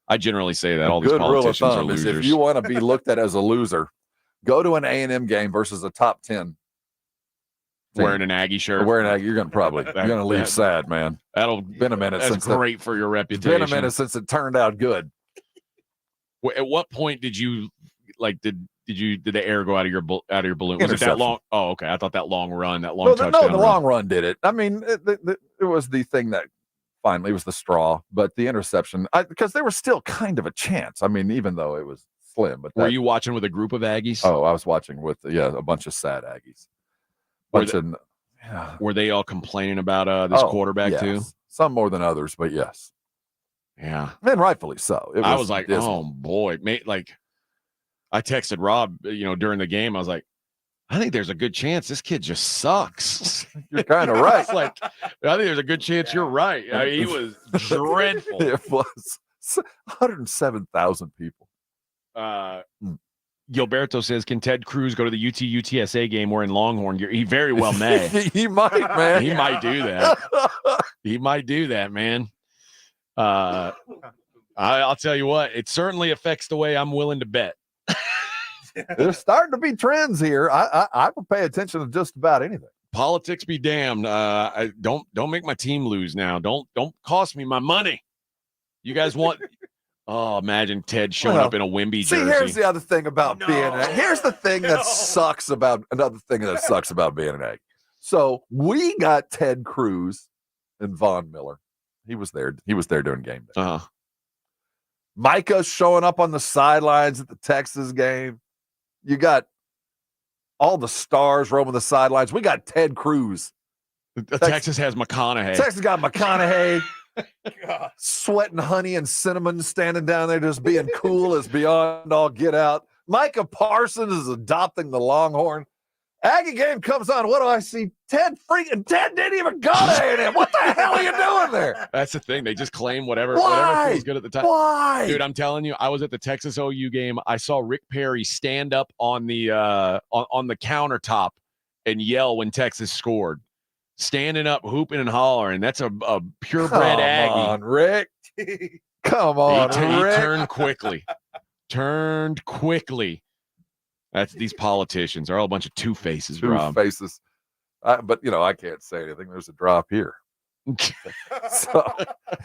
I generally say that all these politicians are losers. If you want to be looked at as a loser, go to an A&M game versus a top 10. Wearing an Aggie shirt. Wearing Aggie, you're gonna leave sad, man. That'll been a minute. That's great for your reputation. Been a minute since it turned out good. At what point did you like? Did the air go out of your balloon? Was it that long? Oh, okay. I thought that long run, touchdown. No, the long run did it. I mean, it was the thing that finally was the straw, but the interception, because there was still kind of a chance. I mean, even though it was slim. But were you watching with a group of Aggies? Oh, I was watching with a bunch of sad Aggies. Were they all complaining about this quarterback too? Some more than others, but yes. Yeah. And rightfully so. I was like, oh boy, mate, like I texted Rob, during the game. I was like, I think there's a good chance this kid just sucks. You're kind of right. It's like, I think there's a good chance you're right. I mean, he was dreadful. It was 107,000 people. Gilberto says, can Ted Cruz go to the UT-UTSA game? We're in Longhorn. He very well may. He might, man. He might do that. He might do that, man. I'll tell you what, it certainly affects the way I'm willing to bet. There's starting to be trends here. I will pay attention to just about anything. Politics be damned. Don't make my team lose now. Don't cost me my money. You guys want? Oh, imagine Ted showing up in a Wemby jersey. See, here's the other thing about being an egg. Here's the thing that sucks about another thing that sucks about being an egg. So we got Ted Cruz and Von Miller. He was there. He was there during game day. Uh-huh. Micah's showing up on the sidelines at the Texas game. You got all the stars roaming the sidelines. We got Ted Cruz. Texas has McConaughey. Texas got McConaughey. Sweating honey and cinnamon, standing down there just being cool as beyond all get out. Micah Parsons is adopting the Longhorn. Aggie game comes on. What do I see? Ted didn't even go to A&M. What the hell are you doing there? That's the thing. They just claim whatever feels good at the time. Why? Dude, I'm telling you, I was at the Texas OU game. I saw Rick Perry stand up on the on the countertop and yell when Texas scored. Standing up, hooping and hollering. That's a purebred Aggie. Come on, Rick. Come on, Rick. He turned quickly. That's these politicians. They're all a bunch of two-faces, Rob. Two-faces. But, I can't say anything. There's a drop here. So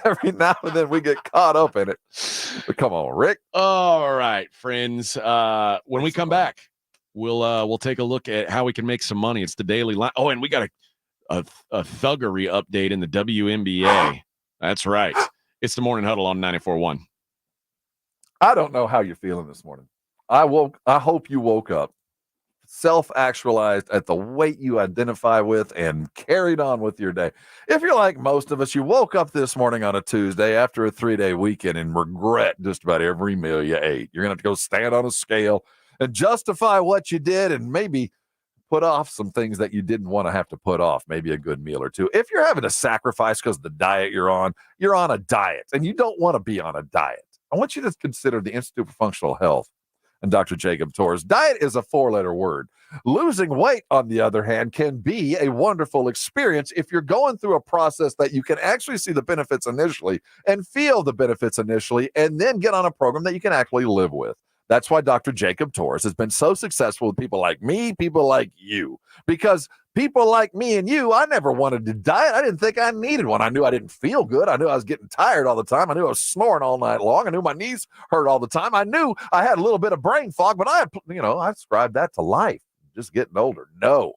every now and then we get caught up in it. But come on, Rick. All right, friends. When we come back, we'll take a look at how we can make some money. It's the Daily Line. Oh, and we got a thuggery update in the WNBA. That's right. It's the Morning Huddle on 94.1. I don't know how you're feeling this morning. I hope you woke up self-actualized at the weight you identify with and carried on with your day. If you're like most of us, you woke up this morning on a Tuesday after a 3-day weekend and regret just about every meal you ate. You're going to have to go stand on a scale and justify what you did and maybe put off some things that you didn't want to have to put off, maybe a good meal or two. If you're having to sacrifice because of the diet you're on a diet and you don't want to be on a diet. I want you to consider the Institute for Functional Health and Dr. Jacob Torres. Diet is a 4-letter word. Losing weight, on the other hand, can be a wonderful experience if you're going through a process that you can actually see the benefits initially and feel the benefits initially, and then get on a program that you can actually live with. That's why Dr. Jacob Torres has been so successful with people like me, people like you, because people like me and you, I never wanted to diet. I didn't think I needed one. I knew I didn't feel good. I knew I was getting tired all the time. I knew I was snoring all night long. I knew my knees hurt all the time. I knew I had a little bit of brain fog, but I ascribed that to life, just getting older. No,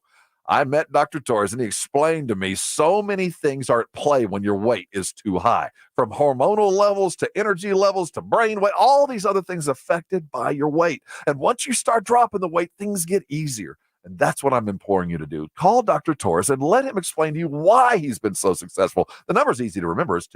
I met Dr. Torres and he explained to me so many things are at play when your weight is too high, from hormonal levels to energy levels to brain weight, all these other things affected by your weight. And once you start dropping the weight, things get easier. And that's what I'm imploring you to do. Call Dr. Torres and let him explain to you why he's been so successful. The number's easy to remember. It's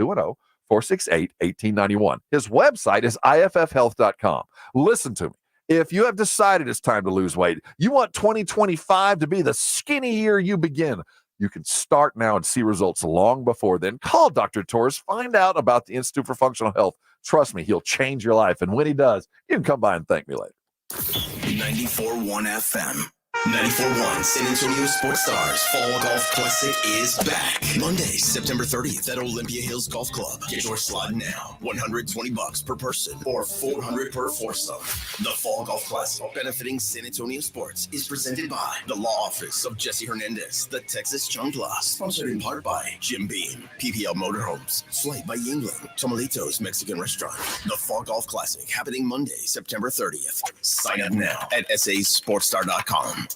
210-468-1891. His website is iffhealth.com. Listen to me. If you have decided it's time to lose weight, you want 2025 to be the skinny year you begin, you can start now and see results long before then. Call Dr. Torres. Find out about the Institute for Functional Health. Trust me, he'll change your life. And when he does, you can come by and thank me later. 94.1 FM. 94.1 San Antonio Sports Stars Fall Golf Classic is back. Monday, September 30th at Olympia Hills Golf Club. Get your slot now. $120 per person or $400 per foursome. The Fall Golf Classic, benefiting San Antonio sports, is presented by the Law Office of Jesse Hernandez, the Texas Chancla, sponsored in part by Jim Beam, PPL Motorhomes, Flight by Yingling, Tomalitos Mexican Restaurant. The Fall Golf Classic happening Monday, September 30th. Sign up now at sasportstar.com.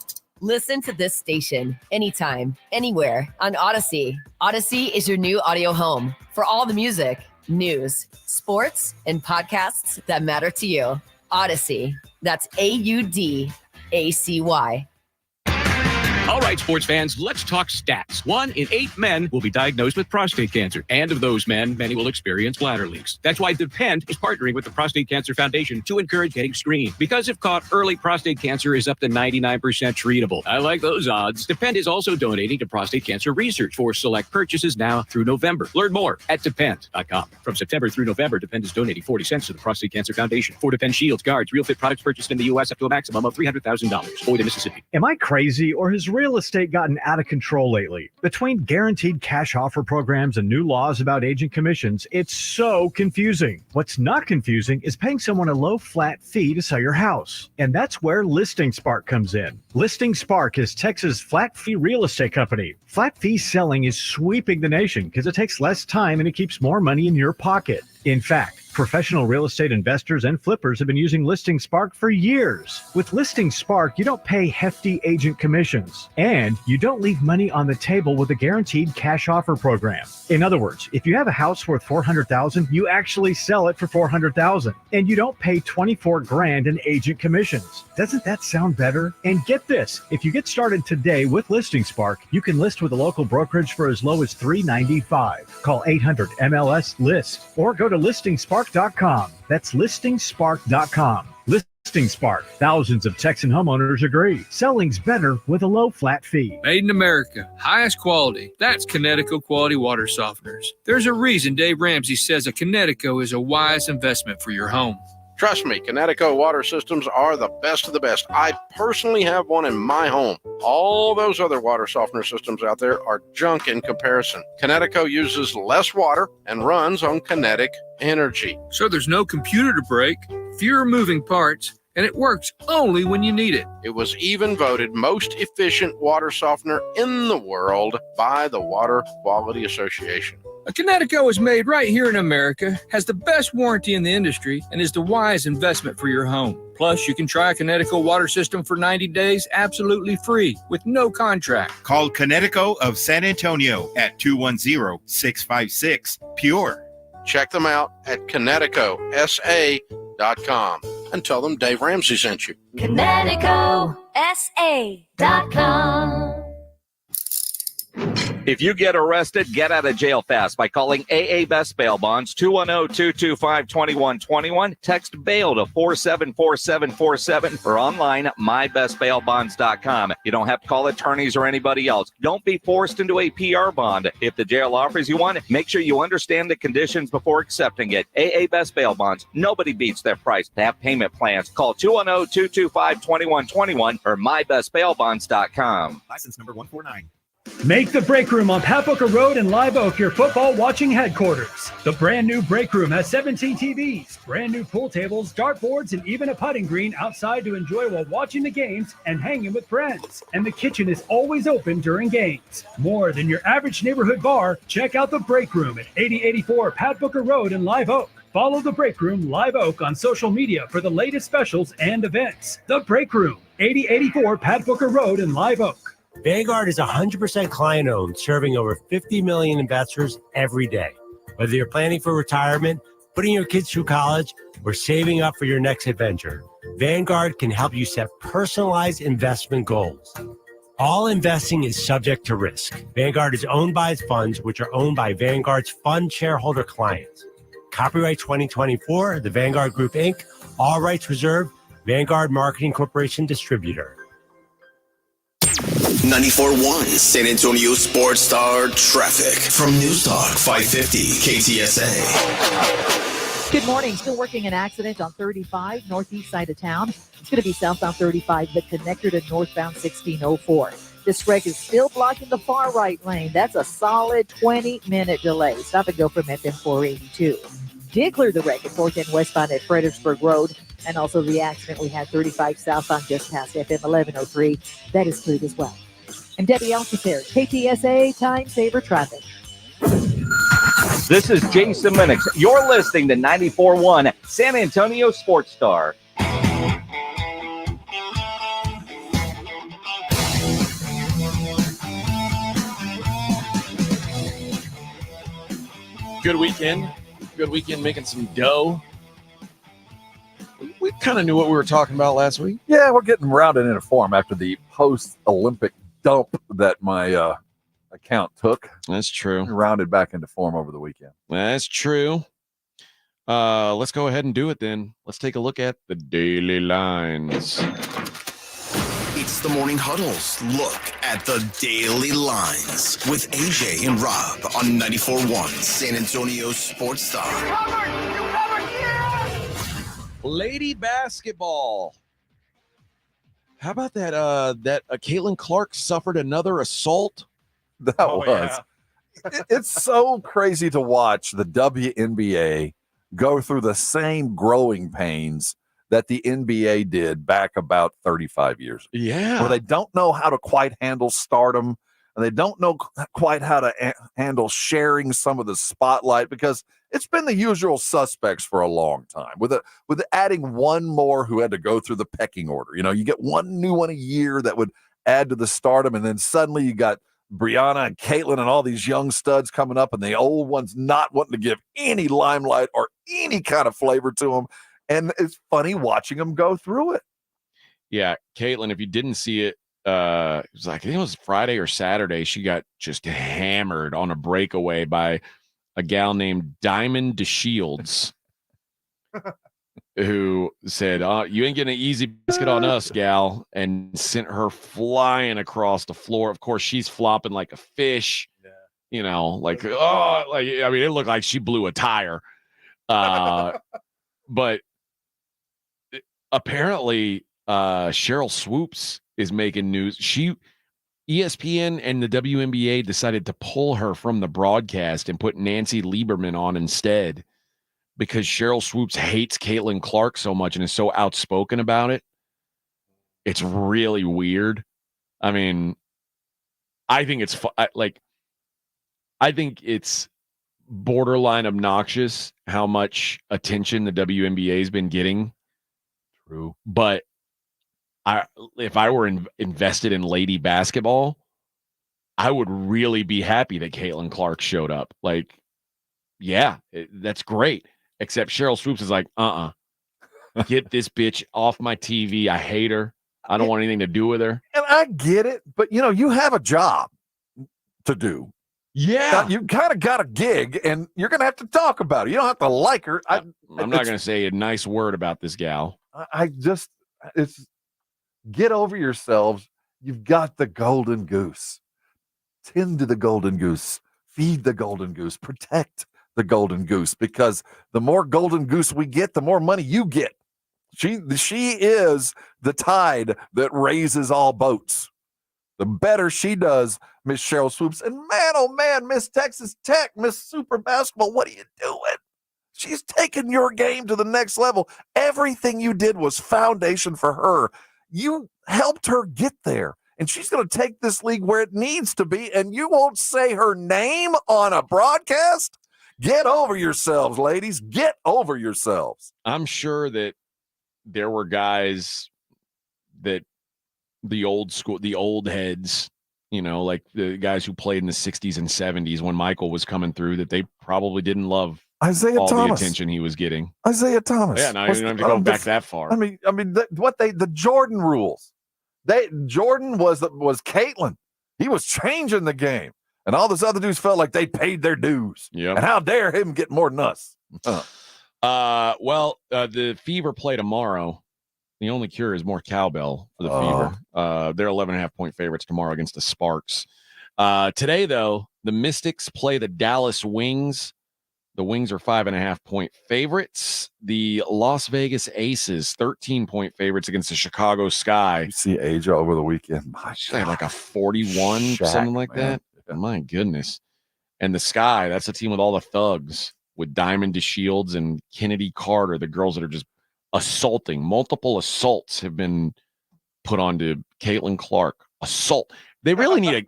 Listen to this station anytime, anywhere on Odyssey. Odyssey is your new audio home for all the music, news, sports, and podcasts that matter to you. Odyssey. That's AUDACY. All right, sports fans, let's talk stats. 1 in 8 men will be diagnosed with prostate cancer. And of those men, many will experience bladder leaks. That's why Depend is partnering with the Prostate Cancer Foundation to encourage getting screened. Because if caught early, prostate cancer is up to 99% treatable. I like those odds. Depend is also donating to prostate cancer research for select purchases now through November. Learn more at Depend.com. From September through November, Depend is donating 40 cents to the Prostate Cancer Foundation. For Depend Shields, guards, Real Fit products purchased in the U.S. up to a maximum of $300,000. Boyd, Mississippi. Am I crazy, or has real estate gotten out of control lately? Between guaranteed cash offer programs and new laws about agent commissions, it's so confusing. What's not confusing is paying someone a low flat fee to sell your house. And that's where Listing Spark comes in. Listing Spark is Texas' flat fee real estate company. Flat fee selling is sweeping the nation because it takes less time and it keeps more money in your pocket. In fact, professional real estate investors and flippers have been using Listing Spark for years. With Listing Spark, you don't pay hefty agent commissions, and you don't leave money on the table with a guaranteed cash offer program. In other words, if you have a house worth $400,000, you actually sell it for $400,000, and you don't pay $24,000 in agent commissions. Doesn't that sound better? And get this, if you get started today with Listing Spark, you can list with a local brokerage for as low as $395. Call 800-MLS-LIST or go to listingspark.com. That's listingspark.com. Listing Spark. Thousands of Texan homeowners agree. Selling's better with a low flat fee. Made in America. Highest quality. That's Connecticut Quality Water Softeners. There's a reason Dave Ramsey says a Connecticut is a wise investment for your home. Trust me, Connecticut water systems are the best of the best. I personally have one in my home. All those other water softener systems out there are junk in comparison. Connecticut uses less water and runs on kinetic energy. So there's no computer to break, fewer moving parts, and it works only when you need it. It was even voted most efficient water softener in the world by the Water Quality Association. A Connecticut is made right here in America, has the best warranty in the industry, and is the wise investment for your home. Plus, you can try a Connecticut water system for 90 days absolutely free with no contract. Call Connecticut of San Antonio at 210-656-PURE. Check them out at ConnecticutSA.com and tell them Dave Ramsey sent you. ConnecticutSA.com. If you get arrested, get out of jail fast by calling AA Best Bail Bonds, 210-225-2121. Text bail to 474747 or online, mybestbailbonds.com. You don't have to call attorneys or anybody else. Don't be forced into a PR bond. If the jail offers you one, make sure you understand the conditions before accepting it. AA Best Bail Bonds. Nobody beats their price. They have payment plans. Call 210-225-2121 or mybestbailbonds.com. License number 149. Make the Break Room on Pat Booker Road in Live Oak your football watching headquarters. The brand new Break Room has 17 TVs, brand new pool tables, dartboards, and even a putting green outside to enjoy while watching the games and hanging with friends. And the kitchen is always open during games. More than your average neighborhood bar, check out the Break Room at 8084 Pat Booker Road in Live Oak. Follow the Break Room Live Oak on social media for the latest specials and events. The Break Room, 8084 Pat Booker Road in Live Oak. Vanguard is 100% client-owned, serving over 50 million investors every day. Whether you're planning for retirement, putting your kids through college, or saving up for your next adventure, Vanguard can help you set personalized investment goals. All investing is subject to risk. Vanguard is owned by its funds, which are owned by Vanguard's fund shareholder clients. Copyright 2024, The Vanguard Group, Inc., all rights reserved, Vanguard Marketing Corporation Distributor. 94.1 San Antonio Sports Star Traffic from News Talk 550 KTSA. Good morning. Still working an accident on 35, northeast side of town. It's going to be southbound 35, the connector to northbound 1604. This wreck is still blocking the far right lane. That's a solid 20-minute delay. Stop and go from FM 482. Did clear the wreck at 4th and westbound at Fredericksburg Road. And also the accident we had 35 southbound just past FM 1103. That is cleared as well. I'm Debbie Alcacer, KTSA Time Saver Traffic. This is Jason Minix. You're listening to 94.1 San Antonio Sports Star. Good weekend. Good weekend making some dough. We kind of knew what we were talking about last week. Yeah, we're getting rounded into form after the post-Olympic dump that my account took. That's true. Rounded back into form over the weekend. That's true. Let's go ahead and do it then. Let's take a look at the daily lines. It's the Morning Huddle's look at the daily lines with AJ and Rob on 94.1 San Antonio Sports Star. Lady basketball. How about that? Caitlin Clark suffered another assault. That was. It's so crazy to watch the WNBA go through the same growing pains that the NBA did back about 35 years ago. Yeah. Where they don't know how to quite handle stardom, and they don't know quite how to handle sharing some of the spotlight, because it's been the usual suspects for a long time. With adding one more who had to go through the pecking order. You know, you get one new one a year that would add to the stardom, and then suddenly you got Brianna and Caitlin and all these young studs coming up, and the old ones not wanting to give any limelight or any kind of flavor to them. And it's funny watching them go through it. Yeah, Caitlin, if you didn't see it, it was like, I think it was Friday or Saturday. She got just hammered on a breakaway by a gal named Diamond DeShields, who said, you ain't getting an easy basket on us, gal, and sent her flying across the floor. Of course, she's flopping like a fish, you know, like, I mean, it looked like she blew a tire. But apparently, Cheryl Swoops is making news. ESPN and the WNBA decided to pull her from the broadcast and put Nancy Lieberman on instead, because Cheryl Swoops hates Caitlin Clark so much and is so outspoken about it. It's really weird. I mean, I think it's I think it's borderline obnoxious how much attention the WNBA has been getting. True. But if I were invested in lady basketball, I would really be happy that Caitlin Clark showed up. Like, yeah, that's great. Except Cheryl Swoops is like, get this bitch off my TV. I hate her. I don't want anything to do with her. And I get it, but you have a job to do. Yeah. Now, you kind of got a gig, and you're going to have to talk about it. You don't have to like her. I'm not going to say a nice word about this gal. It's get over yourselves. You've got the golden goose. Tend to the golden goose. Feed the golden goose. Protect the golden goose, because the more golden goose we get, the more money you get. She is the tide that raises all boats. The better she does, Miss Cheryl Swoops. And man, oh man, Miss Texas Tech, Miss Super Basketball, what are you doing? She's taking your game to the next level. Everything you did was foundation for her. You helped her get there. And she's going to take this league where it needs to be. And you won't say her name on a broadcast? Get over yourselves, ladies. Get over yourselves. I'm sure that there were guys that the old heads, like the guys who played in the 60s and 70s when Michael was coming through, that they probably didn't love Isaiah all Thomas. The attention he was getting. Isaiah Thomas. Yeah, no, you don't have to go back that far. I mean, the Jordan rules. Jordan was Caitlin. He was changing the game, and all those other dudes felt like they paid their dues. Yeah. And how dare him get more than us? Well, the Fever play tomorrow. The only cure is more cowbell for the Fever. They're 11.5-point favorites tomorrow against the Sparks. Today, though, the Mystics play the Dallas Wings. The Wings are 5.5-point favorites. The Las Vegas Aces, 13-point favorites against the Chicago Sky. You see Asia over the weekend. They had like a 41, something like that. Yeah. My goodness. And the Sky, that's a team with all the thugs, with Diamond DeShields and Kennedy Carter, the girls that are just assaulting. Multiple assaults have been put onto Caitlin Clark. Assault. They really need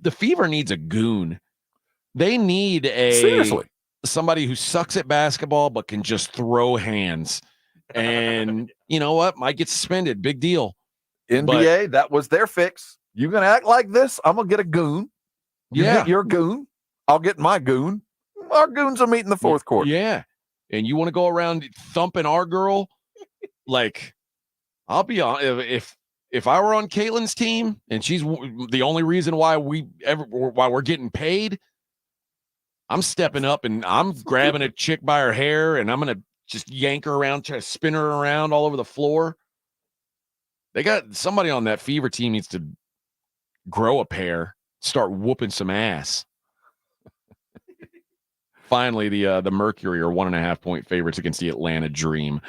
the Fever needs a goon. They need seriously somebody who sucks at basketball but can just throw hands. And you know what? Might get suspended. Big deal. NBA, that was their fix. You're going to act like this, I'm going to get a goon. You get your goon, I'll get my goon. Our goons will meet in the fourth quarter. Yeah. And you want to go around thumping our girl? Like, I'll be on. if I were on Caitlin's team and she's the only reason why we're getting paid, I'm stepping up and I'm grabbing a chick by her hair and I'm going to just yank her around, try to spin her around all over the floor. They got somebody on that Fever team needs to grow a pair, start whooping some ass. Finally, the Mercury are 1.5-point favorites against the Atlanta Dream.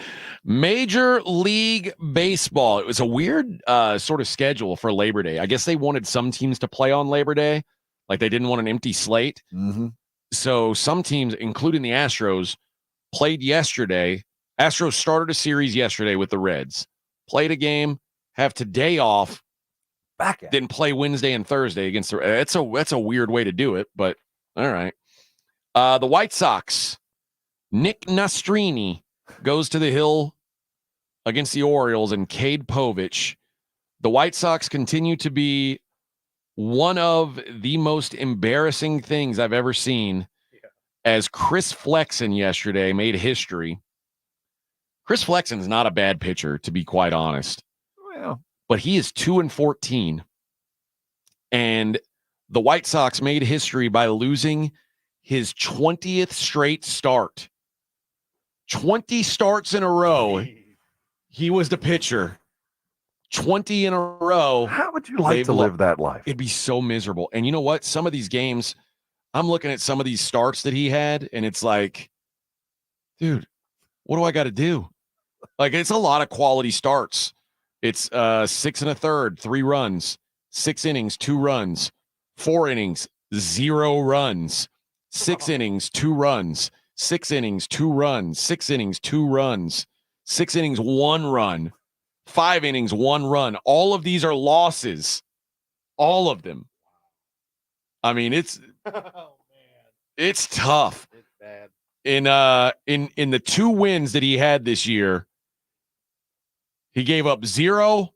Major League Baseball. It was a weird sort of schedule for Labor Day. I guess they wanted some teams to play on Labor Day. Like they didn't want an empty slate. Mm-hmm. So some teams, including the Astros, played yesterday. Astros started a series yesterday with the Reds. Played a game, have today off, then play Wednesday and Thursday against the Reds. That's a weird way to do it, but all right. The White Sox, Nick Nastrini goes to the Hill against the Orioles and Cade Povich. The White Sox continue to be one of the most embarrassing things I've ever seen, as Chris Flexen yesterday made history. Chris Flexen's not a bad pitcher, to be quite honest. Well, but he is 2-14. And the White Sox made history by losing his 20th straight start. 20 starts in a row. He was the pitcher. 20 in a row. How would you like to live that life? It'd be so miserable. And you know what? Some of these games, I'm looking at some of these starts that he had, and it's like, dude, what do I got to do? Like, it's a lot of quality starts. It's 6 1/3, 3 runs, 6 innings, 2 runs, 4 innings, 0 runs, 6 innings, 2 runs, 6 innings, 2 runs, 6 innings, 2 runs, 6 innings, 1 run, 5 innings, 1 run. All of these are losses. All of them. I mean, it's tough. It's bad. In the 2 wins that he had this year, he gave up 0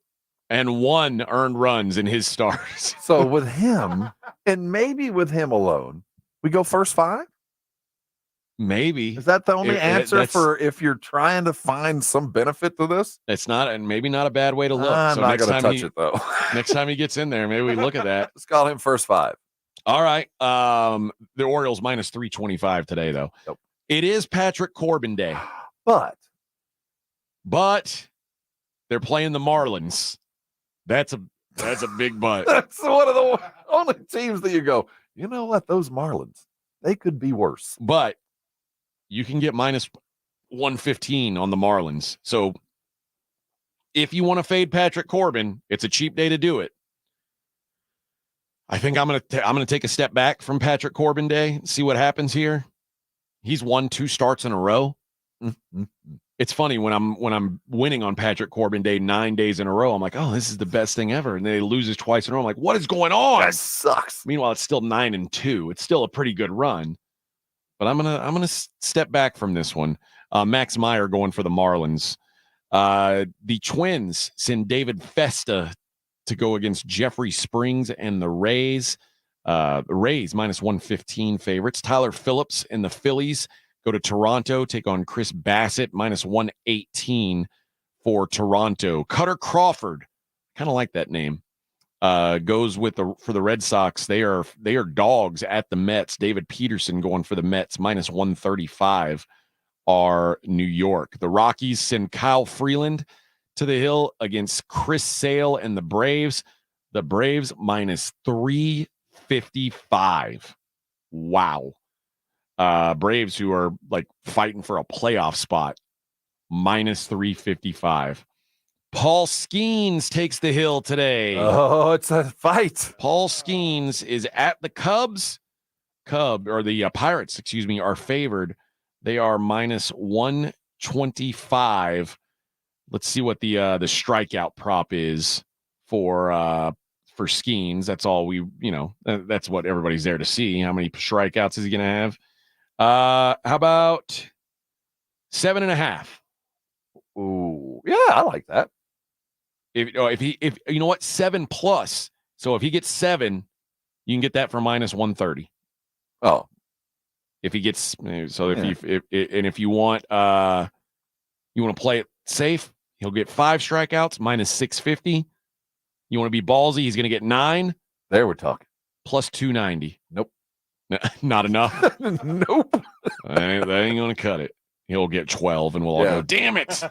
and 1 earned runs in his starts. So with him, and maybe with him alone, we go first 5? Maybe. Is that the only answer for if you're trying to find some benefit to this? It's not, and maybe not a bad way to look. I'm not going to touch it, though. Next time he gets in there, maybe we look at that. Let's call him first 5. All right. The Orioles minus 325 today, though. Yep. It is Patrick Corbin Day. But they're playing the Marlins. That's a big but. That's one of the only teams that you go, you know what? Those Marlins, they could be worse. But you can get minus 115 on the Marlins. So if you want to fade Patrick Corbin, it's a cheap day to do it. I think I'm gonna take a step back from Patrick Corbin Day, see what happens here. He's won 2 starts in a row. Mm-hmm. It's funny when I'm winning on Patrick Corbin Day 9 days in a row. I'm like, oh, this is the best thing ever. And then he loses twice in a row. I'm like, what is going on? That sucks. Meanwhile, it's still 9-2. It's still a pretty good run. But I'm gonna step back from this one. Max Meyer going for the Marlins. The Twins send David Festa to go against Jeffrey Springs and the Rays. The Rays minus 115 favorites. Tyler Phillips and the Phillies go to Toronto, take on Chris Bassett, minus 118 for Toronto. Cutter Crawford, kind of like that name, goes for the Red Sox. They are dogs at the Mets. David Peterson going for the Mets, minus 135 are New York. The Rockies send Kyle Freeland to the Hill against Chris Sale and the Braves. The Braves minus 355. Wow. Braves, who are like fighting for a playoff spot, minus 355. Paul Skeens takes the Hill today. Oh, it's a fight. Paul Skeens is at the Pirates, excuse me, are favored. They are minus 125. Let's see what the strikeout prop is for Skeens. That's all that's what everybody's there to see. How many strikeouts is he going to have? How about 7.5? Ooh, yeah, I like that. If you know what, 7+. So if he gets 7, you can get that for minus 130. Oh, if he gets if you want to play it safe, he'll get 5 strikeouts minus 650. You want to be ballsy? He's going to get 9. There we're talking. Plus 290. Nope. Not enough. Nope. That ain't going to cut it. He'll get 12, and we'll all go, damn it.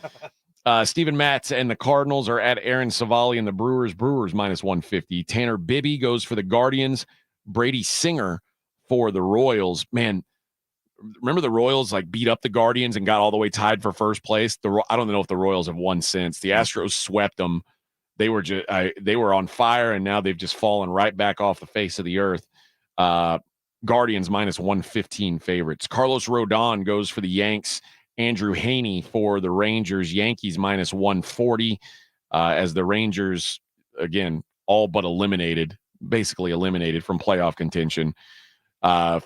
Steven Matz and the Cardinals are at Aaron Savali and the Brewers. Brewers minus 150. Tanner Bibby goes for the Guardians. Brady Singer for the Royals. Man, remember the Royals like beat up the Guardians and got all the way tied for first place? I don't know if the Royals have won since. The Astros swept them. They were they were on fire, and now they've just fallen right back off the face of the earth. Guardians minus 115 favorites. Carlos Rodon goes for the Yanks. Andrew Haney for the Rangers. Yankees minus 140 as the Rangers, again, all but basically eliminated from playoff contention,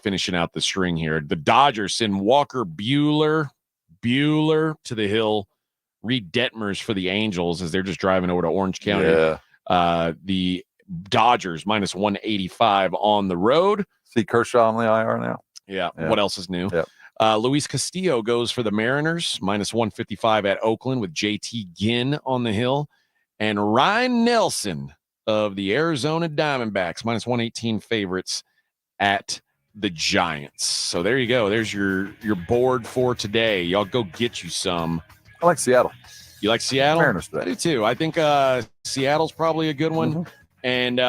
finishing out the string here. The Dodgers send Walker Buehler to the hill. Reed Detmers for the Angels as they're just driving over to Orange County. Yeah. The Dodgers minus 185 on the road. See Kershaw on the IR now? Yeah. What else is new? Yep. Luis Castillo goes for the Mariners, minus 155 at Oakland with JT Ginn on the hill. And Ryan Nelson of the Arizona Diamondbacks, minus 118 favorites at the Giants. So there you go. There's your board for today. Y'all go get you some. I like Seattle. You like Seattle? Mariners today. I do too. I think Seattle's probably a good one. And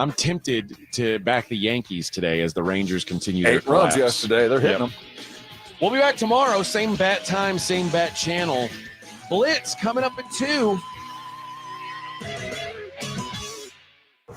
I'm tempted to back the Yankees today as the Rangers continue their 8 runs collapse. yesterday. They're hitting them. We'll be back tomorrow. Same bat time, same bat channel. Blitz coming up at 2.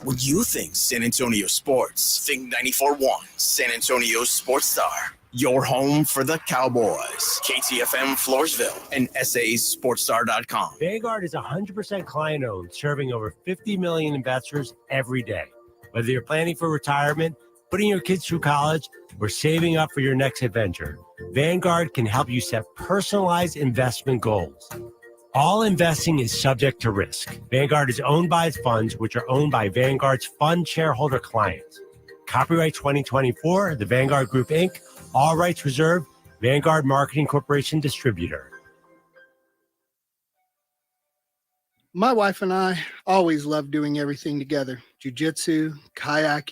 When you think San Antonio sports, think 94.1 San Antonio Sports Star. Your home for the Cowboys. KTFM Floresville and SASportsStar.com. Vanguard is 100% client-owned, serving over 50 million investors every day. Whether you're planning for retirement, putting your kids through college, or saving up for your next adventure, Vanguard can help you set personalized investment goals. All investing is subject to risk. Vanguard is owned by its funds, which are owned by Vanguard's fund shareholder clients. Copyright 2024, the Vanguard Group, Inc., all rights reserved, Vanguard Marketing Corporation Distributor. My wife and I always love doing everything together. Jiu-jitsu, kayaking.